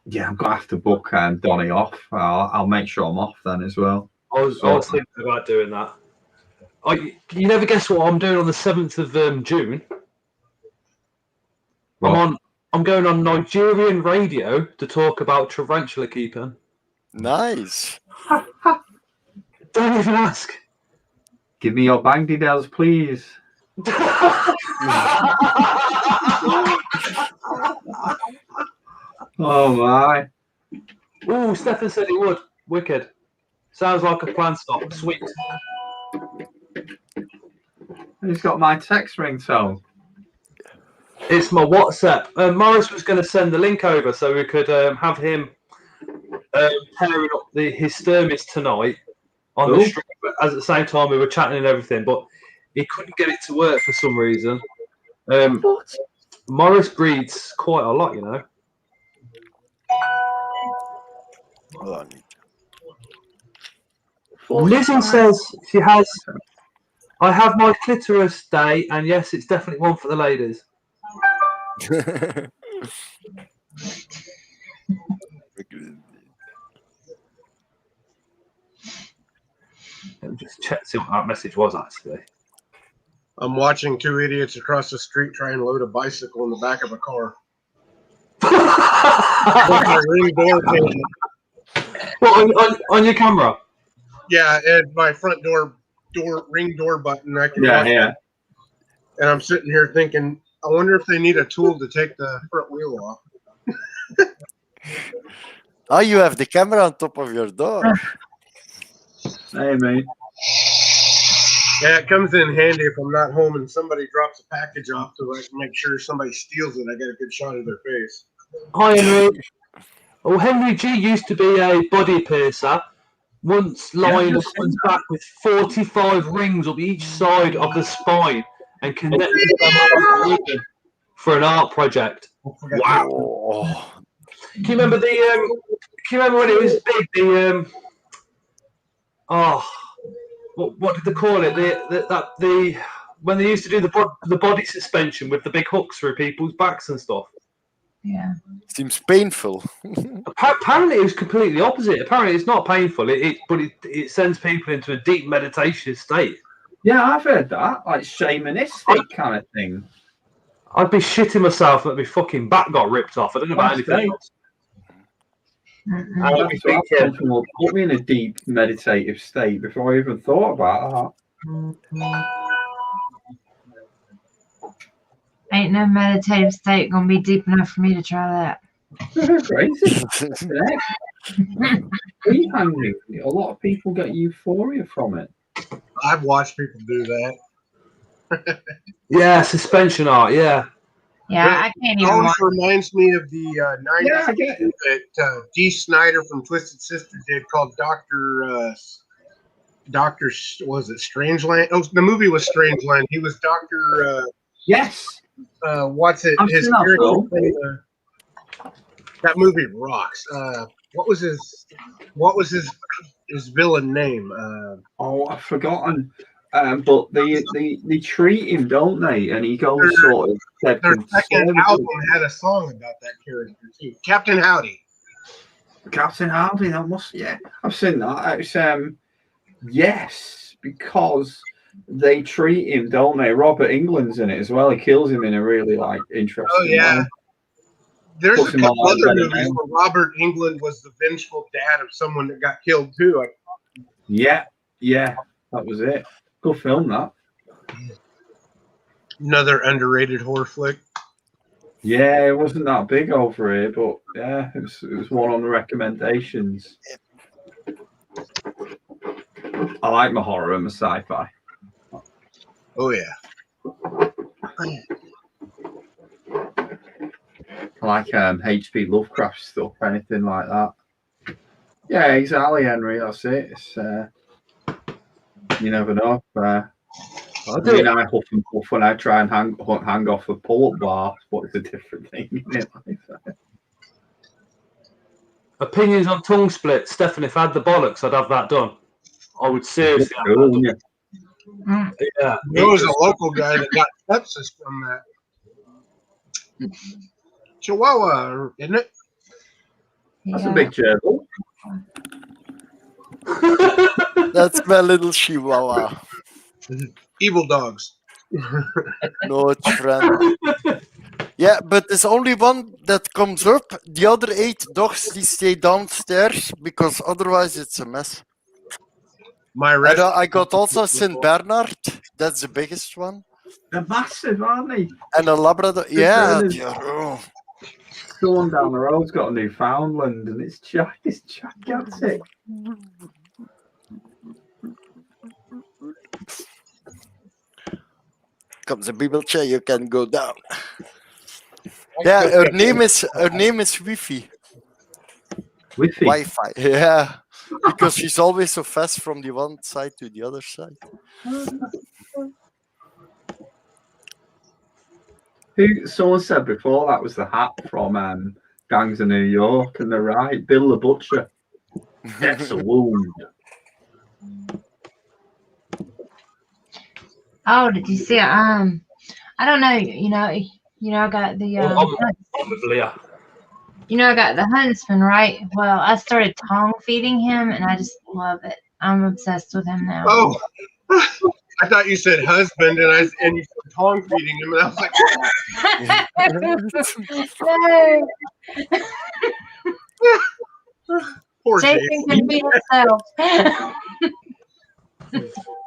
Yeah, I'm gonna have to book Donny off. I'll make sure I'm off then as well. I was thinking about doing that. You never guess what I'm doing on the 7th of June. What? I'm going on Nigerian radio to talk about tarantula keeping. Nice. Don't even ask. Give me your bang details, please. Oh my. Oh, Stefan said he would. Wicked. Sounds like a plan stop. Sweet. He's got my text ringtone. It's my WhatsApp. Morris was going to send the link over so we could have him pairing up his thermos tonight on the stream as at the same time we were chatting and everything, but he couldn't get it to work for some reason. Morris breeds quite a lot, you know. Hold on. Lizzie says she has. I have my clitoris day, and yes, it's definitely one for the ladies. Let me just check see what that message was actually. I'm watching two idiots across the street try and load a bicycle in the back of a car. With my ring door table. What, on your camera? Yeah, and my front door ring door button. I can Yeah. And I'm sitting here thinking, I wonder if they need a tool to take the front wheel off. Oh, you have the camera on top of your door. Hey, mate. Yeah, it comes in handy if I'm not home and somebody drops a package off to like make sure somebody steals it. I get a good shot of their face. Hi, Henry. Well, Henry G used to be a body piercer. Once lying on someone's back with 45 rings up each side of the spine and connected them up with a ribbon for an art project. Wow! Oh. Can you remember the? Can you remember when it was big? The what did they call it? The when they used to do the body suspension with the big hooks through people's backs and stuff. Yeah. Seems painful. Apparently, it was completely opposite. Apparently, it's not painful. But it sends people into a deep meditation state. Yeah, I've heard that. Like shamanistic kind of thing. I'd be shitting myself that my fucking back got ripped off. I don't know about anything else. I'd be thinking, Will put me in a deep meditative state before I even thought about that. Ain't no meditative state gonna be deep enough for me to try that. Crazy. Tree hanging. A lot of people get euphoria from it. I've watched people do that. yeah, suspension art. Yeah. Yeah, I can't even Always watch. reminds me of the 90s Yeah, I get it. that Dee Snider from Twisted Sister did called Doctor was it Strangeland? Oh, the movie was Strangeland. He was Doctor Yes. what's it? I've His seen that character film. that movie rocks. What was his villain name? Oh, I've forgotten. But they treat him, don't they? And he goes sort of. Their second album had a song about that character too. Captain Howdy. Captain Howdy. That must. Yeah, I've seen that. It's yes, because they treat him, don't they? Robert England's in it as well. He kills him in a really interesting. Oh yeah. way. There's Puts a him on couple like other better movies name. where Robert Englund was the vengeful dad of someone that got killed too. Yeah, that was it. Good film, that. Another underrated horror flick. Yeah, it wasn't that big over here, but yeah, it was one on the recommendations. I like my horror and my sci-fi. Oh yeah. I like H.P. Lovecraft stuff, anything like that. Yeah, exactly, Henry. That's it. It's, you never know. I huff and puff when I try and hang off a pull-up bar, but it's a different thing, isn't it? Opinions on tongue split. Stefan, if I had the bollocks, I'd have that done. I would seriously have Cool, that done. Yeah. There was a local guy that got sepsis from that. Chihuahua, isn't it? That's a big gerbil. That's my little chihuahua. Evil dogs. No friend. Yeah, but there's only one that comes up. The other 8 dogs, they stay downstairs because otherwise it's a mess. My And I got also Saint Bernard. That's the biggest one. They're massive, aren't they? And a Labrador. Yeah. Bernards. Someone down the road's got a Newfoundland, and it's gigantic. Comes a Bible chair, you can go down. Yeah, her name is Wi-Fi. Wi-Fi. Wi-Fi. Yeah. because she's always so fast from the one side to the other side. Someone said before that was the hat from Gangs of New York, and they're right. Bill the Butcher. That's a wound. Oh, did you see? I don't know. I got the. I'm with Leah. I got the Huntsman, right? Well, I started tongue feeding him, and I just love it. I'm obsessed with him now. Oh, I thought you said husband, and you said tongue feeding him, and I was like, poor Jason Jason. can feed himself.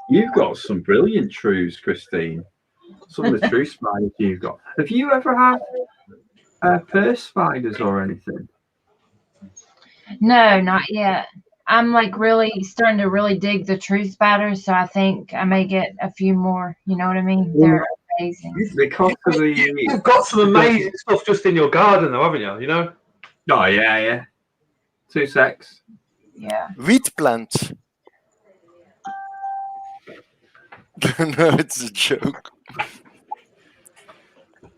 You've got some brilliant truths, Christine. Some of the true spiders you've got. Have you ever had purse spiders or anything? No, not yet. I'm like really starting to really dig the true spiders, so I think I may get a few more. You know what I mean? They're amazing. Because of the You've got some amazing stuff just in your garden, though, haven't you? You know. Oh yeah. 2 secs. Yeah. Wheat plant. No, it's a joke.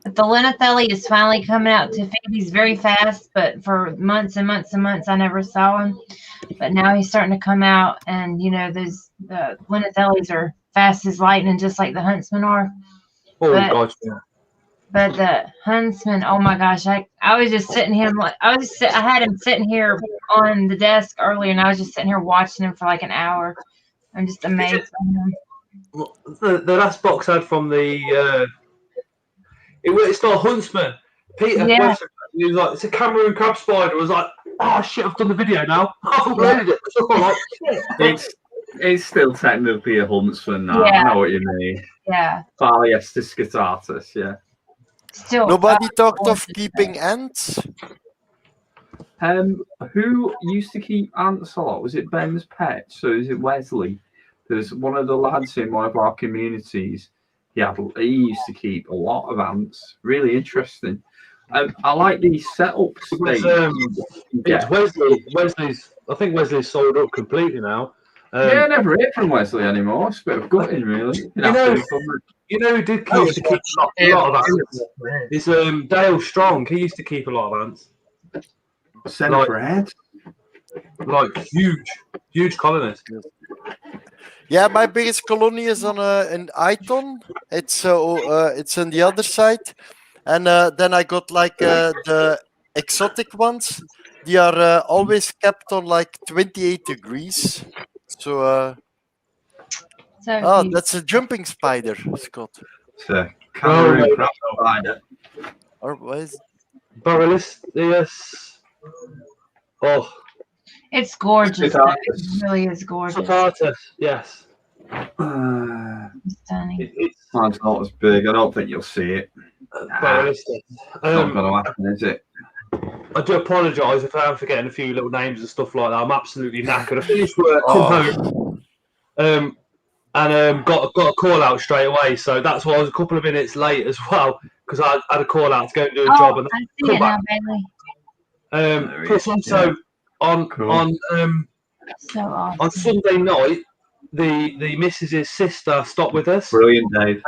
But the Linathelli is finally coming out to feed. He's very fast, but for months and months and months, I never saw him. But now he's starting to come out, and the Linathellis are fast as lightning, just like the Huntsmen are. Oh But- God. Yeah. But the Huntsman, oh my gosh, I was just sitting him like I had him sitting here on the desk earlier, and I was just sitting here watching him for like an hour. I'm just amazed by him. The last box I had from the it's not a Huntsman. Peter Yeah. Western, he was like, it's a Cameroon crab spider. I was like, oh shit, I've done the video now. I've uploaded it. So I'm like, shit. It's still technically a Huntsman now. Yeah. I know what you mean. Yeah. Phalias discutatus, yeah. Still. Nobody talked of keeping ants. Who used to keep ants a lot? Was it Ben's pet? So is it Wesley? There's one of the lads in one of our communities. He used to keep a lot of ants. Really interesting. I like these setups. It's Wesley's. I think Wesley's sold up completely now. Yeah, I never hear from Wesley anymore. It's a bit of gutting, really. You know who used to keep a lot of ants? It's Dale Strong. He used to keep a lot of ants. Bread. Like huge colonists. Yeah, my biggest colony is on in Iton. It's on the other side, and then I got like the exotic ones. They are always kept on like 28 degrees. So So that's a jumping spider, Scott. It's a Cameroon crab spider. Or what is Borealis, yes. Oh, it's gorgeous. Sutatus. It really is gorgeous. Sutatus, yes. Stunning. It's Mine's not as big. I don't think you'll see it. Borealis. Not going to happen, is it? I do apologise if I am forgetting a few little names and stuff like that. I'm absolutely knackered. I finished work, come home, and got a call out straight away. So that's why I was a couple of minutes late as well, because I had a call out to go and do a job. And I see come it now, back. Bailey. Plus also on So awesome. on Sunday night, the missus's sister stopped with us. Brilliant, Dave.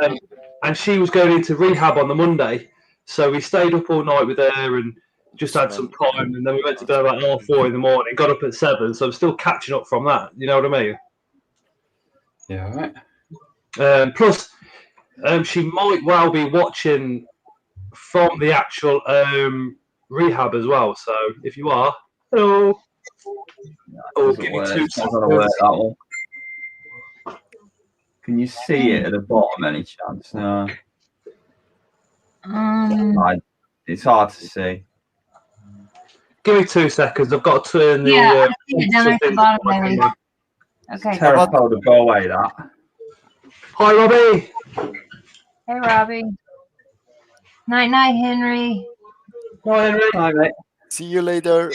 And she was going into rehab on the Monday, so we stayed up all night with her and just had some time, and then we went to bed about 4:30 in the morning, got up at 7, so I'm still catching up from that, you know what I mean? Yeah, right. Plus, she might well be watching from the actual rehab as well, so if you are, hello. Oh, give me 2 It's not going to work, seconds. that one. Can you see it at the bottom any chance? No. It's hard to see. Give me 2 seconds, I've got to turn the... Yeah, I see it down there at the something- bottom, Bailey. Okay. Terracotta, go away, that. Hi, Robbie. Hey, Robbie. Night, night, Henry. Hi, Henry. Hi, mate. See you later.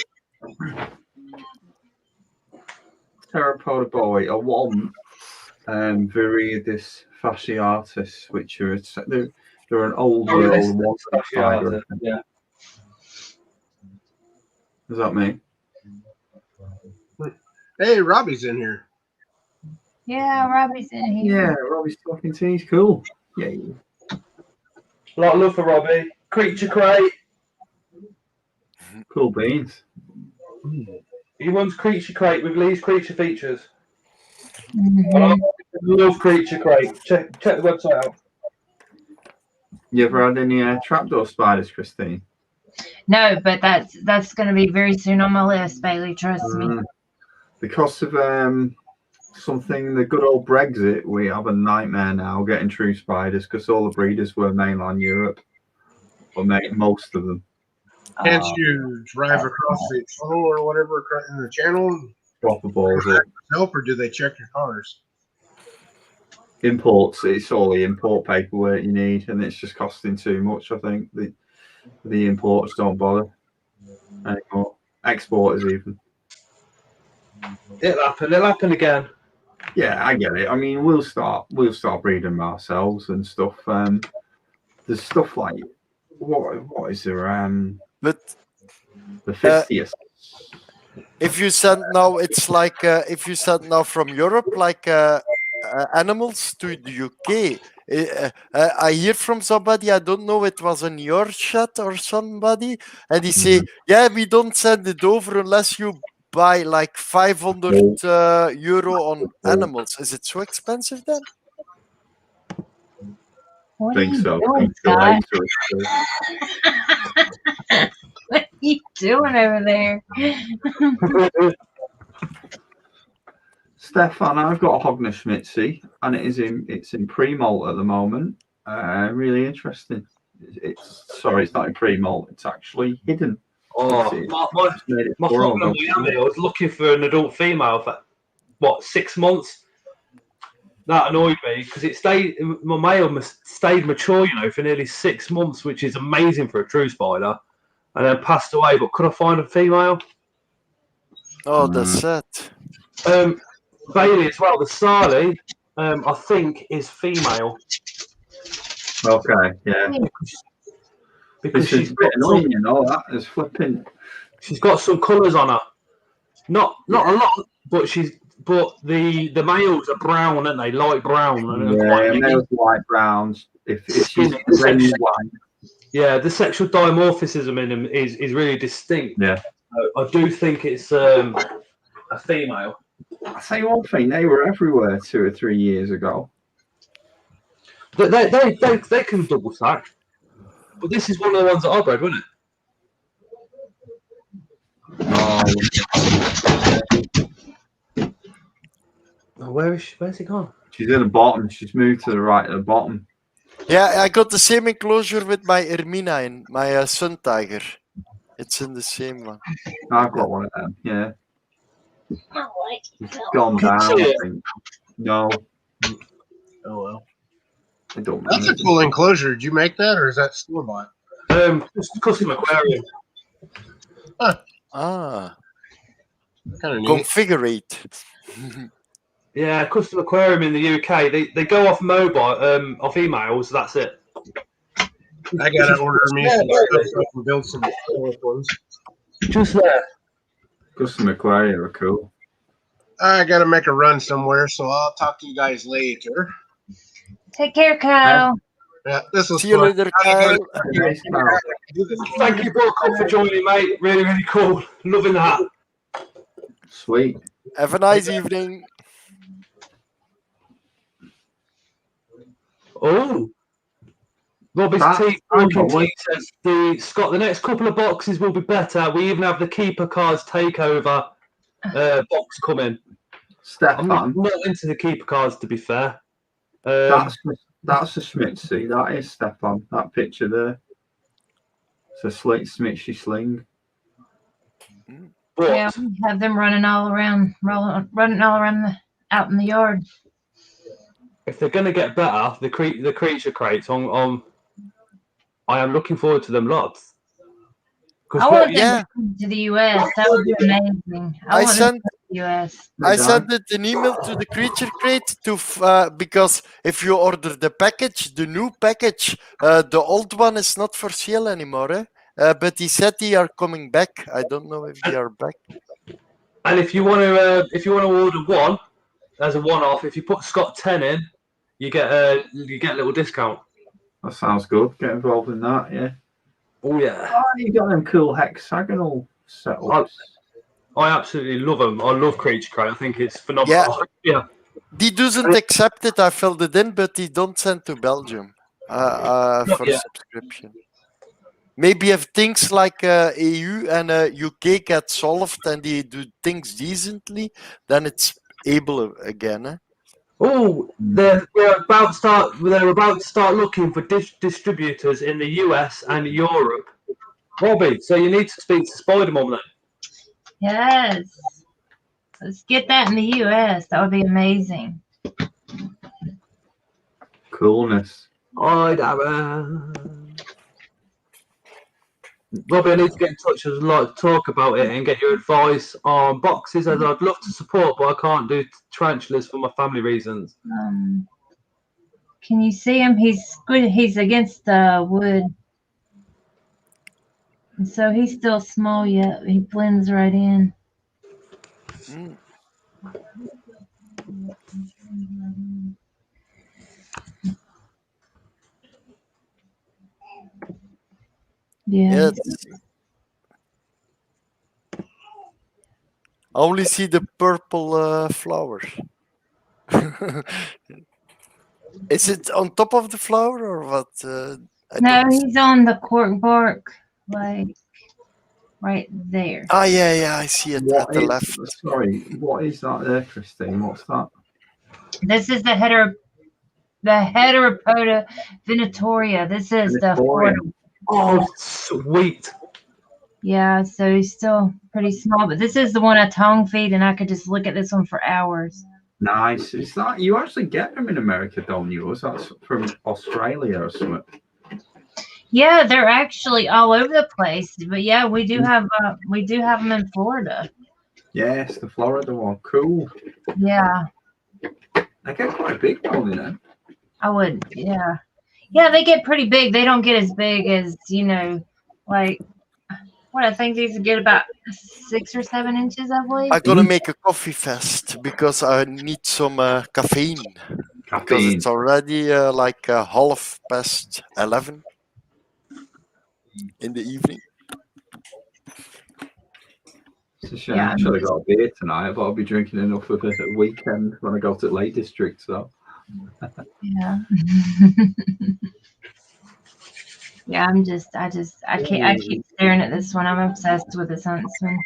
Terracotta boy, a one. Viridis fasciatus, which are they're an old world one spider. Yeah. Does that mean? Hey, Robbie's in here. Yeah, Robbie's in here. Yeah, Robbie's talking to you. He's cool. Yeah. A lot of love for Robbie. Creature Crate. Cool beans. He runs Creature Crate with Lee's Creature Features. Mhm. I love Creature Crate. Check the website out. You ever had any trapdoor spiders, Christine? No, but that's going to be very soon on my list, Bailey. Trust me. Because of something, the good old Brexit, we have a nightmare now getting true spiders because all the breeders were mainland Europe, or most of them. Can't you drive across the tunnel or whatever in the channel? Proper balls up. Help, or do they check your cars? Imports, it's all the import paperwork you need, and it's just costing too much. I think the imports don't bother anymore. Exporters even. It'll happen again. Yeah, I get it. I mean, we'll start breeding them ourselves and stuff. There's stuff like what is there? But The Fistius. if you send now, it's like if you send now from Europe, like animals to the UK. I hear from somebody, I don't know, it was in your chat or somebody, and he say, yeah, we don't send it over unless you buy like 500 euro on animals. Is it so expensive then? What Think are you so. doing, Think so. Scott? Later. What are you doing over there? Stefan, I've got a Hogner Schmitzy, and it's in pre-molt at the moment. Really interesting. It's not in pre-molt. It's actually hidden. Oh, my world, father in Miami, I was looking for an adult female for 6 months. That annoyed me because my male stayed mature, for nearly 6 months, which is amazing for a true spider, and then passed away. But could I find a female? Oh, that's sad. Bailey as well. The Sarli, I think, is female. Okay, yeah. Because This is a bit annoying, that is flipping. She's got some colours on her. Not a lot, but the males are brown, aren't they? Light brown. And males light browns. If she's really white. Yeah, the sexual dimorphism in them is really distinct. Yeah. I do think it's a female. I'll tell you one thing, they were everywhere 2 or 3 years ago. They can double sack. But this is one of the ones that I bred, wasn't it? Oh, where's it gone? She's in the bottom. She's moved to the right at the bottom. Yeah, I got the same enclosure with my Ermina in my sun tiger. It's in the same one. I've got one of them. Yeah. It's gone down. I think. No. Oh well. I don't That's a cool enclosure. Did you make that, or is that store bought? Just custom aquarium. Ah. Kind of neat. Configurate. Yeah, custom aquarium in the UK. They go off mobile, off emails. That's it. I gotta order me some stuff so I can build some ones. Just there. Custom aquaria are cool. I gotta make a run somewhere, so I'll talk to you guys later. Take care, Kyle. Yeah, this was See you fun. later, Kyle. Thank you, Brook, for joining, mate. Really, really cool. Loving that. Sweet. Have a nice evening. Oh. Robbie's team says the next couple of boxes will be better. We even have the keeper cards takeover box coming. Stefan. I'm not into the keeper cards, to be fair. That's a Schmitzy. That is Stefan. That picture there. It's a Schmitzy sling. But Yeah, we have them running all around out in the yard. if they're going to get better, the creature crates I am looking forward to them lots. I want them Yeah. to come to the US. That would be amazing. I want them sent to the US. I sent an email to the creature crate because if you order the package, the new package, the old one is not for sale anymore. But he said they are coming back. I don't know if they are back. And if you want to order one as a one-off, if you put Scott 10 in, you get a little discount. That sounds good. Get involved in that, yeah. Oh yeah. Oh, you got them cool hexagonal setups. I absolutely love them. I love Creature Crate. I think it's phenomenal. Yeah. He doesn't accept it. I filled it in, but he don't send to Belgium for yet. subscription. Maybe if things like EU and UK get solved and they do things decently, then it's able again. Eh? Oh, they're about to start looking for distributors in the US and Europe. Robbie, so you need to speak to Spider-Mom then. Yes. Let's get that in the US. That would be amazing. Coolness. Hi, Darren. Robbie, I need to get in touch. I'd like to talk about it and get your advice on boxes, as I'd love to support, but I can't do tarantulas for my family reasons. Can you see him? He's good. He's against the wood. And so he's still small yet. He blends right in. Mm. Yeah. I only see the purple flowers. Is it on top of the flower or what? No, he's on the cork bark, like right there. Ah, yeah, I see it at the left. Sorry, what is that there, Christine? What's that? This is the Heteropoda venatoria. This is the Florida. Oh, sweet. Yeah, so he's still pretty small, but this is the one I tongue feed, and I could just look at this one for hours. Nice. Is that you actually get them in America, don't you? Or is that from Australia or something? Yeah, they're actually all over the place. But yeah, we do have them in Florida. Yes, the Florida one. Cool. Yeah, They get quite a big one, you know. I would. Yeah, they get pretty big. They don't get as big as like what I think these get about 6 or 7 inches, I believe. I'm gonna make a coffee fest because I need some caffeine. Because it's already like 11:30 in the evening. It's a shame. I should have got a beer tonight, but I'll be drinking enough for the weekend when I go to the Lake District. So. Yeah. Yeah, I keep staring at this one. I'm obsessed with this huntsman.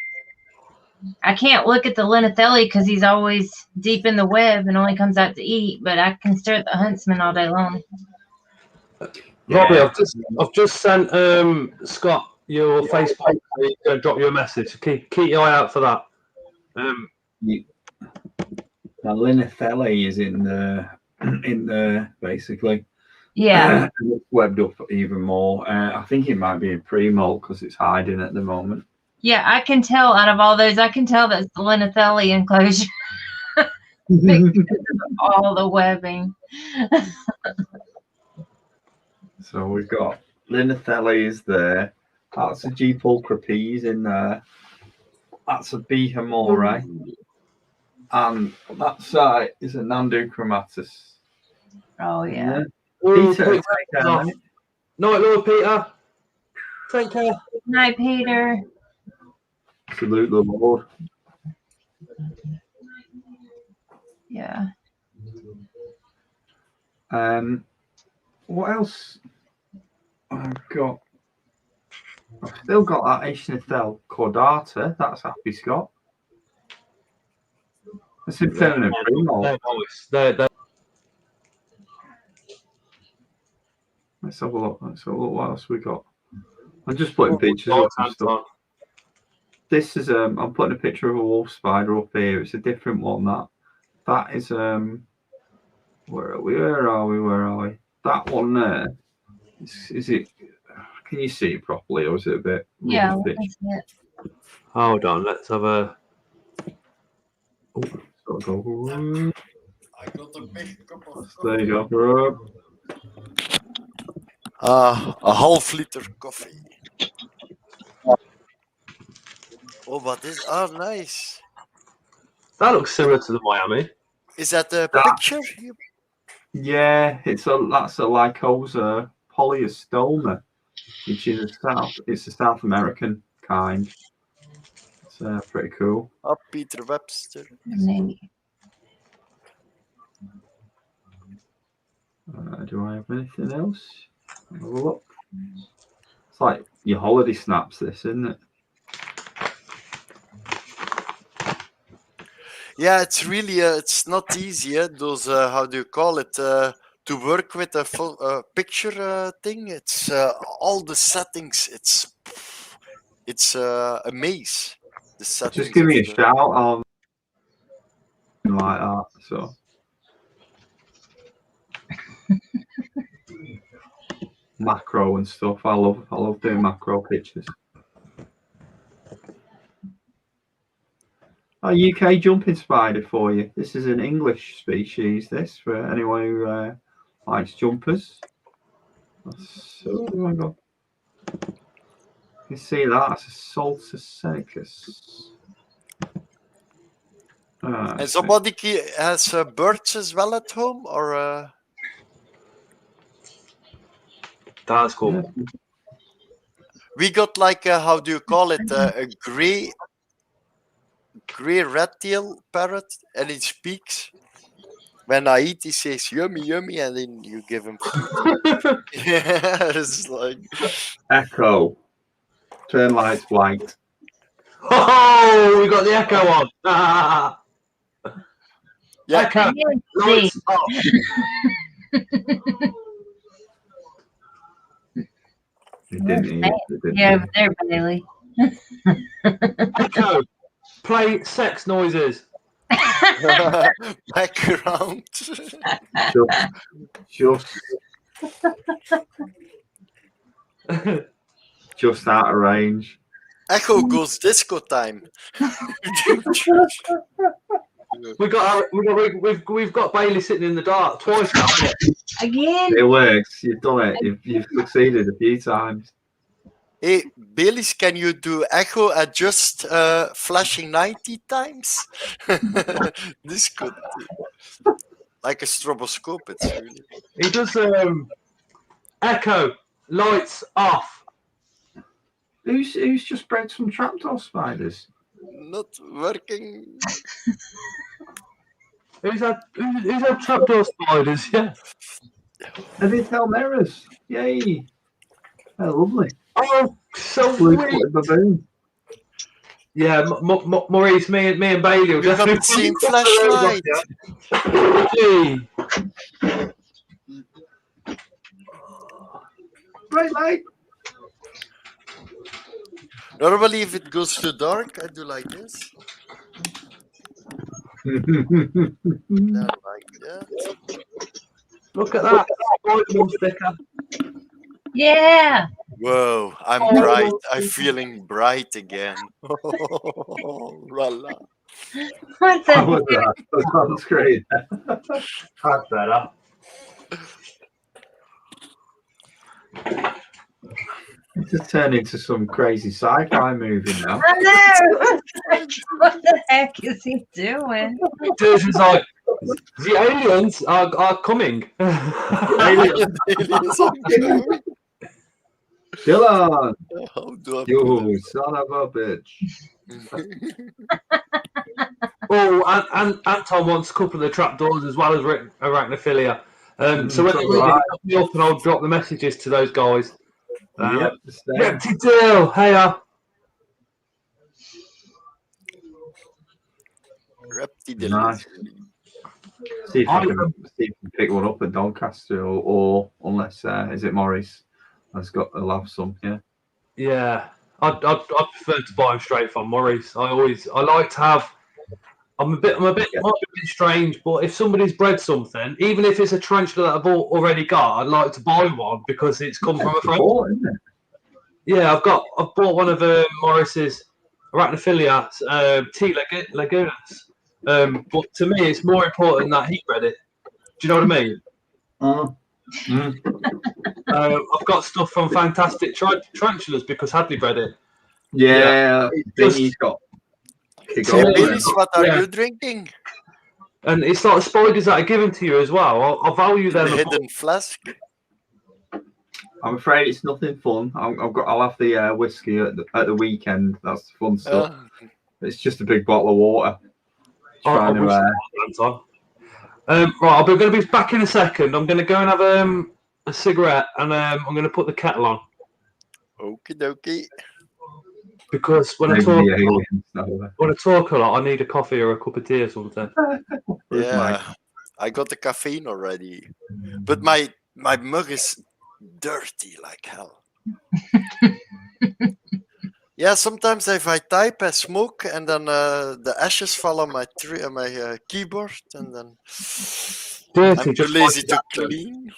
I can't look at the Linathelli because he's always deep in the web and only comes out to eat, but I can stare at the huntsman all day long. Robbie, I've just sent Scott your Facebook. He's going to drop you a message. Keep your eye out for that. The Linathelli is in there basically. Yeah. It's webbed up even more. I think it might be a pre-molt because it's hiding at the moment. Yeah, I can tell out of all those, I can tell that's the Linathelli enclosure. All the webbing. So we've got Linathelli is there. That's a G. pulchripes in there. That's a B. hamore. And that side is a Nanduchromatus. Oh, yeah. Peter, take care, mate. Night, Lord Peter. Take care. Night, Peter. Salute the Lord. Yeah. What else? I've still got that Ischnethel cordata. That's Happy Scott. That's in feminine pre-molt. Let's have a look. What else we got. I'm just putting pictures up and stuff. This is I'm putting a picture of a wolf spider up here. It's a different one. That is where are we? That one there. Is it? Can you see it properly, or is it a bit? Yeah, that's it. Hold on. Let's have a. I got a big cup of There you go, bro. A half-liter coffee. Oh, what is? Oh, nice. That looks similar to the Miami. Is that the picture? Yeah, that's a Lycosa polyostoma, which is a South American kind. It's pretty cool. Oh, Peter Webster. Maybe. Do I have anything else? Have a look. It's like your holiday snaps, this, isn't it? Yeah, it's really it's not easy. Those how do you call it? To work with a full picture thing. It's all the settings. It's a maze. The settings. Just give me a shout. I'll like that. So. Macro and stuff. I love doing macro pictures. A UK jumping spider for you. This is an English species. This for anyone who likes jumpers. So, oh my God. You can see that. That's a Saltus seneca. And somebody has birds as well at home, or That's cool. we got like how do you call it? A gray red tail parrot, and it speaks. When I eat, he says "yummy, yummy," and then you give him food. Yeah, it's like Echo. Turn lights white. Oh, we got the echo on. Ah. yeah. Echo. Lights off. It didn't Yeah, over there, Bailey. Echo. Play sex noises. Background. Just out of range. Echo goes disco time. We've got Bailey sitting in the dark twice now. Isn't it? Again? It works. You've done it. You've succeeded a few times. Hey, Baileys, can you do echo adjust flashing 90 times? This could be like a stroboscope. It's really. He does echo lights off. Who's just bred some trapdoor spiders? Not working. Who's had trapdoor spiders? Yeah. And they tell mirrors. Yay! They're lovely. Oh, so Blue weird. footed baboon. Yeah, Maurice, me and Bailey will You got the definitely same flashlight. Gee. Bright light. Normally, if it goes too dark, I do like this. Not like that. Look at that. Spider-Man sticker. Yeah. Whoa, I'm Oh. bright. I'm feeling bright again. La la. What's How that? was that? That sounds great. That's better. It just turned into some crazy sci-fi movie now. I know. What the heck is he doing? This is like the aliens are coming. Dylan, How do I you son of a bitch. Oh, and Anton wants a couple of the trapdoors as well as arachnophilia. So when they Right. look me up, and I'll drop the messages to those guys. Yep, Empty deal. Hey, Reptidal. nice. See if I can pick one up at Doncaster, or unless is it Morris has got a love some, yeah. yeah. I prefer to buy them straight from Maurice. I like to have. I'm a bit might be a bit strange, but if somebody's bred something, even if it's a tarantula that I've already got, I'd like to buy one because it's come from a friend. Isn't it? Yeah, I've bought one of Morris's arachnophilia T. lagunas. But to me, it's more important that he bred it. Do you know what I mean? I've got stuff from Fantastic Tarantulas because Hadley bred it. Yeah, I think Just- he's got whiskey Hey, golden. Baileys, what are Yeah. you drinking? And it's like spiders that are given to you as well. I value The them. hidden flask. I'm afraid it's nothing fun. I'll have the whiskey at the weekend. That's the fun stuff. It's just a big bottle of water. I wish right, I'm going to be back in a second. I'm going to go and have a cigarette, and I'm going to put the kettle on Okie dokie. because when I Maybe talk, the aliens know when I talk a lot, I need a coffee or a cup of tea or something. Yeah, I got the caffeine already, but my mug is dirty like hell. Yeah, sometimes if I type, I smoke, and then the ashes fall on my keyboard, and then Dirty, I'm too just lazy like to that. clean.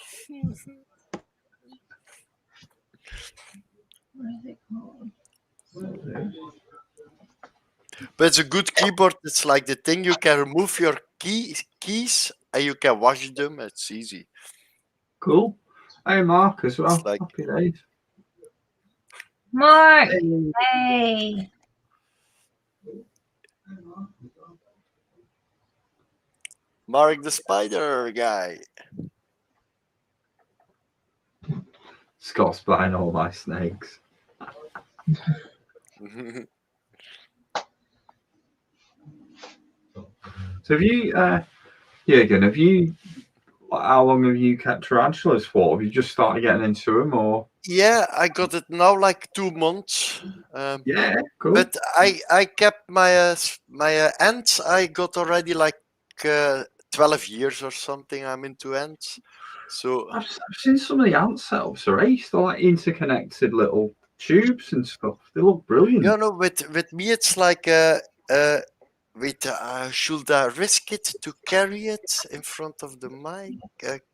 But it's a good keyboard. It's like the thing you can remove your keys and you can wash them. It's easy. Cool. Hey, Mark as well. It's like- Happy days. Mark, hey. Mark the Spider guy. Scott's buying all my snakes. So have you, Jürgen, how long have you kept tarantulas for? Have you just started getting into them, or? Yeah, I got it now like 2 months. Yeah, cool. But I kept my ants. I got already like 12 years or something. I'm into ants. So I've seen some of the ant setups are ace. They're like interconnected little tubes and stuff. They look brilliant. you know, with me, it's like wait, should I risk it to carry it in front of the mic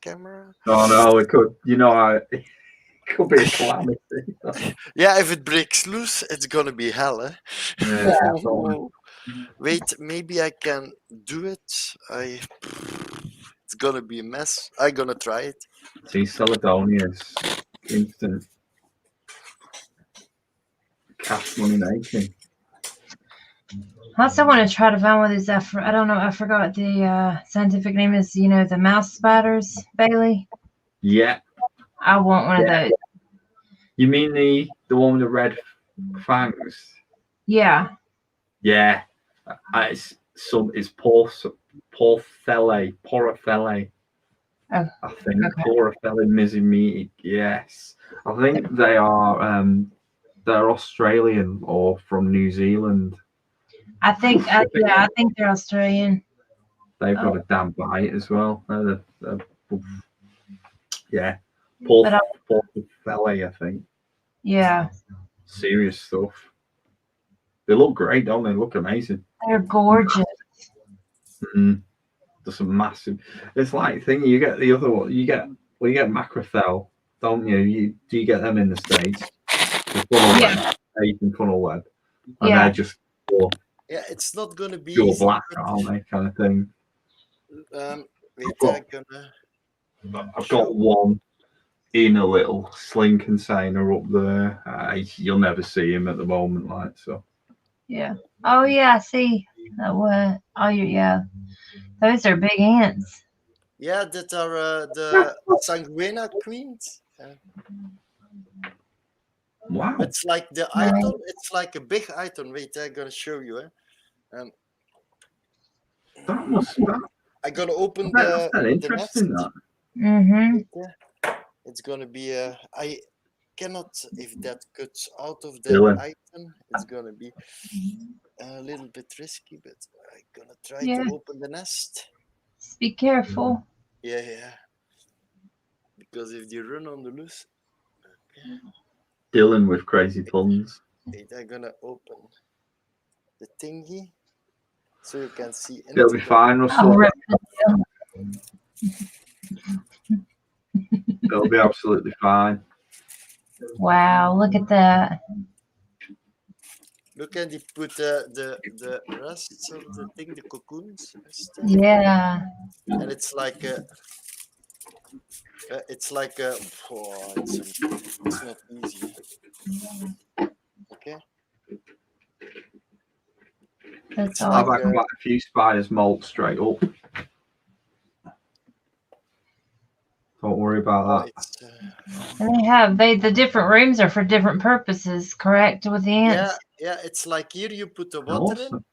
camera? No, it could. It could be a calamity. Yeah, if it breaks loose, it's gonna be hell, eh? Yeah. Wait, maybe I can do it. It's gonna be a mess. I'm gonna try it. See, Celadonia's instant cash money making. I also want to try to find one of these. I don't know. I forgot what the scientific name is. You know, the mouse spiders, Bailey. Yeah. I want one of those. You mean the one with the red fangs? Yeah. Yeah. It's Porthelle. Oh, I think okay. Porthelle mizimiti. Yes. I think they are they're Australian or from New Zealand. I think they're Australian. They've got a damn bite as well. Yeah. Porthelle, I think. Yeah. Serious stuff. They look great, don't they? Look amazing. They're gorgeous. Mm-hmm. There's some massive. It's like thing you get the other one. You get macrothel, don't you? Do you get them in the States? Yeah. Asian funnel web, and Yeah. they're just pure it's not gonna be pure easy, black, but, aren't they? Kind of thing. wait, I've got one in a little sling container up there. You'll never see him at the moment, like so. Yeah. Oh yeah. I see. What? Oh yeah. Those are big ants. Yeah, that are the Sanguina queens. Wow. It's like the item. It's like a big item. Wait, I'm gonna show you. I'm gonna open That's the interesting. nest. That. Mm-hmm. It's gonna be I cannot, if that cuts out of the Dylan. item, it's gonna be a little bit risky, but I'm gonna try Yeah. to open the nest. Just be careful. Yeah. Because if they run on the loose. Okay. Dylan with crazy puns. Wait, I'm gonna open the thingy so you can see. It'll be fine, Russell. It'll be absolutely fine. Wow, look at that. Look at they put the rests of the thing, the cocoons. Yeah. And it's like it's not easy. Okay. That's I've awesome. had quite a few spiders molt straight up. Don't worry about that. It's, And the different rooms are for different purposes, correct? With the ants. yeah, it's like here you put the water in. Awesome.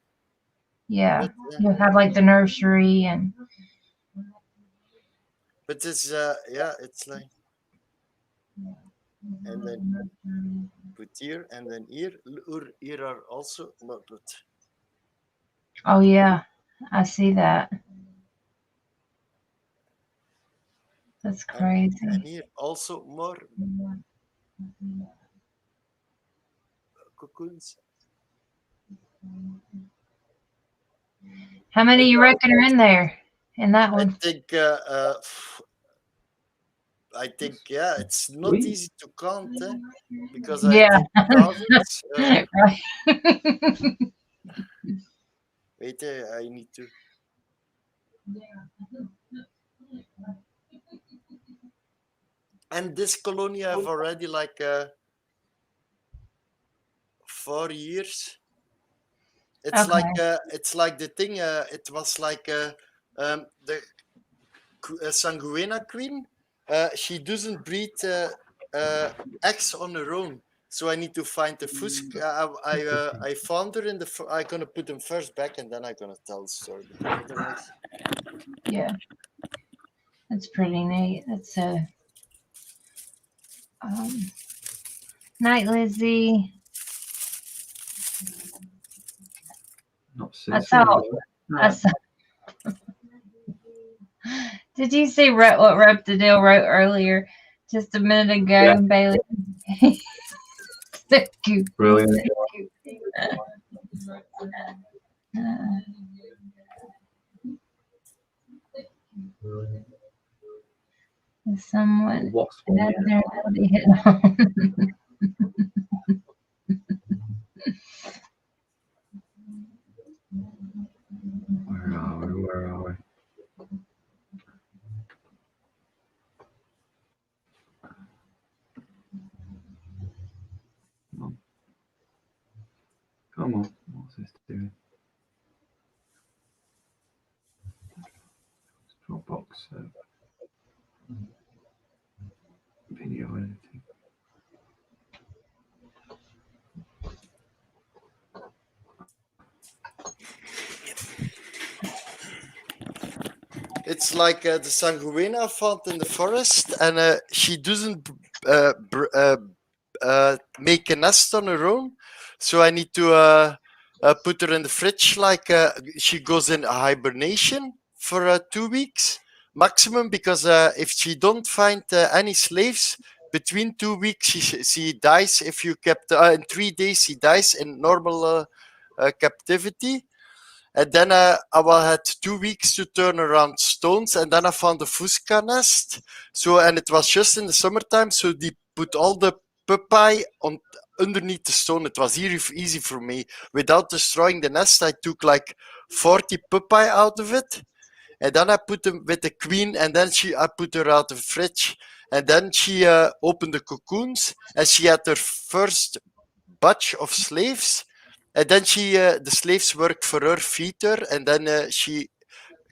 Yeah. But, You have like the nursery and but it's it's like, and then put here and then here. Here are also not good. oh yeah, I see that. That's crazy. And here also more cocoons. How many you reckon are in there in that I one? think it's not Sweet. easy to count, because Yeah. I think thousands. Right. Wait, I need to. And this colony have already like 4 years. It's like it's like the thing. It was like the Sanguina queen. She doesn't breed eggs on her own. So I need to find the fusk. I found her in the. I'm gonna put them first back, and then I'm gonna tell the story. Otherwise, Yeah. That's pretty neat. That's night, Lizzie. Not That's since all. we- That's Did you see what Reptidale wrote earlier just a minute ago, Yeah. Bailey? So cute. Brilliant. Someone What's has their ability hit home. Where are we? Where are we? Come on. What's this doing? Dropbox. Video editing. it's like the Sanguina found in the forest, and she doesn't make a nest on her own. So I need to put her in the fridge. Like she goes in hibernation for 2 weeks maximum, because if she don't find any slaves between 2 weeks, she dies. If you kept in 3 days, she dies in normal captivity. And then I had 2 weeks to turn around stones, and then I found a Fusca nest. So, and it was just in the summertime, so they put all the pupae on underneath the stone. It was easy for me. Without destroying the nest, I took like 40 pupae out of it, and then I put them with the queen, and then I put her out of the fridge, and then she opened the cocoons, and she had her first batch of slaves. And then the slaves worked for her, feed her, and then she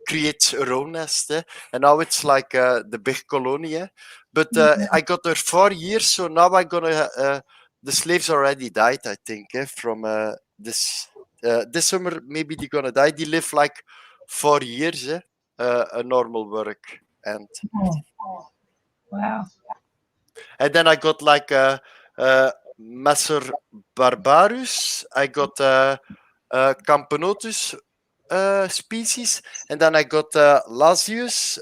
creates her own nest. And now it's like the big colony. But I got her 4 years, so now I'm gonna. The slaves already died, I think, from this summer. Maybe they're gonna die. They live like 4 years, a normal work, and Wow. and then I got like Messer barbarus. I got Camponotus species, and then I got Lasius,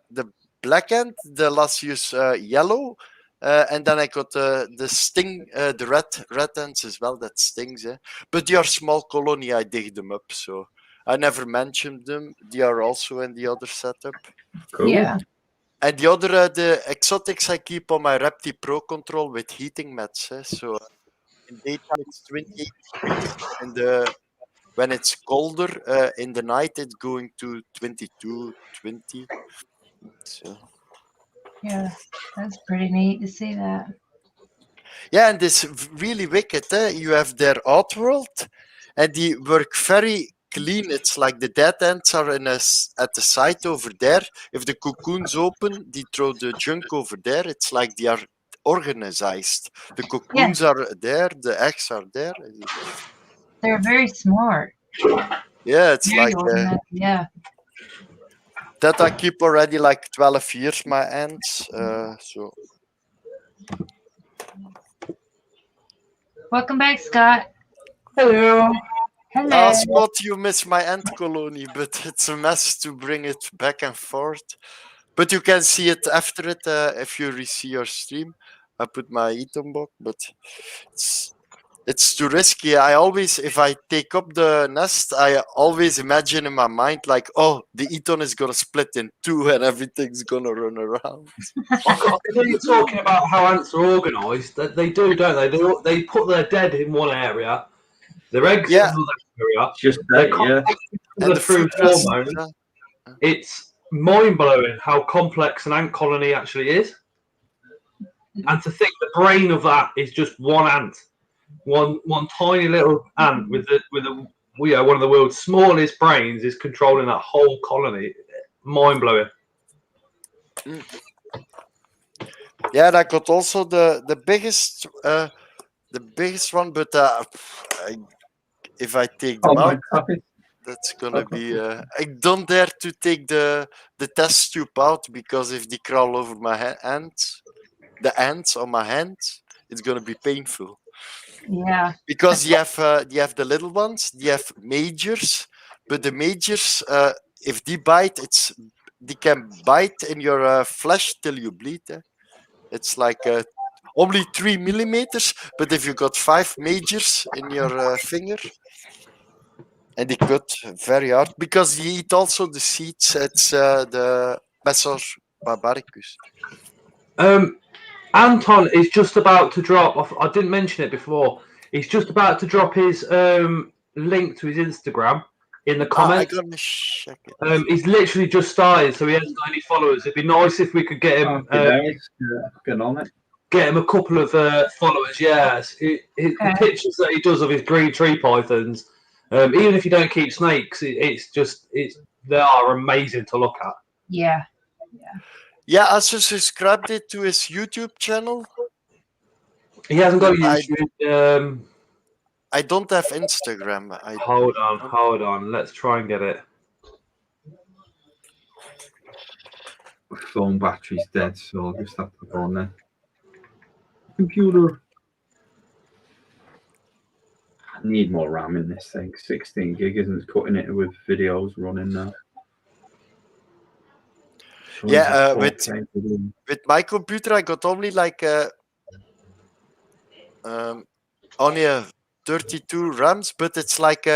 the black end, the Lasius yellow, and then I got the sting, the red ends as well. That stings, but they are small colony. I dig them up, so I never mentioned them. They are also in the other setup. Cool. Yeah. And the other, the exotics, I keep on my Repti Pro control with heating mats. So in daytime it's 28 degrees, and when it's colder in the night, it's going to 22, 20. So Yeah, that's pretty neat to see that. yeah, and it's really wicked. You have their Outworld, and they work very clean. It's like the dead ants are at the side over there. If the cocoon's open, they throw the junk over there. It's like they are organized. The cocoons are there, the eggs are there. They're very smart. Yeah, it's Very like organized, yeah. that I keep already like 12 years, my ants. So Welcome back, Scott. Hello. Hello. Scott, you miss my ant colony, but it's a mess to bring it back and forth. But you can see it after it if you see your stream. I put my Eton box, but it's too risky. I always, if I take up the nest, I always imagine in my mind like, oh, the Eton is gonna split in two and everything's gonna run around. I can hear you talking about how ants are organised. They do, don't they? They put their dead in one area, their eggs in another area. Just They that, yeah. And through hormones. It's mind blowing how complex an ant colony actually is, and to think the brain of that is just one ant, one tiny little ant with one of the world's smallest brains is controlling that whole colony. Mind blowing. Yeah, that got also the biggest one, but if I take them out, that's gonna be. I don't dare to take the test tube out because if they crawl over my hands, the ants on my hands, it's gonna be painful. Yeah. Because you have the little ones, you have majors, but the majors, if they bite, they can bite in your flesh till you bleed. It's like only 3 millimeters, but if you got 5 majors in your finger, and they cut very hard because you eat also the seeds. It's the Bacillus barbaricus. Anton is just about to drop off. I didn't mention it before. He's just about to drop his link to his Instagram in the comments. I'm gonna check it. He's literally just started, so he hasn't got any followers. It'd be nice if we could get him Get on it. get him a couple of followers. Yes, the pictures that he does of his green tree pythons. Even if you don't keep snakes, they are amazing to look at. Yeah. Yeah, I just subscribed it to his YouTube channel. He hasn't got a YouTube. I don't have Instagram. Hold on. Let's try and get it. Phone battery's dead, so I'll just have to go on there. Computer. I need more RAM in this thing. 16 gig isn't cutting it with videos running now. Yeah, with my computer, I got only like only a 32 RAMs, but it's like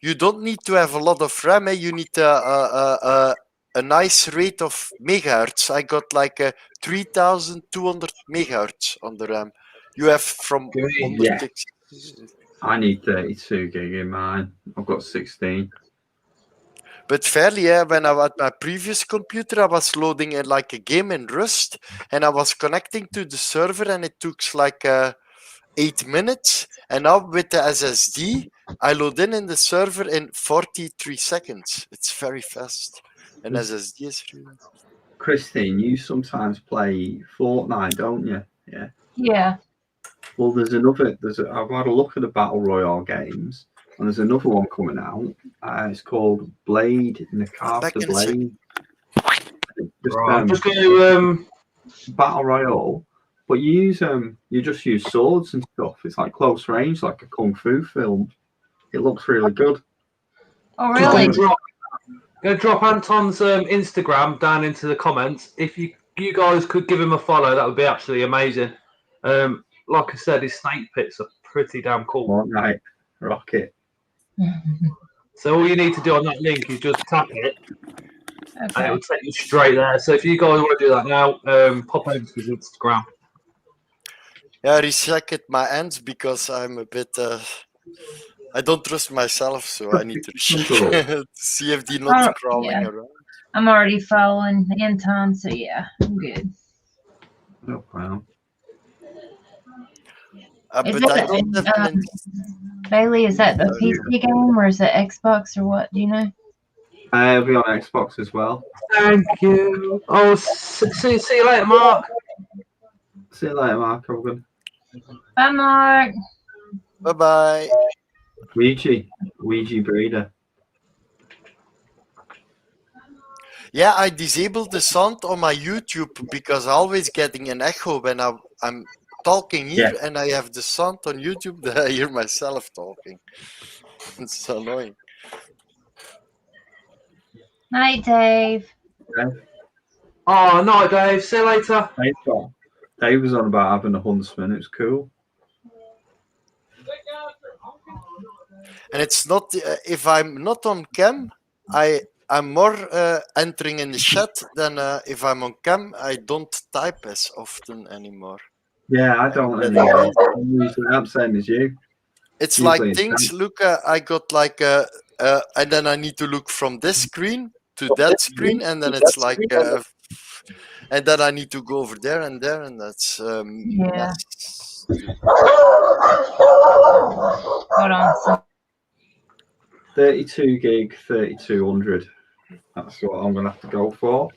you don't need to have a lot of RAM. You need a nice rate of megahertz. I got like 3,200 megahertz on the RAM. You have from 106. I need 32 gig in mine. I've got 16. But fairly, when I was at my previous computer, I was loading in like a game in Rust, and I was connecting to the server, and it took like 8 minutes. And now with the SSD, I load in the server in 43 seconds. It's very fast. And SSD is free. Christine, you sometimes play Fortnite, don't you? Yeah. Yeah. Well, I've had a look at the Battle Royale games, and there's another one coming out. It's called Blade in the Carter Blade. I'm just going to Battle Royale, but you just use swords and stuff. It's like close range, like a kung fu film. It looks really good. Oh, really? Going to drop Anton's Instagram down into the comments. If you guys could give him a follow, that would be absolutely amazing. Like I said, his snake pits are pretty damn cool. Fortnite, rocket. So all you need to do on that link is just tap it, and it will take you straight there. So if you guys want to do that now, pop over to his Instagram. Yeah, recheck my ends because I'm a bit. I don't trust myself, so I need to check to see if they're not crawling around. I'm already following Anton, so yeah, I'm good. Oh wow. Is but I it don't have an Bailey? Is that the PC game or is it Xbox or what? Do you know? It'll be on Xbox as well. Thank you. Oh, see you later, Mark. See you later, Mark Hogan. Bye, Mark. Bye-bye. Ouija Breeder. Yeah, I disabled the sound on my YouTube because I'm always getting an echo when I'm talking here and I have the sound on YouTube that I hear myself talking. It's so annoying. Night, Dave. Oh, no, Dave. See you later. Dave was on about having a huntsman. It was cool. And it's not if I'm not on cam, I'm more entering in the chat than if I'm on cam. I don't type as often anymore. Yeah, I don't anymore. I'm same as you. It's Usually like it's things. Look, I got like and then I need to look from this screen to that screen, and then it's like, and then I need to go over there, and that's Yeah. that's- Hold on. So 32 gig, 3200. That's what I'm going to have to go for.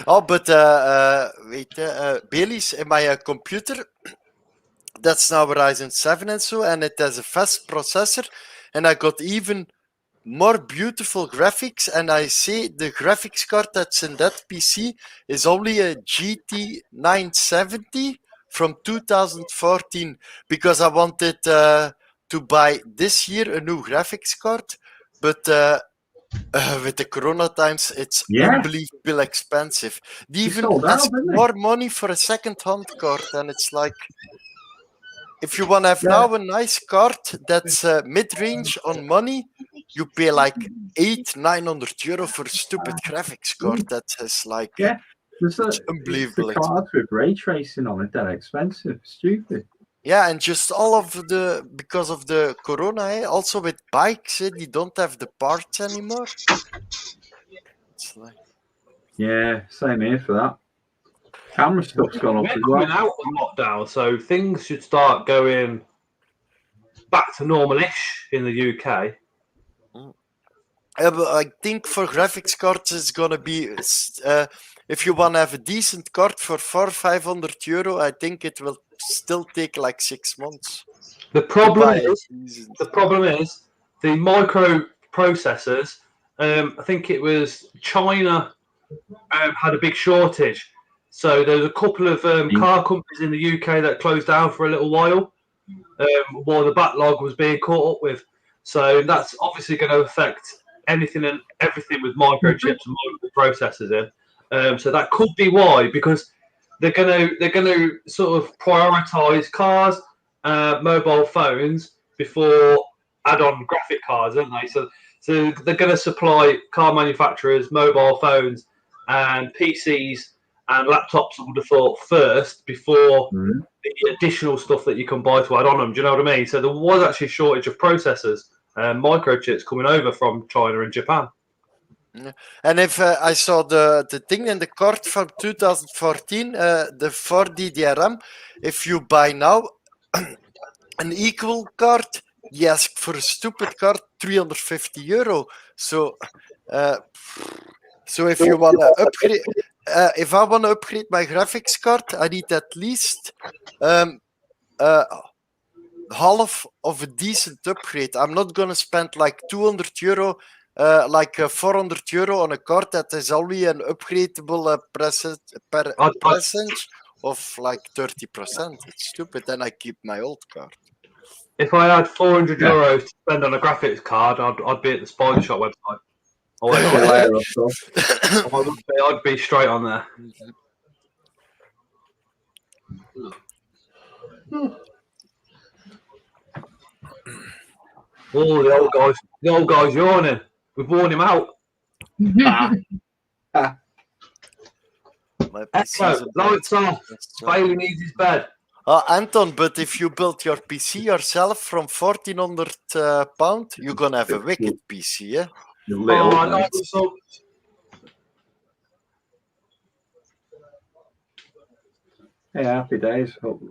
Oh, but Bailey's in my computer. That's now Ryzen 7 and so, and it has a fast processor, and I got even more beautiful graphics. And I say the graphics card that's in that PC is only a GT 970 from 2014 because I wanted to buy this year a new graphics card, but with the Corona times, it's unbelievably expensive. They even ask more money for a second-hand card, and it's like, if you want to have now a nice card that's mid-range on money, you pay like 800-900 euro for a stupid graphics card. That is like There's unbelievable. The cards with ray tracing on it, they're expensive, stupid. Yeah, and just all of the because of the Corona, also with bikes, they don't have the parts anymore. It's like... Yeah, same here for that. Camera stuff's gone up as well. We're coming out of lockdown, so things should start going back to normal-ish in the UK. But I think for graphics cards, it's gonna be if you want to have a decent card for 400-500 euro, I think it will still take like 6 months. The problem is the microprocessors. I think it was China had a big shortage. So there's a couple of car companies in the UK that closed down for a little while the backlog was being caught up with. So that's obviously going to affect anything and everything with microchips and microprocessors in. So that could be why, because they're going to sort of prioritize cars, mobile phones before add-on graphic cards, aren't they? So they're going to supply car manufacturers, mobile phones, and PCs and laptops, I would have thought, first before the additional stuff that you can buy to add on them. Do you know what I mean? So there was actually a shortage of processors and microchips coming over from China and Japan. And if I saw the thing in the card from 2014, the 4D DRM, if you buy now an equal card, you ask for a stupid card 350 euro. So if you want to upgrade, if I want to upgrade my graphics card, I need at least half of a decent upgrade. I'm not gonna spend like 200 euro. Like 400 euro on a card that is only an upgradable percentage of like 30%. It's stupid. Then I keep my old card. If I had 400 euros to spend on a graphics card, I'd be at the Spider Shop website. I'd be straight on there. Oh, the old guy's yawning. We've worn him out. Lights off. Bailey needs his bed. Anton, but if you build your PC yourself from 1,400 pound, you're gonna have a wicked PC, yeah? The little Oh, I ones. know, so Yeah, happy days. Hope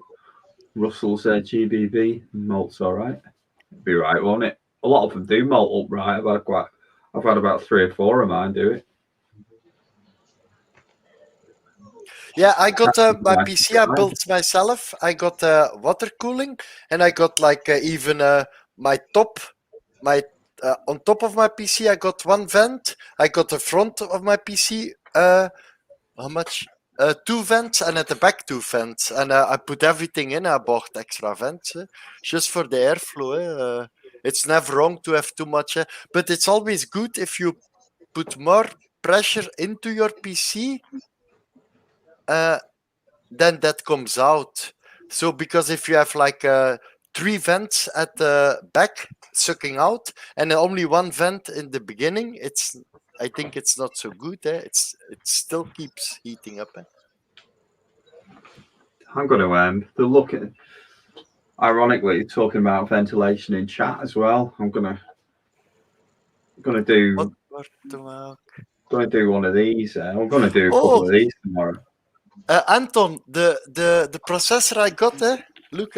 Russell's GBV malt's all right. It'll be right, won't it? A lot of them do malt up right. I've had about 3 or 4 of mine do it. Yeah, I got my Right. PC. I built myself. I got water cooling, and I got like even my on top of my PC. I got 1 vent. I got the front of my PC. How much? 2 vents, and at the back 2 vents. And I put everything in. I bought extra vents just for the airflow. It's never wrong to have too much, but it's always good if you put more pressure into your PC. Then that comes out. So because if you have like 3 vents at the back sucking out and only 1 vent in the beginning, I think it's not so good. It still keeps heating up. I'm going to look at. Ironically, talking about ventilation in chat as well. I'm gonna do. Gonna do one of these. I'm gonna do a couple of these tomorrow. Anton, the processor I got there, look.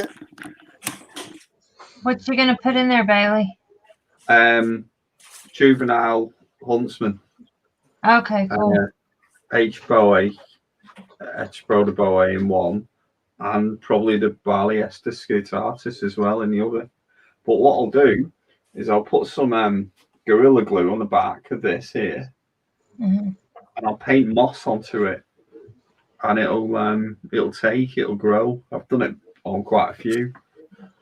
What you gonna put in there, Bailey? Juvenile Huntsman. Okay, cool. H-Bowie, H-Broder Bowie in one, and probably the Barley-Ester Scutatus as well in the other. But what I'll do is I'll put some Gorilla Glue on the back of this here, and I'll paint moss onto it, and it'll grow. I've done it on quite a few.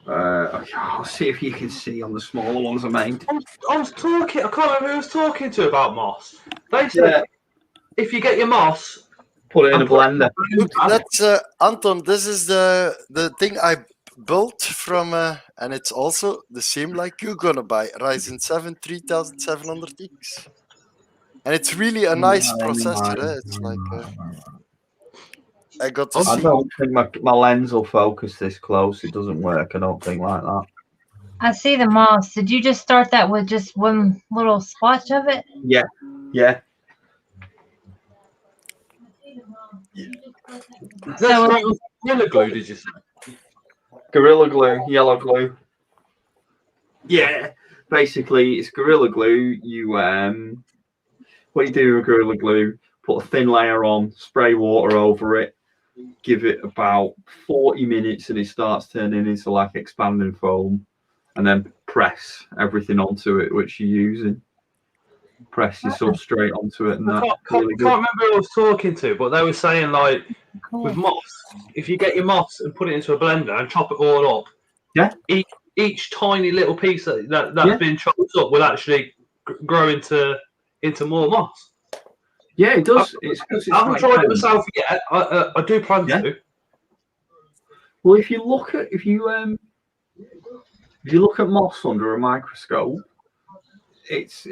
I'll see if you can see on the smaller ones I made. I was talking. I can't remember who I was talking to about moss. They said if you get your moss, put it in a blender. Look, that's Anton. This is the thing I built from, and it's also the same like you're gonna buy Ryzen 7 3700X, and it's really a nice processor. It's like I got. I don't think my lens will focus this close. It doesn't work. I don't think like that. I see the moss. Did you just start that with just one little splotch of it? Yeah. So Gorilla Glue, did you say? Gorilla Glue, yellow glue. Yeah, basically it's Gorilla Glue. What you do with Gorilla Glue, put a thin layer on, spray water over it, give it about 40 minutes and it starts turning into like expanding foam, and then press everything onto it which you're using. Press your substrate onto it, and I can't remember who I was talking to, but they were saying like with moss, if you get your moss and put it into a blender and chop it all up, each tiny little piece that's been chopped up will actually grow into more moss. Yeah, it does. I haven't tried it myself yet. I do plan to. Well, if you look at moss under a microscope, it's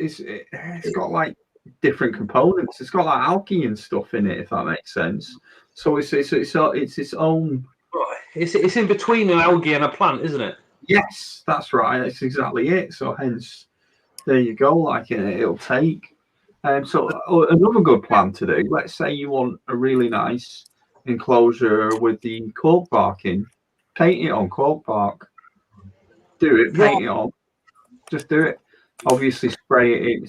got like different components. It's got like algae and stuff in it, if that makes sense. So it's its own. It's in between an algae and a plant, isn't it? Yes, that's right. That's exactly it. So hence, there you go. Like it'll take. So another good plan to do. Let's say you want a really nice enclosure with the cork bark in. Paint it on cork bark. Do it. Paint it on. Just do it. Obviously, spray it.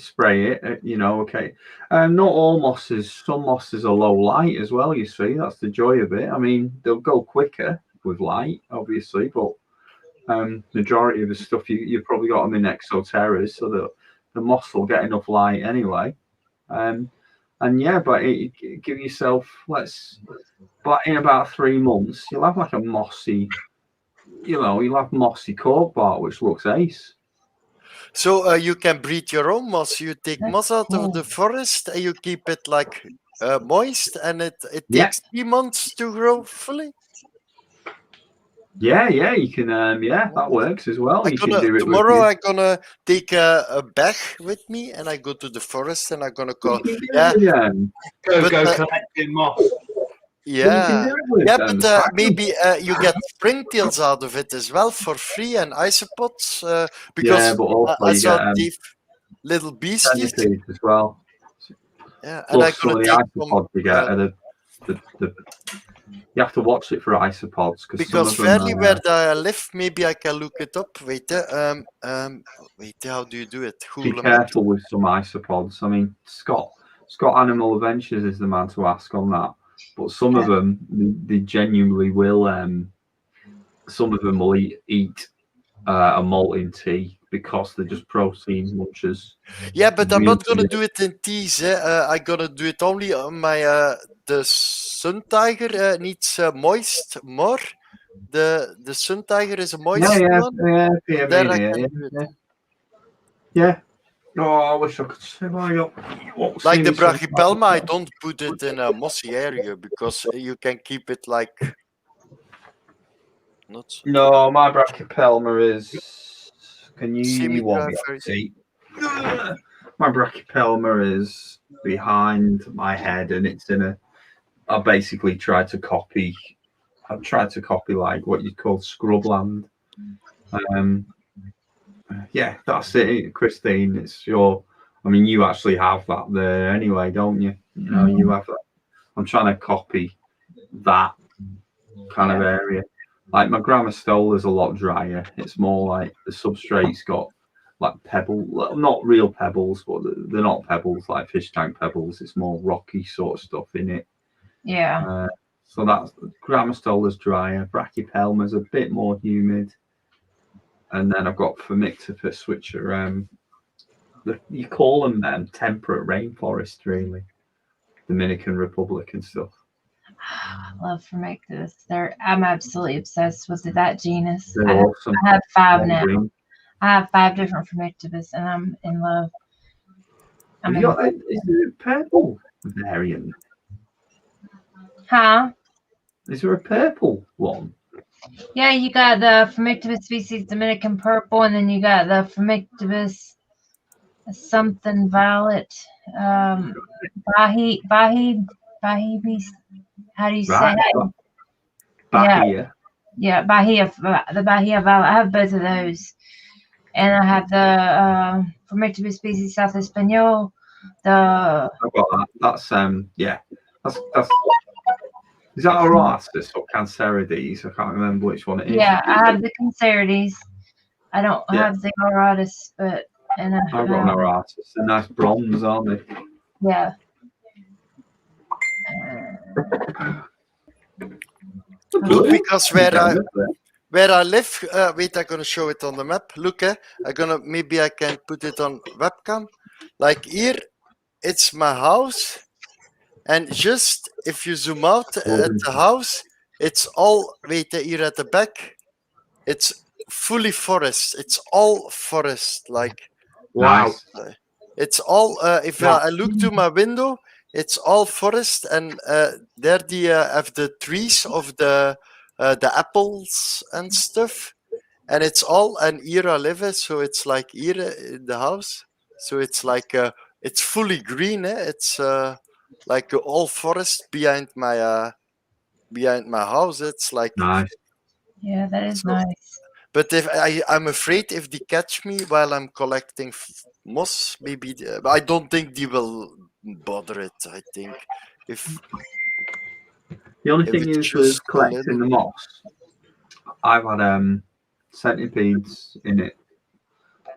Okay. Not all mosses. Some mosses are low light as well. You see, that's the joy of it. I mean, they'll go quicker with light, obviously, but majority of the stuff you've probably got them in exoterras, so that the moss will get enough light anyway. But give yourself but in about 3 months, you'll have like a mossy, you'll have mossy cork bark, which looks ace. So you can breed your own moss. You take moss out of the forest and you keep it like moist, and it takes 3 months to grow fully. Yeah, you can. That works as well. You can do it tomorrow. I'm gonna take a bag with me, and I go to the forest, and I'm gonna go. Go collecting moss. Yeah. with Yeah, them. but maybe you get springtails out of it as well for free and isopods because Yeah, but also I you saw get these little beasties. centipedes as well. Yeah, and I'm Plus, some gonna of the take some isopods you get are the you have to watch it for isopods because some because of them fairly are, where I live, maybe I can look it up. Wait, wait, how do you do it? be Google it. careful with some isopods. I mean, Scott Animal Adventures is the man to ask on that. But some of them, they genuinely will. Some of them will eat a molten tea because they're just protein munchers. Yeah, but I'm not gonna Really- do it in teas. I'm gonna do it only on my the sun tiger needs moist more. The sun tiger is a moist one. yeah, There I yeah, can yeah, do it. yeah. Yeah. Oh, I wish I could say Like the brachypelma, I don't put it in a mossy area because you can keep it like not so No, my brachypelma is. Can you want me semi-dry. to see? My brachypelma is behind my head, and it's in a. I basically tried to copy. I've tried to copy like what you call scrubland. Yeah, that's it, Christine. It's your. I mean, you actually have that there anyway, don't you? You know, you have that. I'm trying to copy that kind of area. Like my Grammostola is a lot drier. It's more like the substrate's got like pebble, not real pebbles, but they're not pebbles like fish tank pebbles. It's more rocky sort of stuff in it. Yeah. So that's Grammostola's drier. Brachypelma's a bit more humid. And then I've got Phomictopus, which are you call them temperate rainforest, really. Dominican Republic and stuff. I love Phomictopus. I'm absolutely obsessed with that genus. They're I awesome. have 5 All now. green. I have 5 different Phomictopus, and I'm in love. Have you got is there a purple variant? Huh? Is there a purple one? Yeah, you got the Phomictopus species Dominican purple, and then you got the Phomictopus something violet. Bahi. How do you say Right. that? Bahia. Yeah, Bahia, the Bahia violet. I have both of those, and I have the Phomictopus species South Espanol. I've got that. That's yeah. That's is that Aratus or Cancerides? I can't remember which one it is. Yeah, I have the Cancerides. I don't have the Aratus, but I've got an Aratus. They're nice bronze, aren't they? Yeah. Because where I live, wait, I'm gonna show it on the map. Look, maybe I can put it on webcam. Like here, it's my house, and just if you zoom out at the house, it's all here at the back. It's fully forest. It's all forest. Like wow, it's all. If I look to my window, it's all forest, and there they have the trees of the apples and stuff, and it's all. And here I live, so it's like here in the house, so it's like it's fully green. It's like all forest behind my house. It's like nice. Yeah, that is nice. But if I'm afraid if they catch me while I'm collecting moss, maybe I don't think they will bother it. I think if the only thing is with collecting the moss, I've had centipedes in it.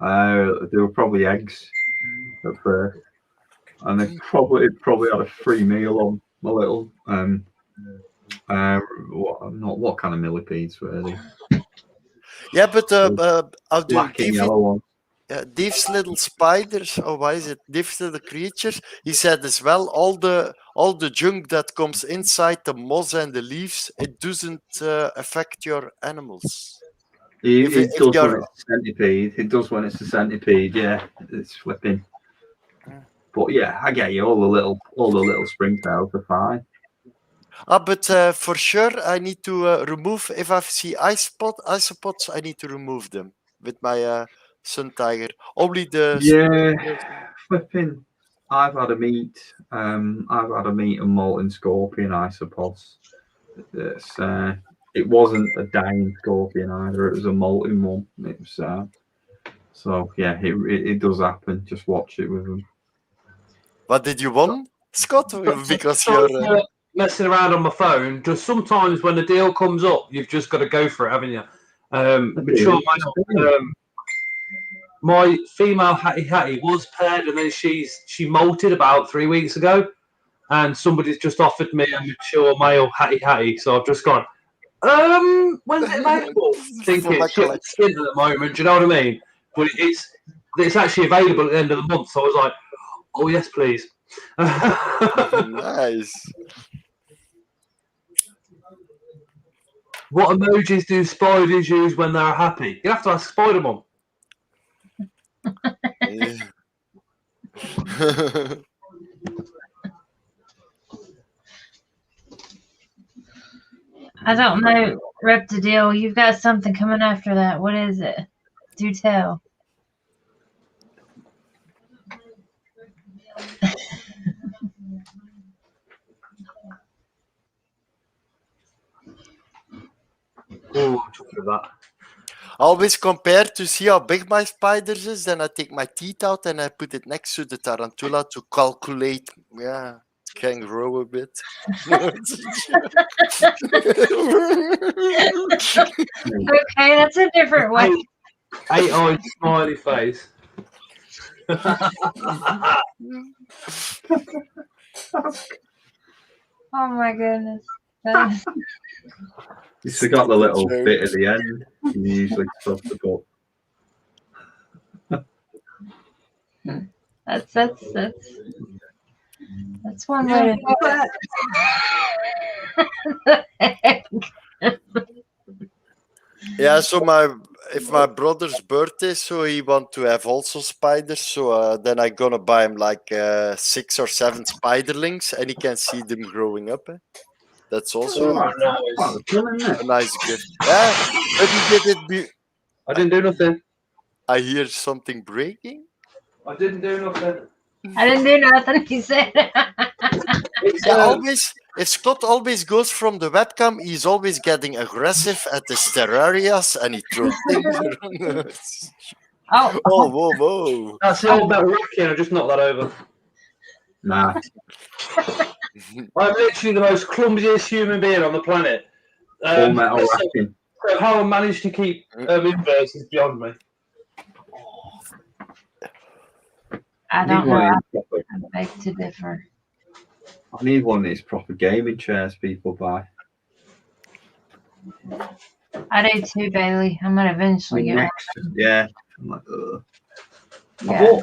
They were probably eggs at first, and they probably had a free meal on my little what kind of millipedes were they? Yeah, but I'll do black and yellow one. Dave's little spiders, or why is it Dave's little creatures? He said as well, all the junk that comes inside the moss and the leaves, it doesn't affect your animals. It does when it's a centipede. It does when it's a centipede. Yeah, it's flipping. But yeah, I get you. All the little springtails are fine. But for sure, I need to remove. If I see isopods, I need to remove them with my sun tiger. Only the flipping. I've had a meat. I've had a meat and molten scorpion, I suppose. It wasn't a dying scorpion either. It was a molten one. It was so yeah. It does happen. Just watch it with them. What did you want, Scott? Because So, you're. messing around on my phone. Just sometimes when the deal comes up, you've just got to go for it, haven't you? Sure, my female Hattie was paired, and then she molted about 3 weeks ago, and somebody's just offered me a mature male Hattie. So I've just gone. When's it available? Thinking it's shit skin at the moment. Do you know what I mean? But it's actually available at the end of the month. So I was like, oh yes, please. Nice. What emojis do spiders use when they're happy? You have to ask Spider-Man. I don't know, Reptidil. You've got something coming after that. What is it? Do tell. Oh, I'm talking about that. Always compare to see how big my spiders is, then I take my teeth out and I put it next to the tarantula to calculate. Yeah, can grow a bit. Okay, that's a different way. 8-eyed smiley face. Oh my goodness. You forgot the little bit at the end. You usually stuff the book. That's one way to Yeah, so if my brother's birthday, so he want to have also spiders, so then I gonna buy him like 6 or 7 spiderlings, and he can see them growing up. That's also a nice gift. Yeah, but he did it. I didn't do nothing. I hear something breaking. I didn't do nothing. I didn't do nothing, he said. Always, if Scott always goes from the webcam, he's always getting aggressive at the terrarias and he throws things around. Oh, Whoa. That's the old metal racking. I just knocked that over. Nah. I'm literally the most clumsiest human being on the planet. Full metal racking. So how I managed to keep inverse is beyond me. I don't know. I beg to differ. I need one of these proper gaming chairs people buy. I do too, Bailey. I'm gonna eventually get one. Yeah. I'm like, ugh. Yeah.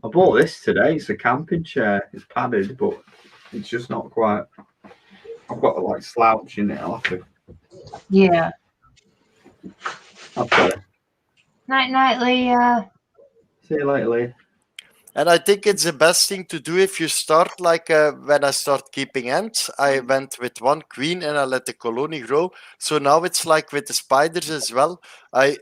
I bought this today. It's a camping chair. It's padded, but it's just not quite. I've got to like slouch in it. I'll have to. Yeah. Okay. Night, Leah. See you later, Lee. And I think it's the best thing to do if you start like when I start keeping ants, I went with one queen and I let the colony grow. So now it's like with the spiders as well. I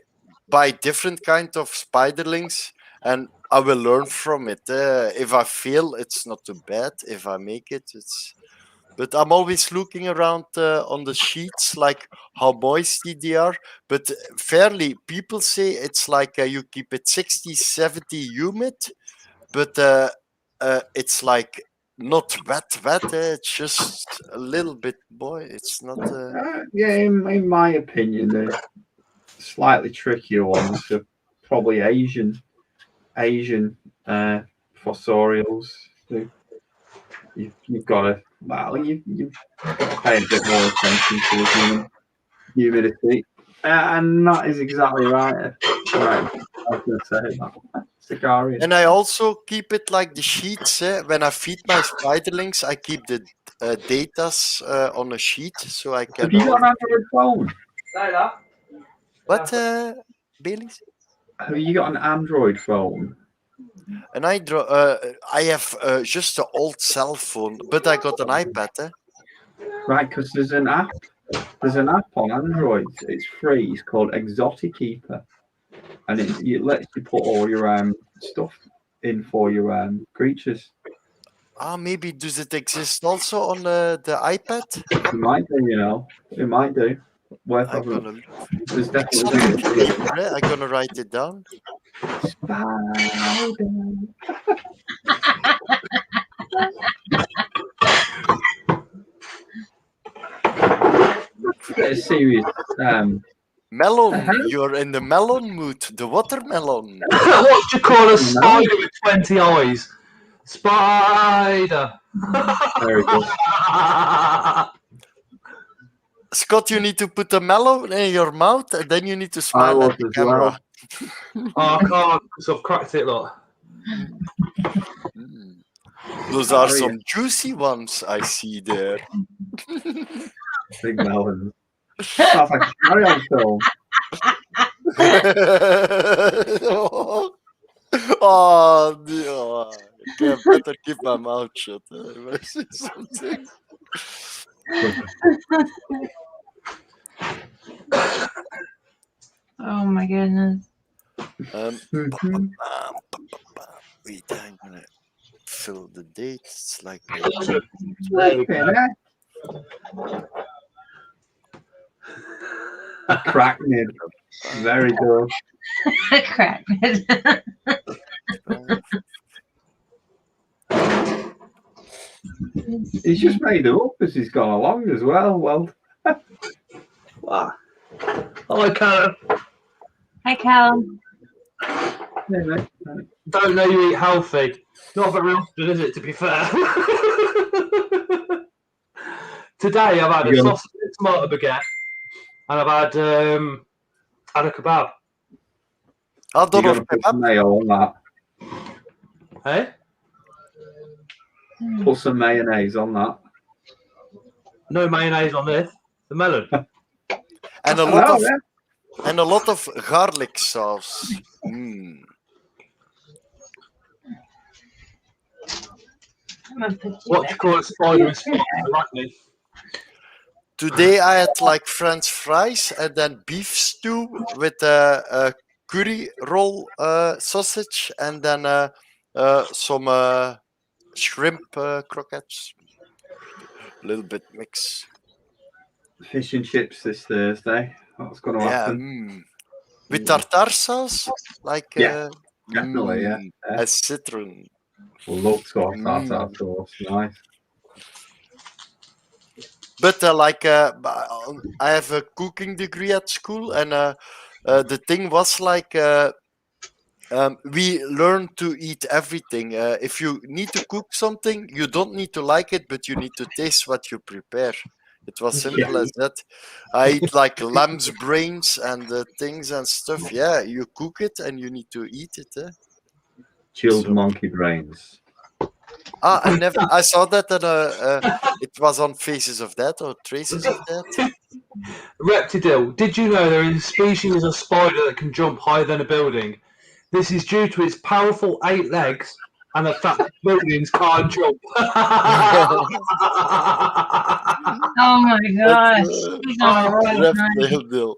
buy different kind of spiderlings and I will learn from it. If I fail, it's not too bad. If I make it, it's. But I'm always looking around on the sheets, like how moisty they are. But fairly, people say it's like you keep it 60, 70 humid. But it's like not wet. It's just a little bit, it's not. Yeah, in my opinion, the slightly trickier ones are probably Asian fossorials. You've got to you pay a bit more attention to the humidity, and that is exactly right. Right, I was going to say that. Sicarian. And I also keep it like the sheets. When I feed my spiderlings, I keep the datas on a sheet so I can. Have you got an Android phone? What, Bailey? Have you got an Android phone? And I have just an old cell phone, but I got an iPad. Right, because there's an app. There's an app on Android. It's free. It's called Exotic Keeper, and it lets you put all your stuff in for your creatures. Maybe does it exist also on the iPad? It might do, you know. It might do. Worth I'm having a gonna There's definitely Exotic Libre, I'm gonna write it down. bit of serious. Melon, you're in the melon mood. The watermelon. What do you call a spider with 20 eyes? Spider. Very good. Scott, you need to put a melon in your mouth and then you need to I smile was at the as camera. well. Oh, I can't because I've cracked it, look. Those are some juicy ones I see there. Big melons. Sounds like a carry-on film. Oh, dear. I better keep my mouth shut. If I say something. Oh my goodness. Wait, I'm gonna fill the dates like Cracknid. Very good. Crap. He's just made them up as he's gone along as well. Well, Wow. Hi, Karen. Hi, Callum. Don't know you eat healthy. Not very often, is it, to be fair? Today I've had a sausage and tomato baguette and I've had a kebab. I'll do you're going to put some mayo on that. Hey? Put some mayonnaise on that. No mayonnaise on this. The melon. and a lot of garlic sauce. Mm. What do you call a spider with spots? Arachnid. Today I had like French fries and then beef stew with a curry roll sausage and then some shrimp croquettes. A little bit mix. Fish and chips this Thursday. What's going to happen? With tartar sauce, like Definitely, yeah. a citron. Love tartar sauce. Nice. But I have a cooking degree at school, and the thing was like we learn to eat everything. If you need to cook something, you don't need to like it, but you need to taste what you prepare. It was simple as that. I eat like lamb's brains and things and stuff. Yeah, you cook it and you need to eat it. Chilled monkey brains. I saw that it was on Faces of Death or Traces of Death. Reptidil, did you know there is a species of spider that can jump higher than a building? This is due to its powerful 8 legs and the fact that buildings can't jump. Oh my gosh. He's on a roll, man.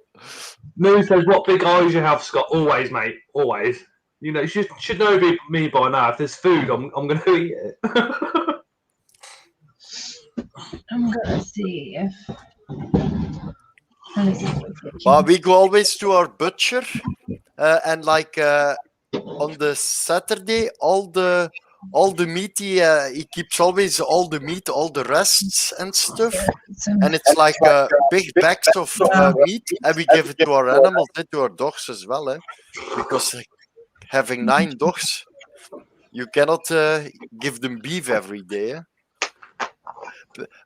Moo says, what big eyes you have, Scott. Always, mate. Always. You know, you should know me by now. If there's food, I'm going to eat it. I'm gonna see if. Well, we go always to our butcher, and like on the Saturday, all the meat he keeps always all the meat, all the rests and stuff, and it's like big bags of meat, and we give it to our animals, to our dogs as well, because having 9 dogs, you cannot give them beef every day.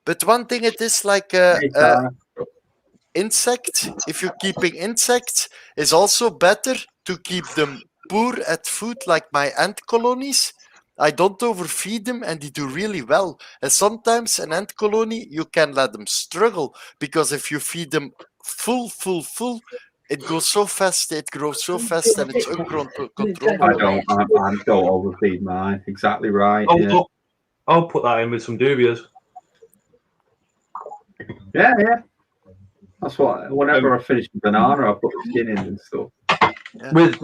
But one thing it is like insect. If you're keeping insects, is also better to keep them poor at food, like my ant colonies. I don't overfeed them and they do really well. And sometimes an ant colony, you can let them struggle, because if you feed them full, it goes so fast, it grows so fast, and it's uncontrollable. I don't overfeed mine. Exactly right. I'll put that in with some dubious. Yeah. That's what. Whenever I finish a banana, I put the skin in and stuff. Yeah. With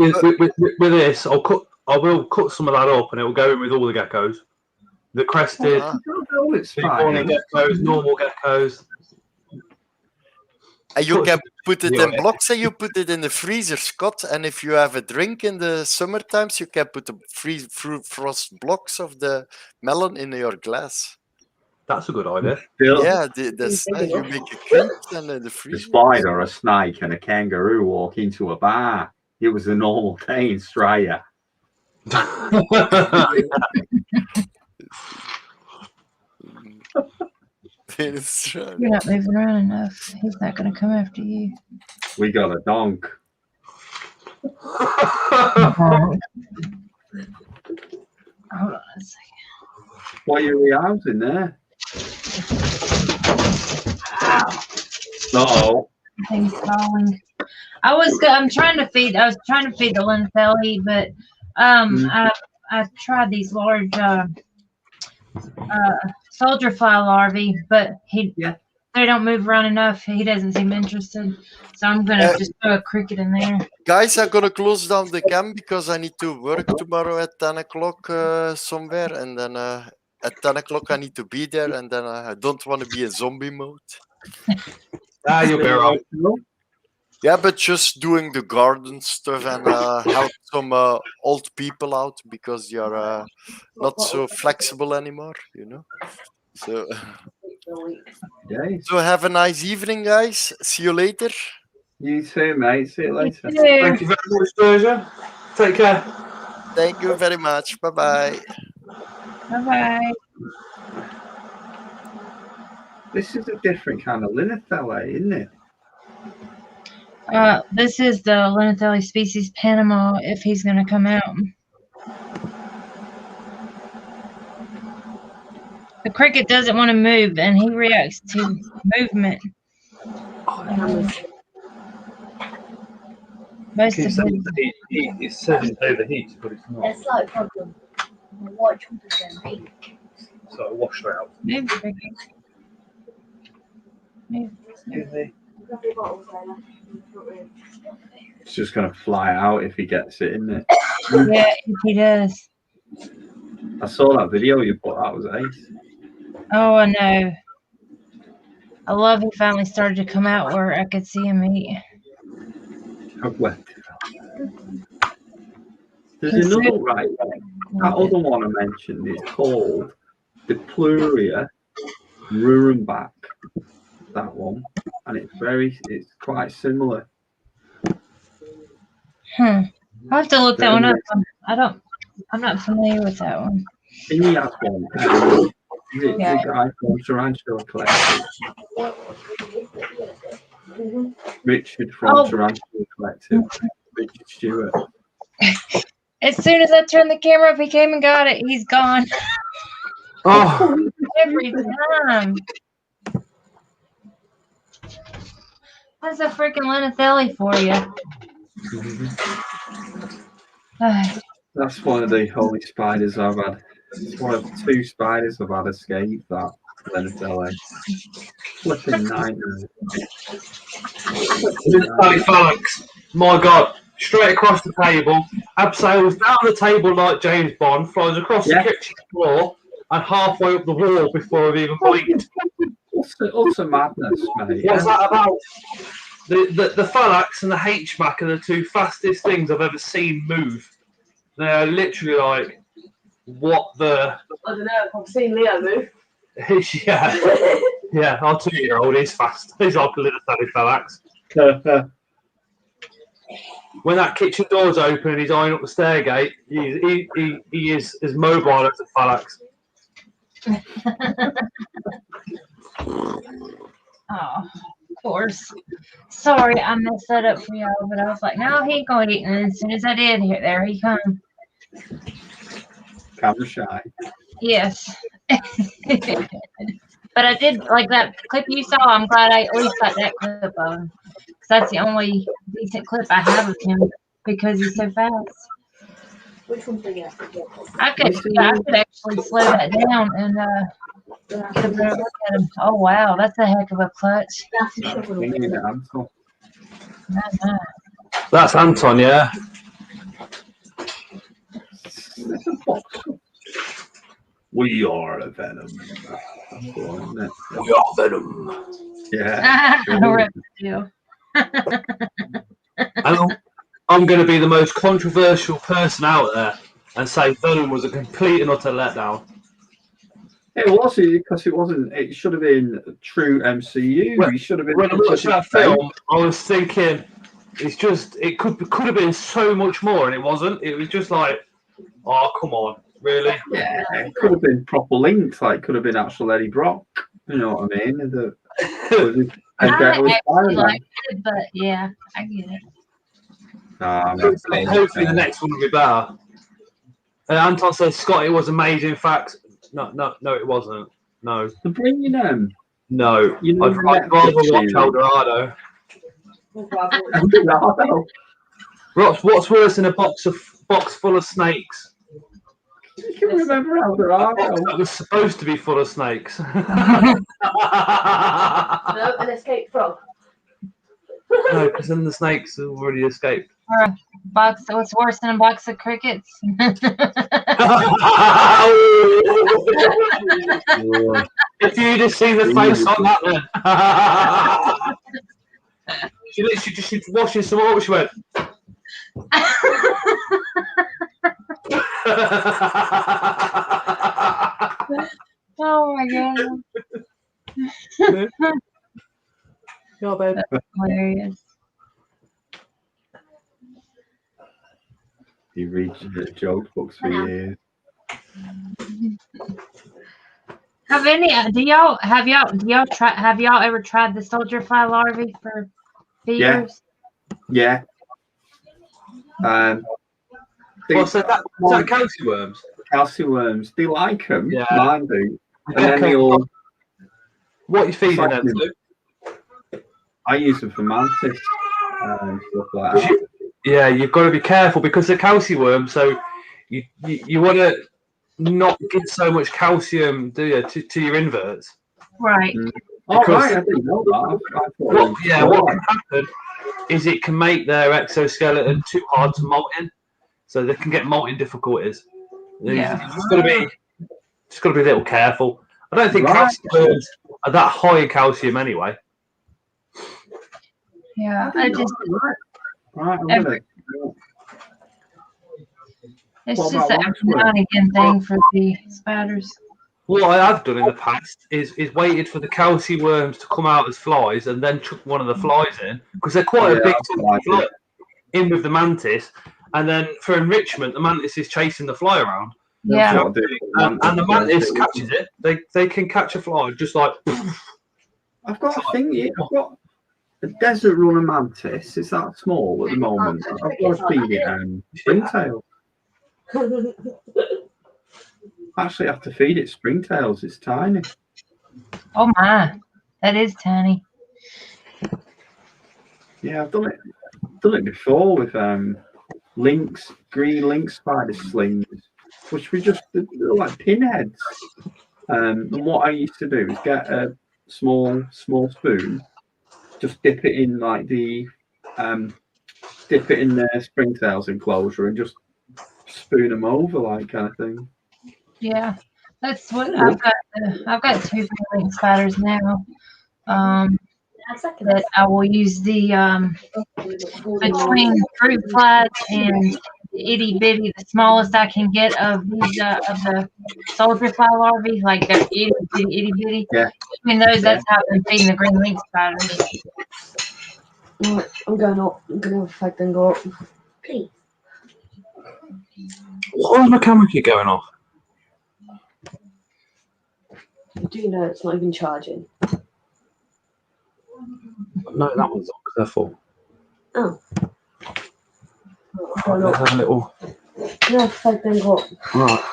this, I'll cut I will cut some of that up, and it will go in with all the geckos. The crested, horny geckos, normal geckos. And you can put it in blocks and you put it in the freezer, Scott. And if you have a drink in the summer times, you can put the frost blocks of the melon in your glass. That's a good idea. Yeah, you make a cream and in the A freezer. spider, a snake, and a kangaroo walk into a bar. It was a normal day in Australia. You're not moving around enough. He's not going to come after you. We got a donk. Hold on a second. What are you rehousing there? Uh-oh. Things falling. I'm trying to feed. I was trying to feed the Linfelli, but I tried these large soldier fly larvae, but they don't move around enough. He doesn't seem interested, so I'm gonna just throw a cricket in there. Guys, I'm gonna close down the cam because I need to work tomorrow at 10 o'clock somewhere, and then at 10 o'clock I need to be there, and then I don't want to be in zombie mode. You'll be right. Yeah, but just doing the garden stuff and help some old people out because you're not so flexible anymore, you know. So, so have a nice evening, guys. See you later. You too, mate. See you later. Thank you very much, Sturgeon. Take care. Thank you very much. Bye-bye. Bye-bye. This is a different kind of Linathelli, isn't it? This is the Linathelli species Panama, if he's going to come out. The cricket doesn't want to move, and he reacts to movement. Most of It says it's overheat, but it's not. It's like a problem. White chocolate then. So I washed it out. Move, cricket. Move. It's just going to fly out if he gets it, isn't it? Yeah, he does. I saw that video you put out. It was ace. Oh, I know. I love he finally started to come out where I could see him eat. There's another right. That other one I mentioned is called the Pluria Rurenbach. That one, and it's quite similar. I'll have to look that one up. I'm not familiar with that one. And he has one. The guy from Tarantula Collective. Richard from Tarantula Collective. Richard Stewart. As soon as I turned the camera up, he came and got it. He's gone. Oh. Every time. That's a freaking Linathelli for you. That's one of the holy spiders I've had. It's one of 2 spiders I've had escape that Linathelli. Flipping nightmare. Linathelli phalanx. My God. Straight across the table. Abseils down the table like James Bond. Flies across the kitchen floor and halfway up the wall before I've even blinked. Utter madness, mate. What's that about? The phalanx and the HMAC are the 2 fastest things I've ever seen move. They're literally like, what the... I don't know. I've seen Leo move. Yeah, our 2-year-old is fast. He's like a little Linathelli phalanx. When that kitchen door's open and he's eyeing up the stairgate, he is as mobile as a phalanx. Oh, of course. Sorry, I messed that up for y'all, but I was like, no, he ain't going to eat. And as soon as I did, there he come. Camera shy. Yes. But I did, like that clip you saw, I'm glad I at least got that clip of him. Because that's the only decent clip I have of him because he's so fast. Which one's the I could actually slow that down and get a better look at him. Oh, wow, that's a heck of a clutch. That's Anton, yeah. It's a box. We are a Venom. That's the one, isn't it? We are Venom. Yeah. Rip you. And I'm going to be the most controversial person out there and say Venom was a complete and utter letdown. It was because it wasn't. It should have been a true MCU. Well, He should have been. When I watched that film, I was thinking, it could have been so much more, and it wasn't. It was just like, oh, come on, really? Yeah, it could have been proper links. Like, could have been actual Eddie Brock. You know what I mean? I actually liked it, but yeah, I get it. Hopefully the next one will be better. Anton says, Scott, it was amazing. Facts. No, it wasn't. No. The bringing them. No. You know, I'd rather watch Eldorado. Eldorado. What's worse than a box full of snakes? You can remember Eldorado. That was supposed to be full of snakes. No, an escape frog. No, because then the snakes have already escaped. Or a box. What's worse than a box of crickets? If you'd have seen the face on that then. She literally just was washing some water. She went. Oh my god. Yeah, babe. That's hilarious. You read joke books for years. Have y'all ever tried the soldier fly larvae for fevers? Yeah. What's that? Is that calcium worms? Calcium worms. They like them. Yeah. Mine do. And then they all. What are you feeding them, Luke? I use them for mantis and stuff like that. Yeah, you've got to be careful because they're calcium worms. So you want to not give so much calcium, do you, to your inverts? Right. Oh, right. I didn't know that. What can happen is it can make their exoskeleton too hard to molt in, so they can get molting difficulties. Yeah. You've just got to be a little careful. I don't think calcium worms are that high in calcium anyway. Yeah, I just. Right, It's just an every now and again thing for the spiders. What I have done in the past is waited for the calcium worms to come out as flies and then chuck one of the flies in because they're quite a big fly in with the mantis, and then for enrichment the mantis is chasing the fly around. Yeah, and the mantis catches it. They can catch a fly just like. I've got a thing here. I've got a desert runner mantis. It's that small at the moment. I've got to feed it springtail. Actually, I have to feed it springtails. It's tiny. Oh my, that is tiny. Yeah, I've done it before with green lynx spider slings, which we just they're like pinheads. And what I used to do is get a small spoon, just dip it in like the springtails enclosure and just spoon them over like kind of thing. Yeah, that's what I've got. I've got 2 green spiders now. That I will use the between fruit flies and the itty bitty, the smallest I can get of these of the soldier fly larvae, like they're itty bitty. Yeah. Between those, that's how I've been feeding the green lynx spiders. I'm going up. I'm going to affect and go up. Please. Why does my camera keep going off? You do know it's not even charging. No, that one's on. Careful. Oh. Let's have a little. No, affect and go up. Right.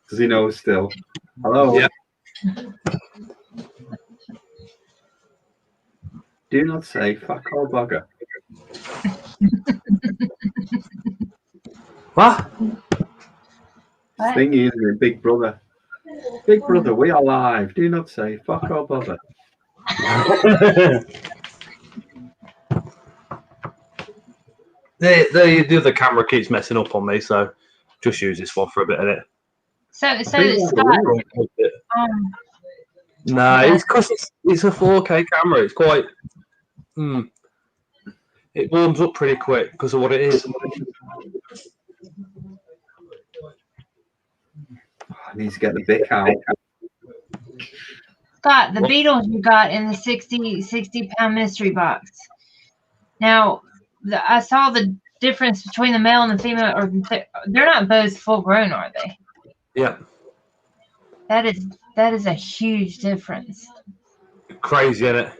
Does he know still? Hello? Yeah. Do not say fuck or bugger. What? What? Thing is, Big Brother. Big Brother, we are live. Do not say fuck or bother. The other camera keeps messing up on me, so just use this one for a bit of it. So I think Scott, No, it's because it's a 4K camera. It's quite. It warms up pretty quick because of what it is. I need to get the Bic out. Scott, the Beatles you got in the 60 pound mystery box. Now, I saw the difference between the male and the female. Or they're not both full grown, are they? Yeah. That is a huge difference. Crazy, isn't it?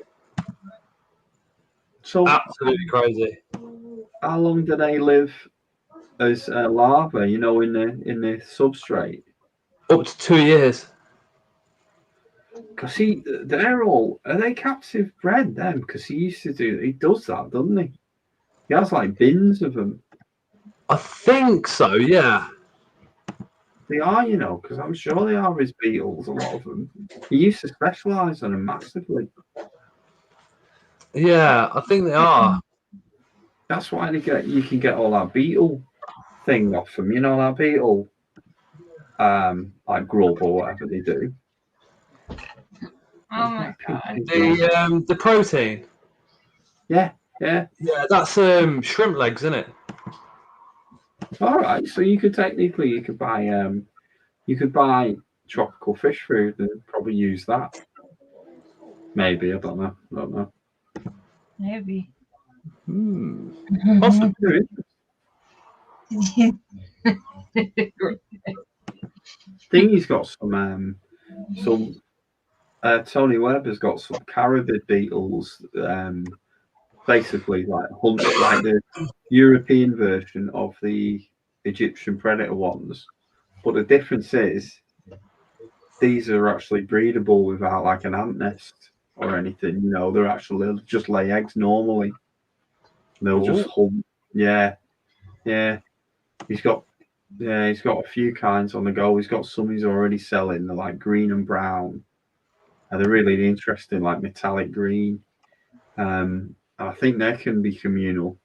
So absolutely crazy. How long do they live as larvae? You know, in the substrate. Up to 2 years. Because are they captive bred then? Because he does that, doesn't he? He has like bins of them. I think so, yeah. They are, you know, because I'm sure they are his beetles, a lot of them. He used to specialise on them massively. Yeah, I think they are. That's why you can get all that beetle thing off them. You know, that beetle, like grub or whatever they do. Oh my god. The protein. Yeah. Yeah, that's shrimp legs, isn't it? All right, so you could buy tropical fish food and probably use that. Maybe, I don't know. Maybe. Possibly. I think he's got some Tony Webb has got some carabid beetles, basically like the European version of the Egyptian predator ones. But the difference is these are actually breedable without like an ant nest or anything. You know, they'll just lay eggs normally. They'll just hump. Yeah. He's got a few kinds on the go. He's got some he's already selling. They're like green and brown. And they're really interesting, like metallic green. I think they can be communal.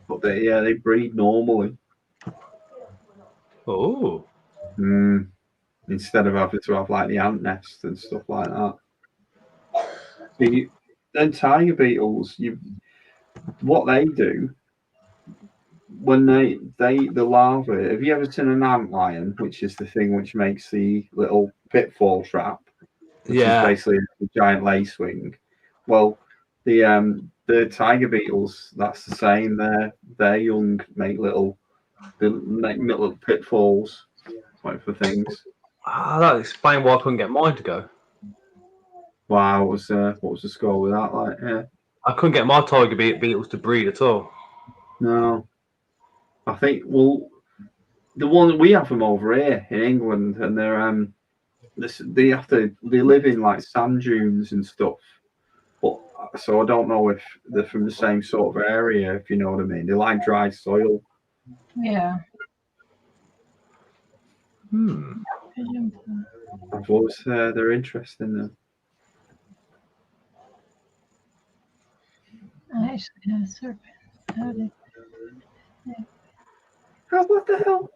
But they breed normally. Oh. Instead of having to have like the ant nest and stuff like that. Then tiger beetles, what they do when the larvae. Have you ever seen an ant lion, which is the thing which makes the little pitfall trap, which is basically a giant lacewing? Well, the tiger beetles, that's the same. Their young make little pitfalls, like for things. That explains why I couldn't get mine to go. Wow, what was the score with that? Like, yeah. I couldn't get my tiger beetles to breed at all. No, I think the one we have them over here in England, and they live in like sand dunes and stuff. But so I don't know if they're from the same sort of area, if you know what I mean. They like dry soil. Yeah. I've always they're interesting though. I actually have a serpent. What the hell?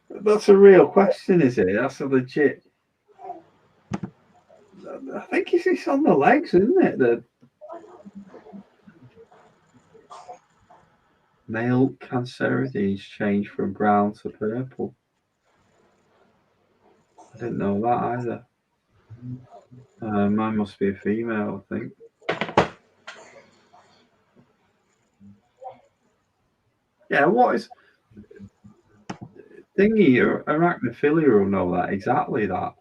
That's a real question, is it? That's a legit. I think it's on the legs, isn't it? The male Cancerides change from brown to purple. I didn't know that either. Mine must be a female, I think. Yeah, what is thingy? Arachnophilia will know that exactly. That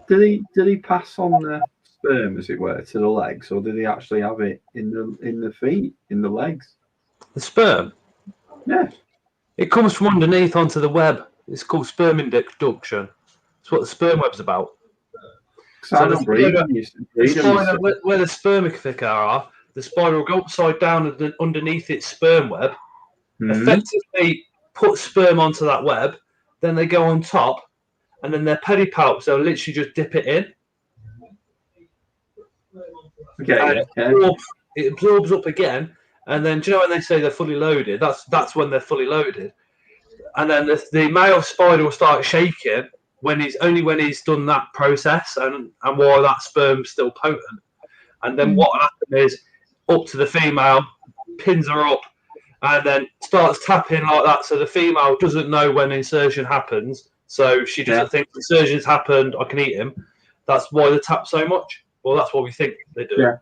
did he pass on the sperm, as it were, to the legs, or did he actually have it in the feet, in the legs? The sperm? Yeah. It comes from underneath onto the web. It's called sperm induction. That's what the sperm web's about. So where the spermicida are, the spider will go upside down underneath its sperm web, effectively put sperm onto that web, then they go on top, and then their pedipalps, they'll literally just dip it in. Okay. it absorbs up again, and then do you know when they say they're fully loaded? That's when they're fully loaded, and then the male spider will start shaking when he's done that process, and while that sperm's still potent, and then what will happen is up to the female, pins her up, and then starts tapping like that, so the female doesn't know when insertion happens, so she doesn't think insertion's happened, I can eat him. That's why they tap so much. Well, that's what we think they do. Yeah.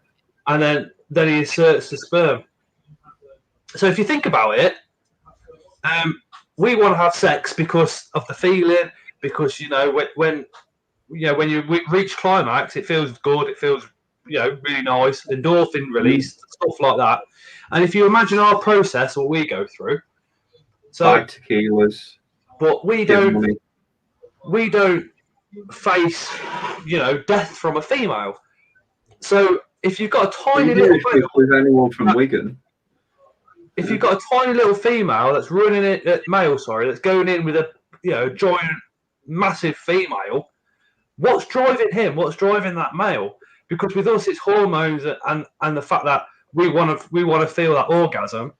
And then he inserts the sperm. So if you think about it, we want to have sex because of the feeling, because when you reach climax, it feels good, it feels really nice, endorphin release, stuff like that. And if you imagine our process, what we go through, so 5 tequilas, but we don't face death from a female. So if you've got a tiny little with anyone from Wigan, if you've got a tiny little female that's running it, that's going in with a giant, massive female, what's driving him? What's driving that male? Because with us, it's hormones and the fact that we want to feel that orgasm.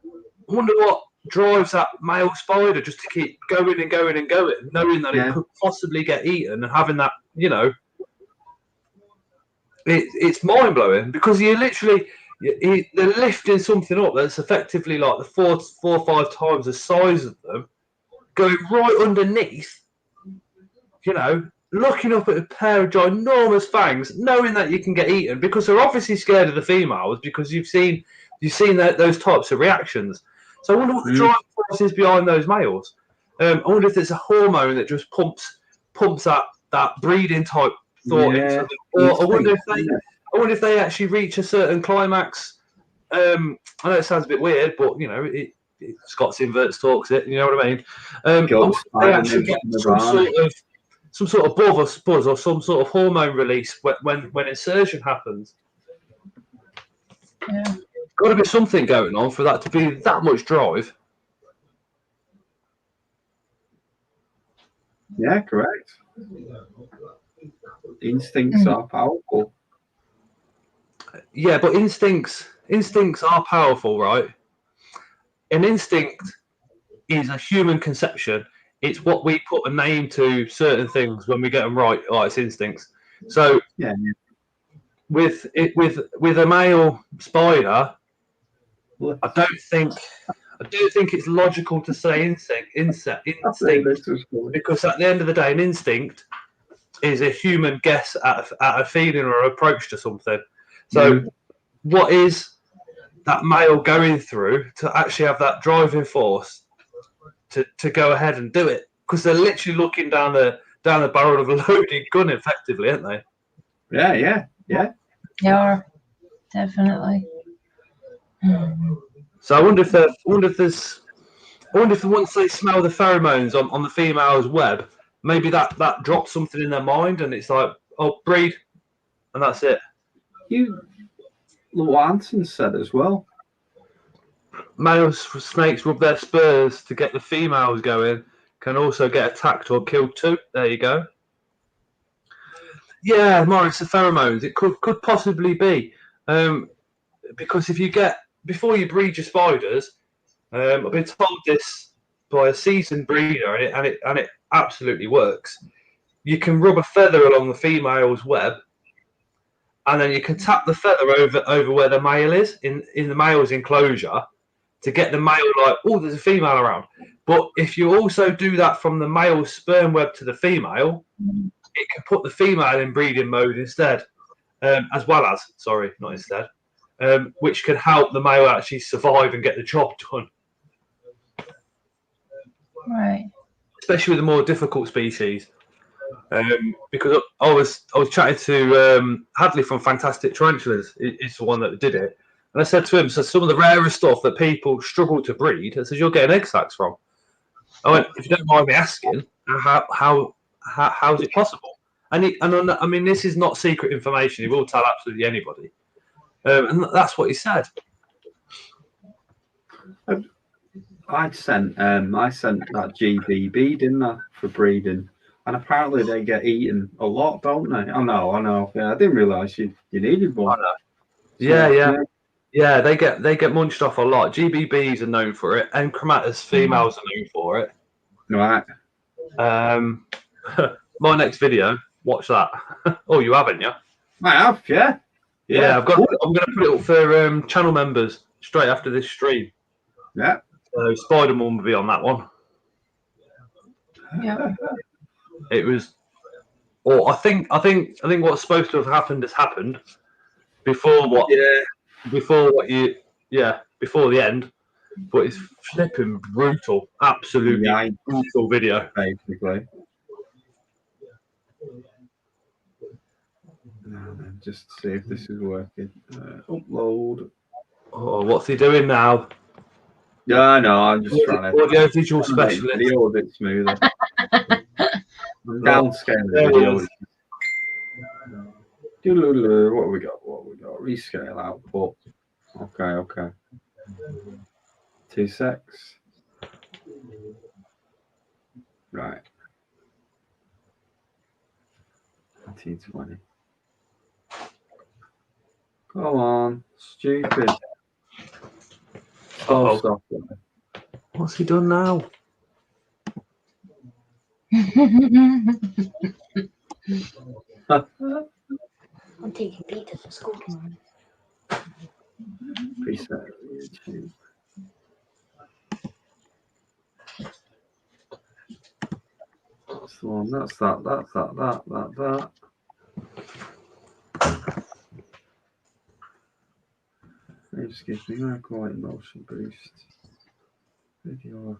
I wonder what drives that male spider just to keep going and going and going, knowing that it could possibly get eaten, and having that, it's mind blowing, because you literally they're lifting something up that's effectively like the 4 or 5 times the size of them, going right underneath, looking up at a pair of ginormous fangs, knowing that you can get eaten, because they're obviously scared of the females, because you've seen those types of reactions. So I wonder what the driving force is behind those males. I wonder if it's a hormone that just pumps that breeding type thought into them. Or I wonder if they actually reach a certain climax. I know it sounds a bit weird, but Scott's inverts talks it. You know what I mean? They actually get some sort of buzz or some sort of hormone release when insertion happens. Yeah. Got to be something going on for that to be that much drive. Yeah, correct. Instincts are powerful. Yeah, but instincts are powerful, right? An instinct is a human conception. It's what we put a name to certain things when we get them right. Oh, it's instincts. So with a male spider, I don't think it's logical to say instinct, because at the end of the day, an instinct is a human guess at a feeling or approach to something. So what is that male going through to actually have that driving force to go ahead and do it? Because they're literally looking down the barrel of a loaded gun, effectively, aren't they? Yeah. They are, definitely. So I wonder if once they smell the pheromones on the female's web, maybe that drops something in their mind, and it's like, oh, breed, and that's it. Lewontin said as well. Male snakes rub their spurs to get the females going, can also get attacked or killed too. There you go. Yeah, Morris, the pheromones, it could possibly be. Because before you breed your spiders, I've been told this by a seasoned breeder, and it absolutely works. You can rub a feather along the female's web, and then you can tap the feather over where the male is in the male's enclosure to get the male like, oh, there's a female around. But if you also do that from the male's sperm web to the female, it can put the female in breeding mode instead, which can help the male actually survive and get the job done. Right. Especially with the more difficult species. Because I was chatting to Hadley from Fantastic Tarantulas. It's the one that did it, and I said to him, "So some of the rarest stuff that people struggle to breed, I said, you're getting egg sacs from." I went, "If you don't mind me asking, how is it possible?" And I mean, this is not secret information. He will tell absolutely anybody, and that's what he said. I sent that GBB, didn't I, for breeding. And apparently they get eaten a lot, don't they? I know. Yeah, I didn't realise you needed one. Yeah. Yeah, they get munched off a lot. GBBs are known for it, and Chromata's females are known for it. Right. My next video, watch that. Oh, you haven't, yeah? I have, yeah. Yeah, I'm gonna put it up for channel members straight after this stream. Yeah. So Spider-Man will be on that one. Yeah. It was. Or I think what's supposed to have happened has happened before what? Yeah. Before the end. But it's flipping brutal, absolutely brutal video. Basically. Just see if this is working. Upload. Oh, what's he doing now? Yeah, no, I'm just trying to. Audio visual specialist. Video a bit smoother. I'm downscaling the video. What have we got? Rescale output. Okay. 2 secs. Right. 1920. Come on, stupid. Oh, stop it. What's he done now? I'm taking Peter to school. Preset YouTube. That's the one. That's that. Excuse me, I'm calling motion boost. Video.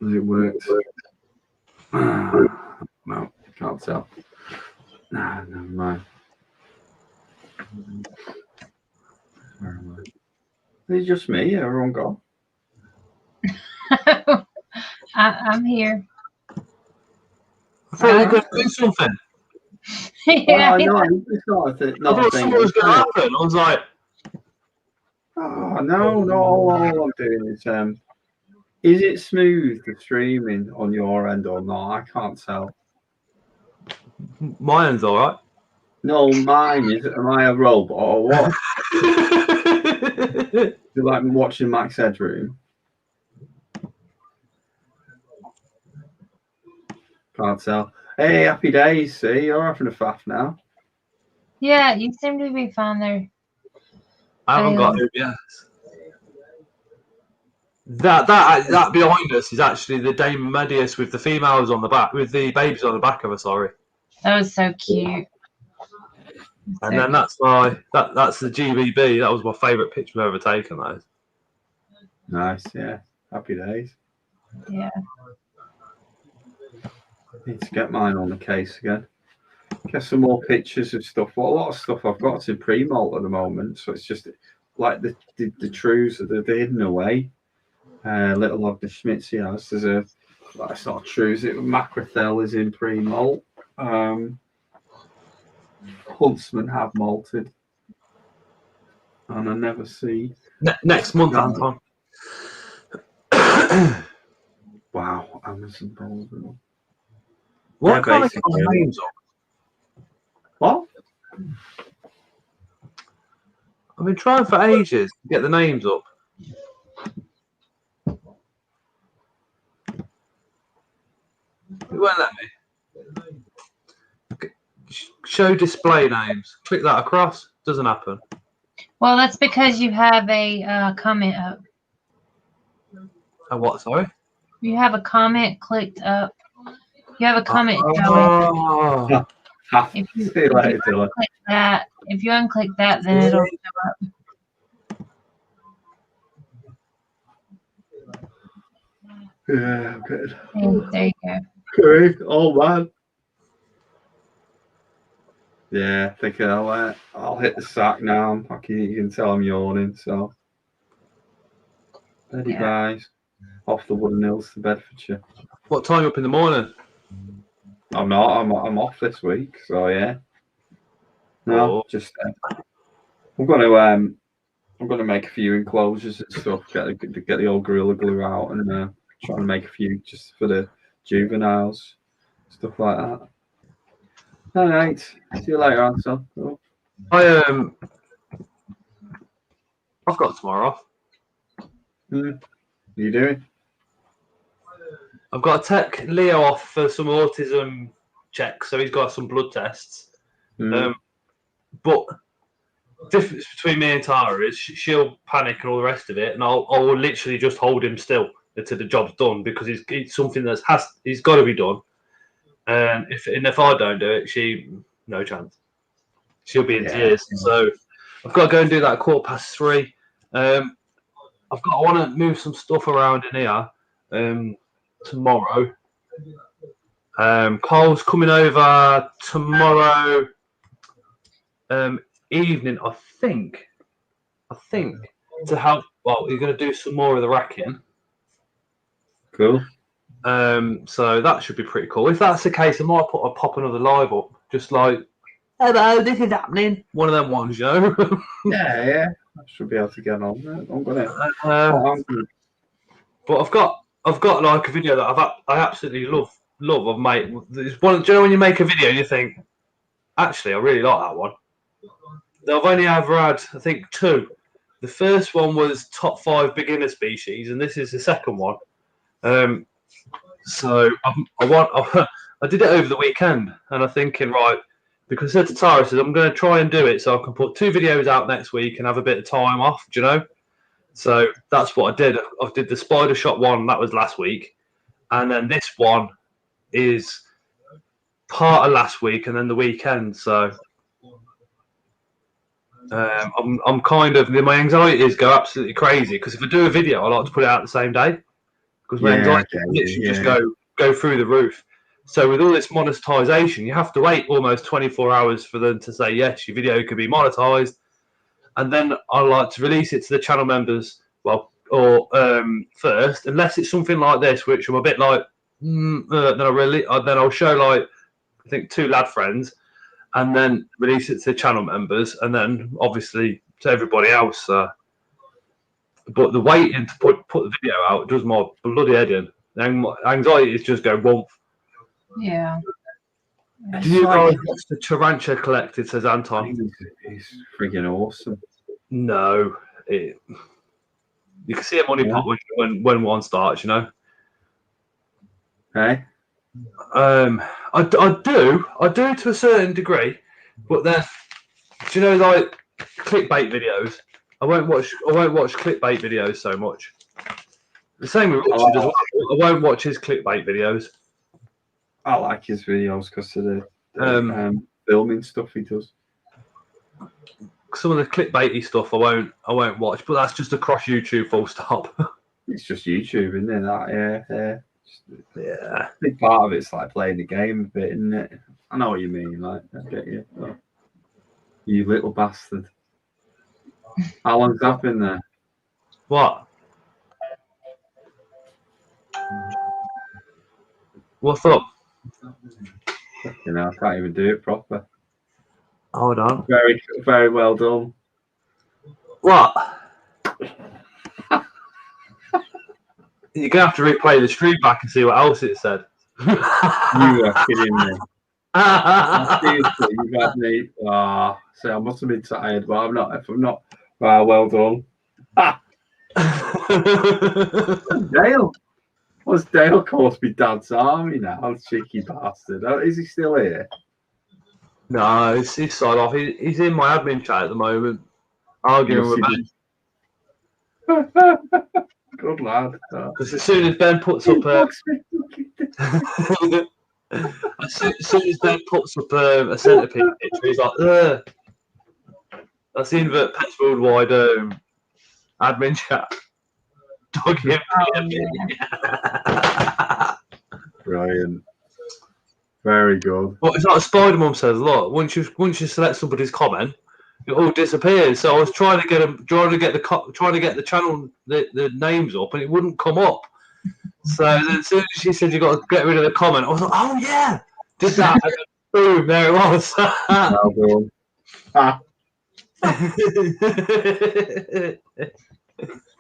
Has it worked? No, can't tell. Nah, never mind. Where am I? Is it just me? Everyone gone? I'm here. I thought you were going to do something. Yeah, No, it's not a thing. I thought something was going to happen. I was like, oh, no, all I'm doing is it smooth, the streaming on your end or not? I can't tell. mine's all right. No, mine is. Am I a robot or what? You like watching Max Headroom? Can't tell. Hey, happy days. See, you're having a faff now. yeah, you seem to be fine there. I haven't got OBS. That behind us is actually the Dame Medius with the females on the back, with the babies on the back of her. Sorry. That was so cute. And then that's the GBB. That was my favourite picture I've ever taken. That is. Nice, yeah. Happy days. Yeah. Need to get mine on the case again. Get some more pictures of stuff. Well, a lot of stuff I've got in pre-malt at the moment, so it's just like the trues that they're hidden away. Little of the Schmitzy has. There's a that's not trues. Macrothel is in pre-malt. Huntsman have malted, and I never see. Next month, Anton. Wow, Amazon Bolden. What Yeah, kind of basically. names up? What? I've been trying for ages to get the names up. It won't let me. Show display names. Click that across. Doesn't happen. Well, that's because you have a comment up. Oh, what? Sorry. You have a comment clicked up. You have a comment showing. Oh. If you, See you later, Dylan. if you unclick that, then it'll show up. Yeah, good. And there you go. Okay, oh man. Yeah, I think I'll hit the sack now. You can tell I'm yawning, so. Ready, guys. Off the Wooden Hills to Bedfordshire. What time up in the morning? I'm not. I'm off this week, so yeah. No, Oh. just I'm going to I'm going to make a few enclosures and stuff. Get the old Gorilla Glue out and try and make a few just for the juveniles, stuff like that. All right. See you later, Anson. Cool. I've got tomorrow off. What are you doing? I've got to take Leo off for some autism checks, so he's got some blood tests. But the difference between me and Tara is she'll panic and all the rest of it, and I'll literally just hold him still until the job's done because it's something he's got to be done. And if I don't do it, no chance. She'll be in tears. So I've got to go and do that at 3:15. I want to move some stuff around in here tomorrow. Carl's coming over tomorrow evening, I think, to help. Well, he's going to do some more of the racking. Cool. So that should be pretty cool. If that's the case, I might pop another live up, just like, hello, this is happening. One of them ones, you know. Yeah. I should be able to get on there. I'm gonna. But I've got like a video that I absolutely love. I've made. It's one. Do you know when you make a video and you think, actually, I really like that one. I've only ever had, I think, 2. The first one was top 5 beginner species, and this is the second one. So I did it over the weekend, and I'm thinking, right, because I said to Tara, I'm going to try and do it so I can put 2 videos out next week and have a bit of time off, do you know? So that's what I did. I did the spider shot one, that was last week, and then this one is part of last week and then the weekend. So I'm kind of, my anxieties go absolutely crazy because if I do a video, I like to put it out the same day because my anxiety literally just go through the roof. So with all this monetization, you have to wait almost 24 hours for them to say, yes, your video could be monetized. And then I like to release it to the channel members, first, unless it's something like this, which I'm a bit like, then I'll show like, I think 2 lad friends, and then release it to the channel members, and then obviously to everybody else. But the waiting to put the video out does my bloody head in. The anxiety is just go womp. Yeah. Do you guys watch the Tarantula Collected, says Anton? It's freaking awesome. No. You can see a money pot when one starts, you know? Hey? I do to a certain degree, but then, do you know, like clickbait videos? I won't watch clickbait videos so much. The same with Richard as well. I won't watch his clickbait videos. I like his videos because of the filming stuff he does. Some of the clickbaity stuff I won't watch, but that's just across YouTube, full stop. It's just YouTube, isn't it? Yeah. Big part of it's like playing the game a bit, isn't it? I know what you mean. Like, I get you. Oh, you little bastard. How long's that been there? What? What's up? You know, I can't even do it proper. Hold on. Very, very well done. What? You're gonna have to replay the stream back and see what else it said. You are kidding me. Seriously, you had me. So I must have been tired, but I'm not. If I'm not, well done. Dale. What's Dale called me Dad's Army now? Cheeky bastard. Is he still here? No, he's side off. He's in my admin chat at the moment, arguing with Ben. Good lad. Because as soon as Ben puts up a centipede picture, he's like, ugh. That's in the Pets Worldwide admin chat. Brilliant. Very good. Well, it's like Spider-Man says. Look, once you select somebody's comment, it all disappears. So I was trying to get the channel the names up, and it wouldn't come up. So then as soon as she said you got to get rid of the comment, I was like, oh yeah, did that, and then boom, there it was. Well done.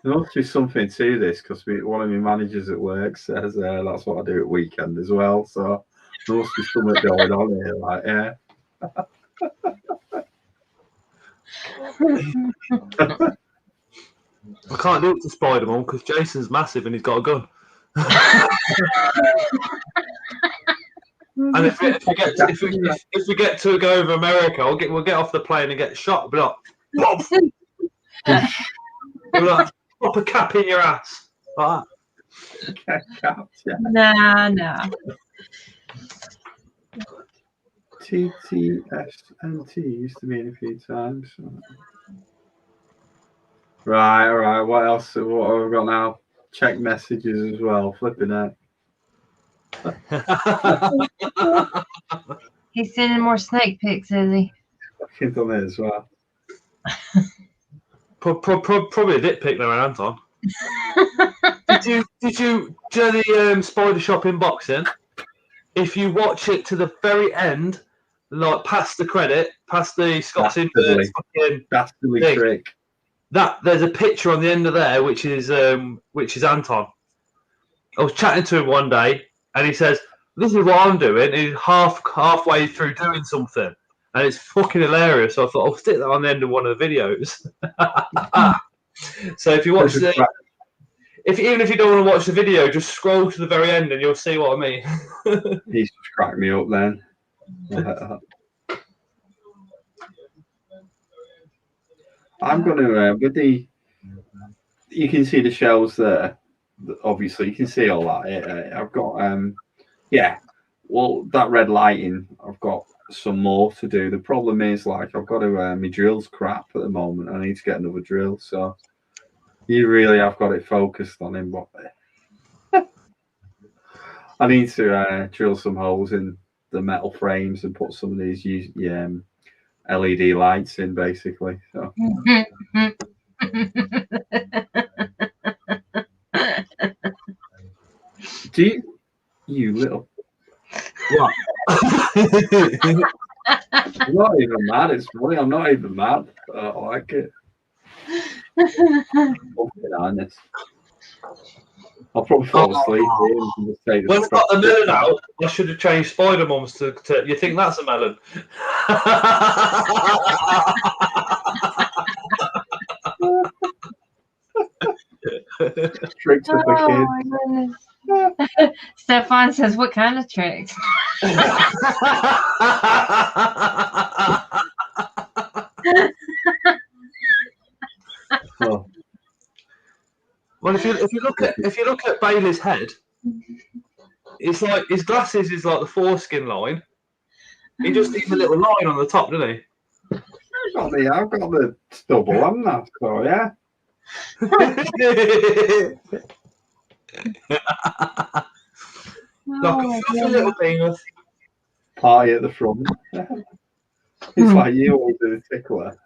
There must be something to this because one of my managers at work says that's what I do at weekend as well. So there must be something going on here. Like, yeah. I can't do it to Spider-Man because Jason's massive and he's got a gun. And if we get to go over America, we'll get off the plane and get shot. But like, we'll like, pop a cap in your ass. Like Cap, yeah. No. TTSNT used to mean a few times. Right, all right. What else? What have we got now? Check messages as well. Flipping out. He's sending more snake pics, is he? Fucking done it as well. Probably a dick pic there, Anton. Did you do the Spider Shop unboxing? If you watch it to the very end, like past the credit, past the Scott's inverse fucking dastardly thing, trick. that there's a picture on the end of there, which is Anton. I was chatting to him one day, and he says, "This is what I'm doing." He's halfway through doing something, and it's fucking hilarious. So I thought I'll stick that on the end of one of the videos. So if you watch even if you don't want to watch the video, just scroll to the very end, and you'll see what I mean. He's just cracked me up then. I'm gonna with the. You can see the shells there. Obviously, you can see all that. I've got well, that red lighting. I've got some more to do. The problem is, like, I've got to my drill's crap at the moment. I need to get another drill. So you really have got it focused on him, but I need to drill some holes in the metal frames and put some of these LED lights in, basically. So. Do you little what? I'm not even mad. It's funny. I'm not even mad. I like it. Honest. I'll probably fall asleep here and just take When I got the melon out, I should have changed Spider Mums to. You think that's a melon? Tricks of the kids. Stefan says, "What kind of tricks?" Oh. Well, if you look at Bailey's head, it's like his glasses is like the foreskin line. He just needs a little line on the top, doesn't he? I've got the stubble, haven't I? So yeah. Like a fluffy little penis. Party at the front. It's like you always do the tickler.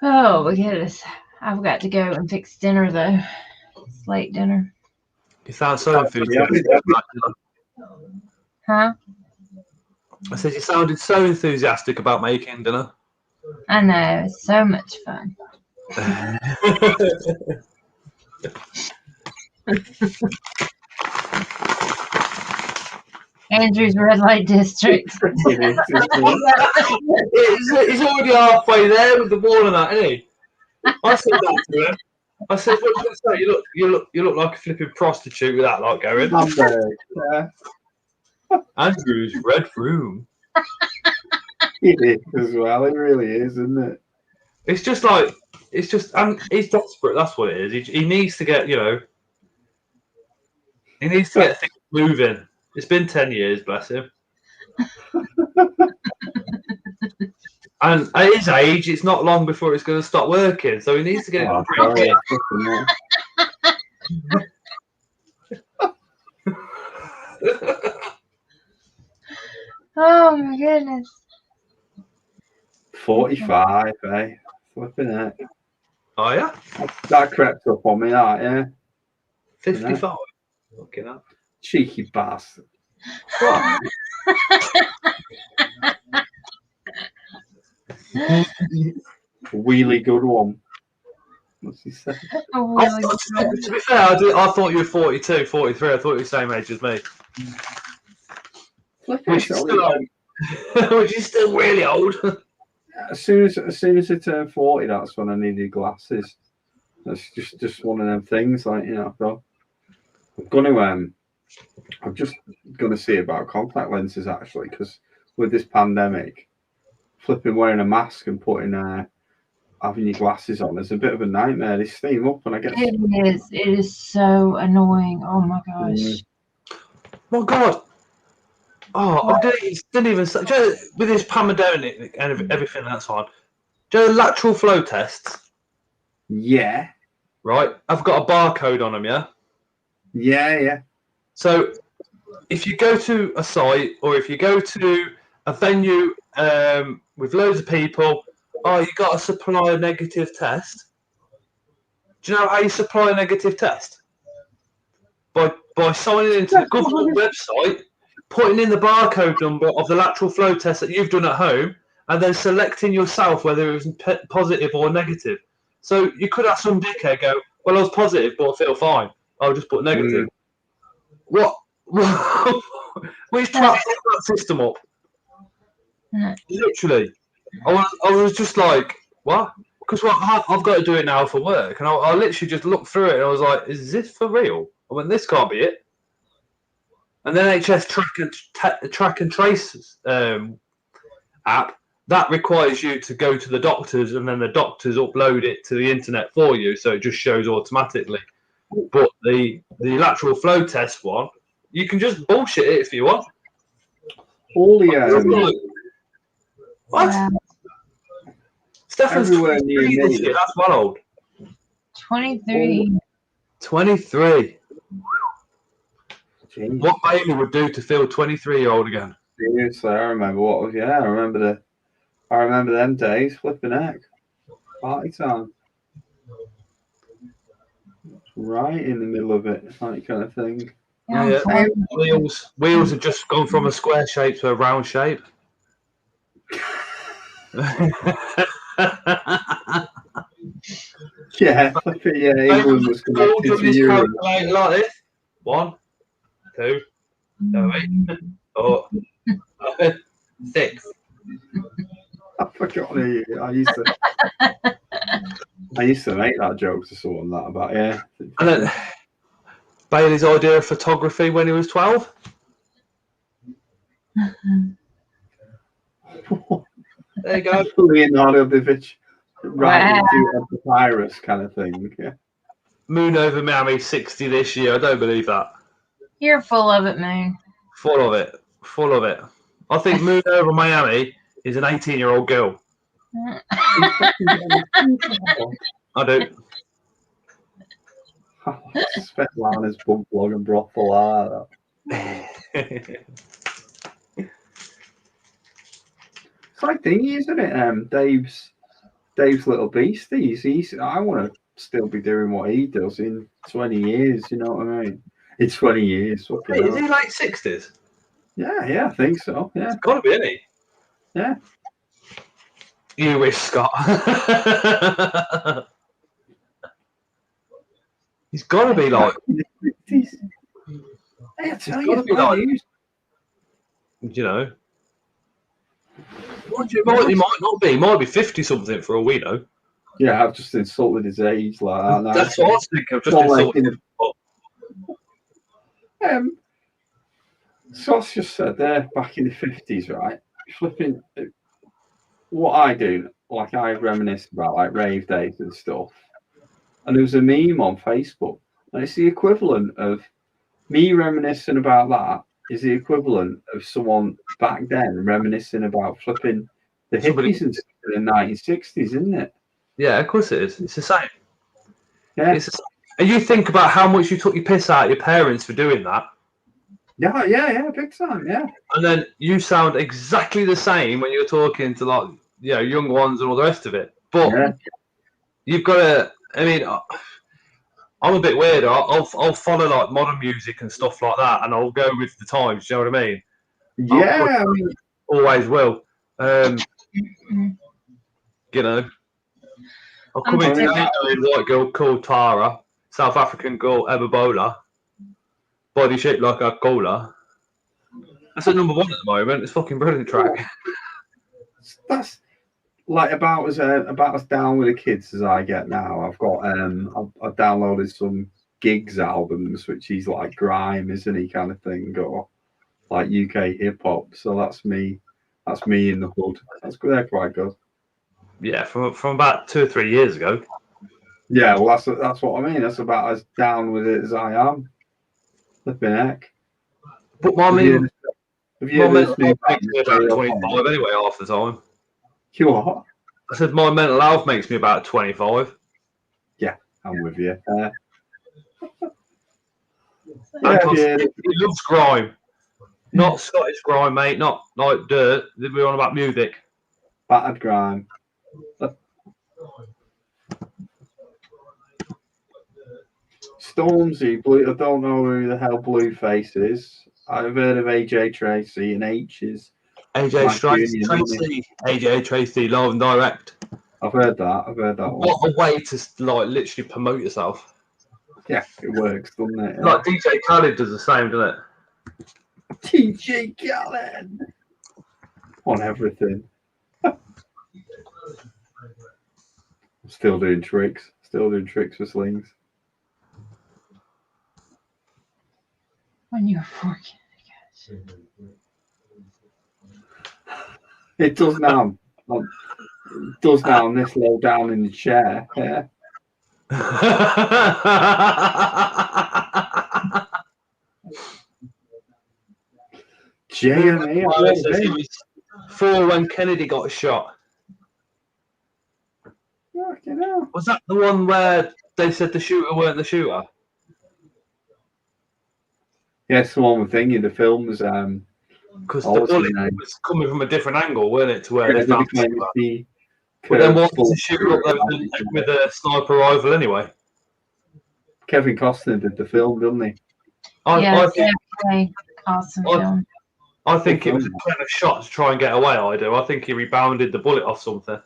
Oh my goodness. I've got to go and fix dinner though. It's late dinner. You sound so enthusiastic. Huh? I said you sounded so enthusiastic about making dinner. I know, it's so much fun. Andrew's red light district. He's already halfway there with the ball and that, isn't he? I said that to him. I said, "What did I say? You look like a flipping prostitute with that lot going." Andrew's red room. It is as well. It really is, isn't it? It's just, and he's desperate. That's what it is. He needs to get, he needs to get things moving. It's been 10 years, bless him. And at his age, it's not long before it's going to stop working. So he needs to get it moving. Oh my goodness. 45, eh? Flipping it. Oh, yeah? That crept up on me, that, yeah. 55. Looking up. Cheeky bastard. Really good one. What's he say? To be fair, I thought you were 42, 43. I thought you were the same age as me. Which is still old. Which is still really old. As soon as I turned 40, that's when I needed glasses. That's just one of them things, like, you know. So I'm just gonna see about contact lenses actually, because with this pandemic, flipping wearing a mask and putting having your glasses on is a bit of a nightmare. They steam up, and I get It is so annoying. Oh my gosh. My God. Oh, I didn't even say, with this pandemic and everything that's on. Do you know lateral flow tests? Yeah. Right? I've got a barcode on them, yeah? Yeah. So if you go to a site or if you go to a venue with loads of people, you got to supply a negative test. Do you know how you supply a negative test? By signing into the government website, putting in the barcode number of the lateral flow test that you've done at home, and then selecting yourself whether it was positive or negative. So you could have some dickhead go, well, I was positive, but I feel fine. I'll just put negative. What? Which trap set that system up? Literally. I was just like, what? Because I've got to do it now for work. And I literally just looked through it and I was like, is this for real? I went, this can't be it. And then NHS track and trace app, that requires you to go to the doctors and then the doctors upload it to the internet for you. So it just shows automatically. But the lateral flow test one, you can just bullshit it if you want. All the what? Wow. Stefan's 23 this year. That's well old. 23. 23. Jeez. What Bailey would do to feel 23-year-old again? Seriously, I remember I remember them days. Flipping heck. Party time. Right in the middle of it, that kind of thing. Yeah. Wheels have just gone from a square shape to a round shape. Yeah, England was connected to Europe. Like this. 1, 2, 3, 4, 5, 6. I forgot I used to make that joke to someone about And then Bailey's idea of photography when he was 12. There you go. Leonardo da Vinci, right? Wow. The papyrus kind of thing. Yeah. Moon over Miami 60 this year. I don't believe that. You're full of it, Moon. Full of it. I think Moon over Miami is an 18-year-old girl. I do. I suspect Lana's bug blog and brothel are that. It's like thingy, isn't it? Dave's little beasties. I want to still be doing what he does in 20 years. You know what I mean? In 20 years. Wait, is he like 60s? Yeah, I think so. Yeah, it's got to be, isn't he? Yeah. You wish, Scott. He's got to be like. I tell you, be like, you know. He might not be. He might be 50 something for all we know. Yeah, I've just insulted his age. Like that. That's what I was thinking. I've just insulted him. Scott's just said there back in the 50s, right? Flipping. What I do, like I reminisce about like rave days and stuff. And there was a meme on Facebook, and it's the equivalent of me reminiscing about that. Is the equivalent of someone back then reminiscing about flipping the hippies in the 1960s, isn't it? Yeah, of course it is. It's the same. Yeah. It's the same. And you think about how much you took your piss out of your parents for doing that. Yeah, big time, yeah. And then you sound exactly the same when you're talking to like, you know, young ones and all the rest of it. But you've got to. I mean, I'm a bit weird. I'll follow like modern music and stuff like that, and I'll go with the times. Do you know what I mean? Yeah, I mean, Always will. You know, I'll come I'm into different. a white girl called Tara, South African girl Ebola, body shaped like a cola. That's at number 1 at the moment. It's a fucking brilliant track. that's like about as down with the kids as I get now. I've got I've downloaded some Gigs albums, which he's like grime, isn't he, kind of thing, or like UK hip hop. So that's me. That's me in the hood. They're quite good. Yeah, from about 2 or 3 years ago. Yeah, well, that's what I mean. That's about as down with it as I am. Flipping heck. But my Have you mental heard health this new makes me about band? 25 anyway, half the time. You what? I said my mental health makes me about 25. I'm with you. He loves grime. Not Scottish grime, mate. Not like dirt. We're on about music. Battered grime. Stormzy, Blue. I don't know who the hell Blueface is. I've heard of AJ Tracy and H's. AJ Tracy, AJ Tracy, live and direct. I've heard that one. What a way to like literally promote yourself. Yeah, it works, doesn't it? Like DJ Khaled does the same, doesn't it? DJ Khaled on everything. Still doing tricks for slings. When you're 4 It does now. It does now. I'm this low down in the chair. Yeah. JMA. He was 4 when Kennedy got shot. Was that the one where they said the shooter weren't the shooter? Yes, the one with thingy. The film was because the bullet was coming from a different angle, weren't it? To where they found the but then what was the shooter up there with a sniper rifle anyway? Kevin Costner did the film, didn't he? I think it was a clever shot to try and get away. I think he rebounded the bullet off something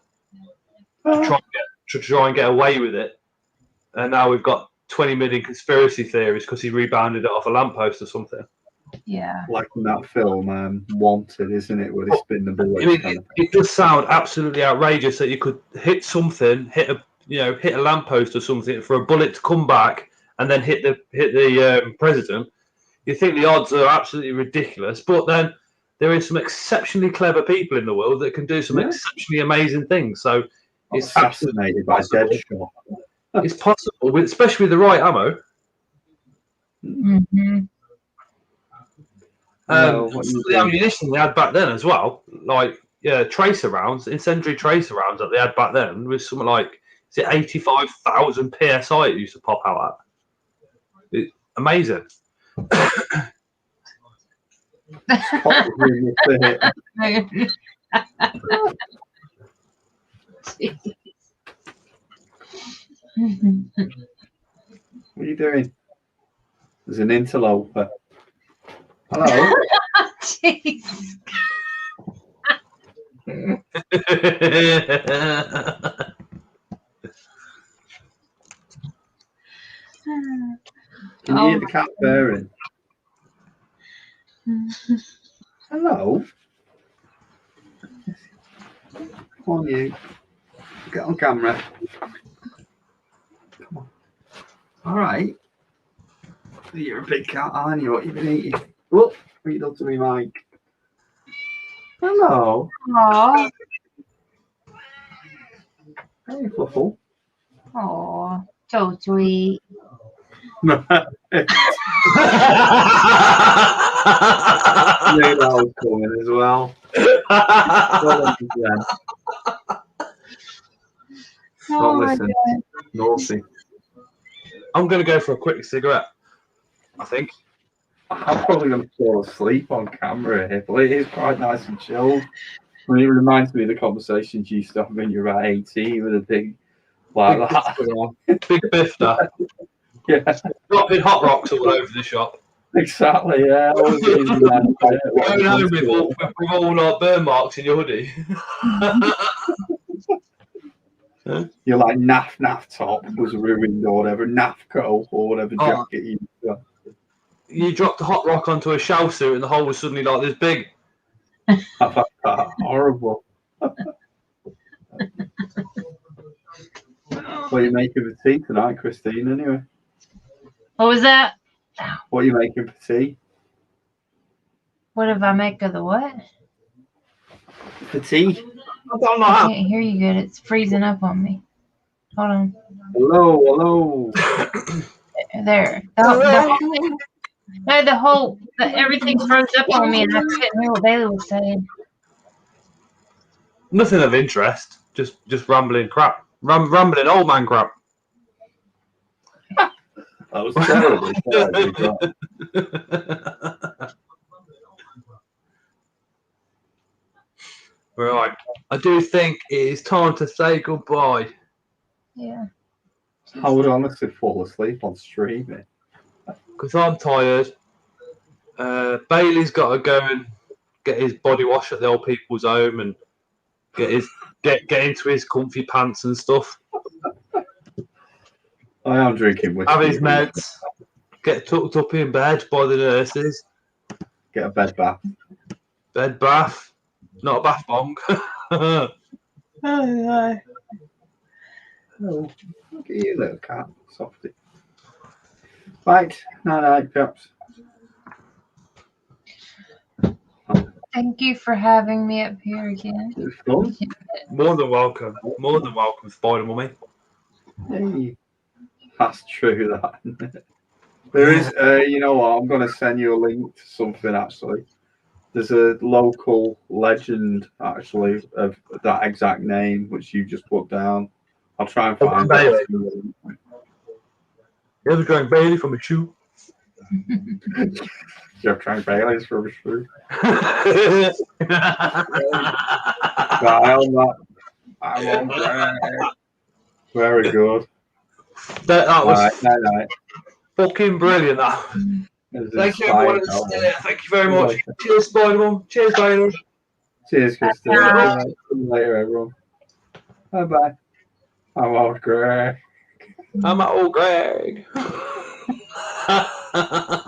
to try and get away with it. And now we've got 20 million conspiracy theories because he rebounded it off a lamppost or something. Yeah. Like in that film, Wanted, isn't it? Where they spin the bullet. I mean, it does sound absolutely outrageous that you could hit something, hit a lamppost or something for a bullet to come back and then hit the president. You think the odds are absolutely ridiculous, but then there is some exceptionally clever people in the world that can do some exceptionally amazing things. So it's fascinated by Deadshot. It's possible, especially with the right ammo. Mm-hmm. The ammunition they had back then as well, like tracer rounds, incendiary tracer rounds that they had back then was something like 85,000 PSI it used to pop out at. Amazing. What are you doing? There's an interloper. Hello. Jeez. Can you hear the cat purring? Hello. Come on, you. Get on camera. Come on. All right. You're a big cat, aren't you? What you been eating? Look, what you done to me, Mike? Hello. Aww. Hey, Fluffle. Aww. So sweet. Knew that was coming as well. Not listen. Naughty. I'm going to go for a quick cigarette, I think. I'm probably going to fall asleep on camera here, but it is quite nice and chilled. I mean, it reminds me of the conversations you used to have when you were about 18 with a big, like that. Big bifter. Yeah, Dropping hot rocks all over the shop. exactly. Yeah, all the easy man. Going home with all like burn marks in your hoodie. You're like naff top was ruined or whatever, naff coat or whatever Oh. jacket you got. You dropped a hot rock onto a shell suit and the hole was suddenly like this big. Horrible. What are you making for tea tonight, Christine, anyway? What was that? What are you making for tea? What if I make of the what? For tea? I don't know I how. can't hear you good. It's freezing up on me. Hold on. Hello. There. Everything froze up on me and I couldn't hear what Bailey was saying. Nothing of interest. Just rambling crap. Rambling old man crap. That was terrible. Right. I do think it is time to say goodbye. Yeah. I would honestly fall asleep on streaming. Because I'm tired. Bailey's got to go and get his body wash at the old people's home and get into his comfy pants and stuff. I am drinking whiskey. Have his meds. Get tucked up in bed by the nurses. Get a bed bath. Bed bath. Not a bath bomb. Oh, look at you, little cat. Softy. Right. Night, chaps. Thank you for having me up here again. It was fun. More than welcome. More than welcome, Spider Mummy. Hey. That's true, that. There is, you know what? I'm going to send you a link to something, actually. There's a local legend, actually, of that exact name, which you just put down. I'll try and find it. You ever drank Bailey from a shoe? You ever drank Bailey's from a shoe? I'm on Very good. That was night. fucking brilliant. That. Thank you, everyone. Thank you very much. Cheers, Spider-Man. Cheers, Bailey. Cheers, Christine. See you later, everyone. Bye-bye. I'm old Greg. I'm old Greg.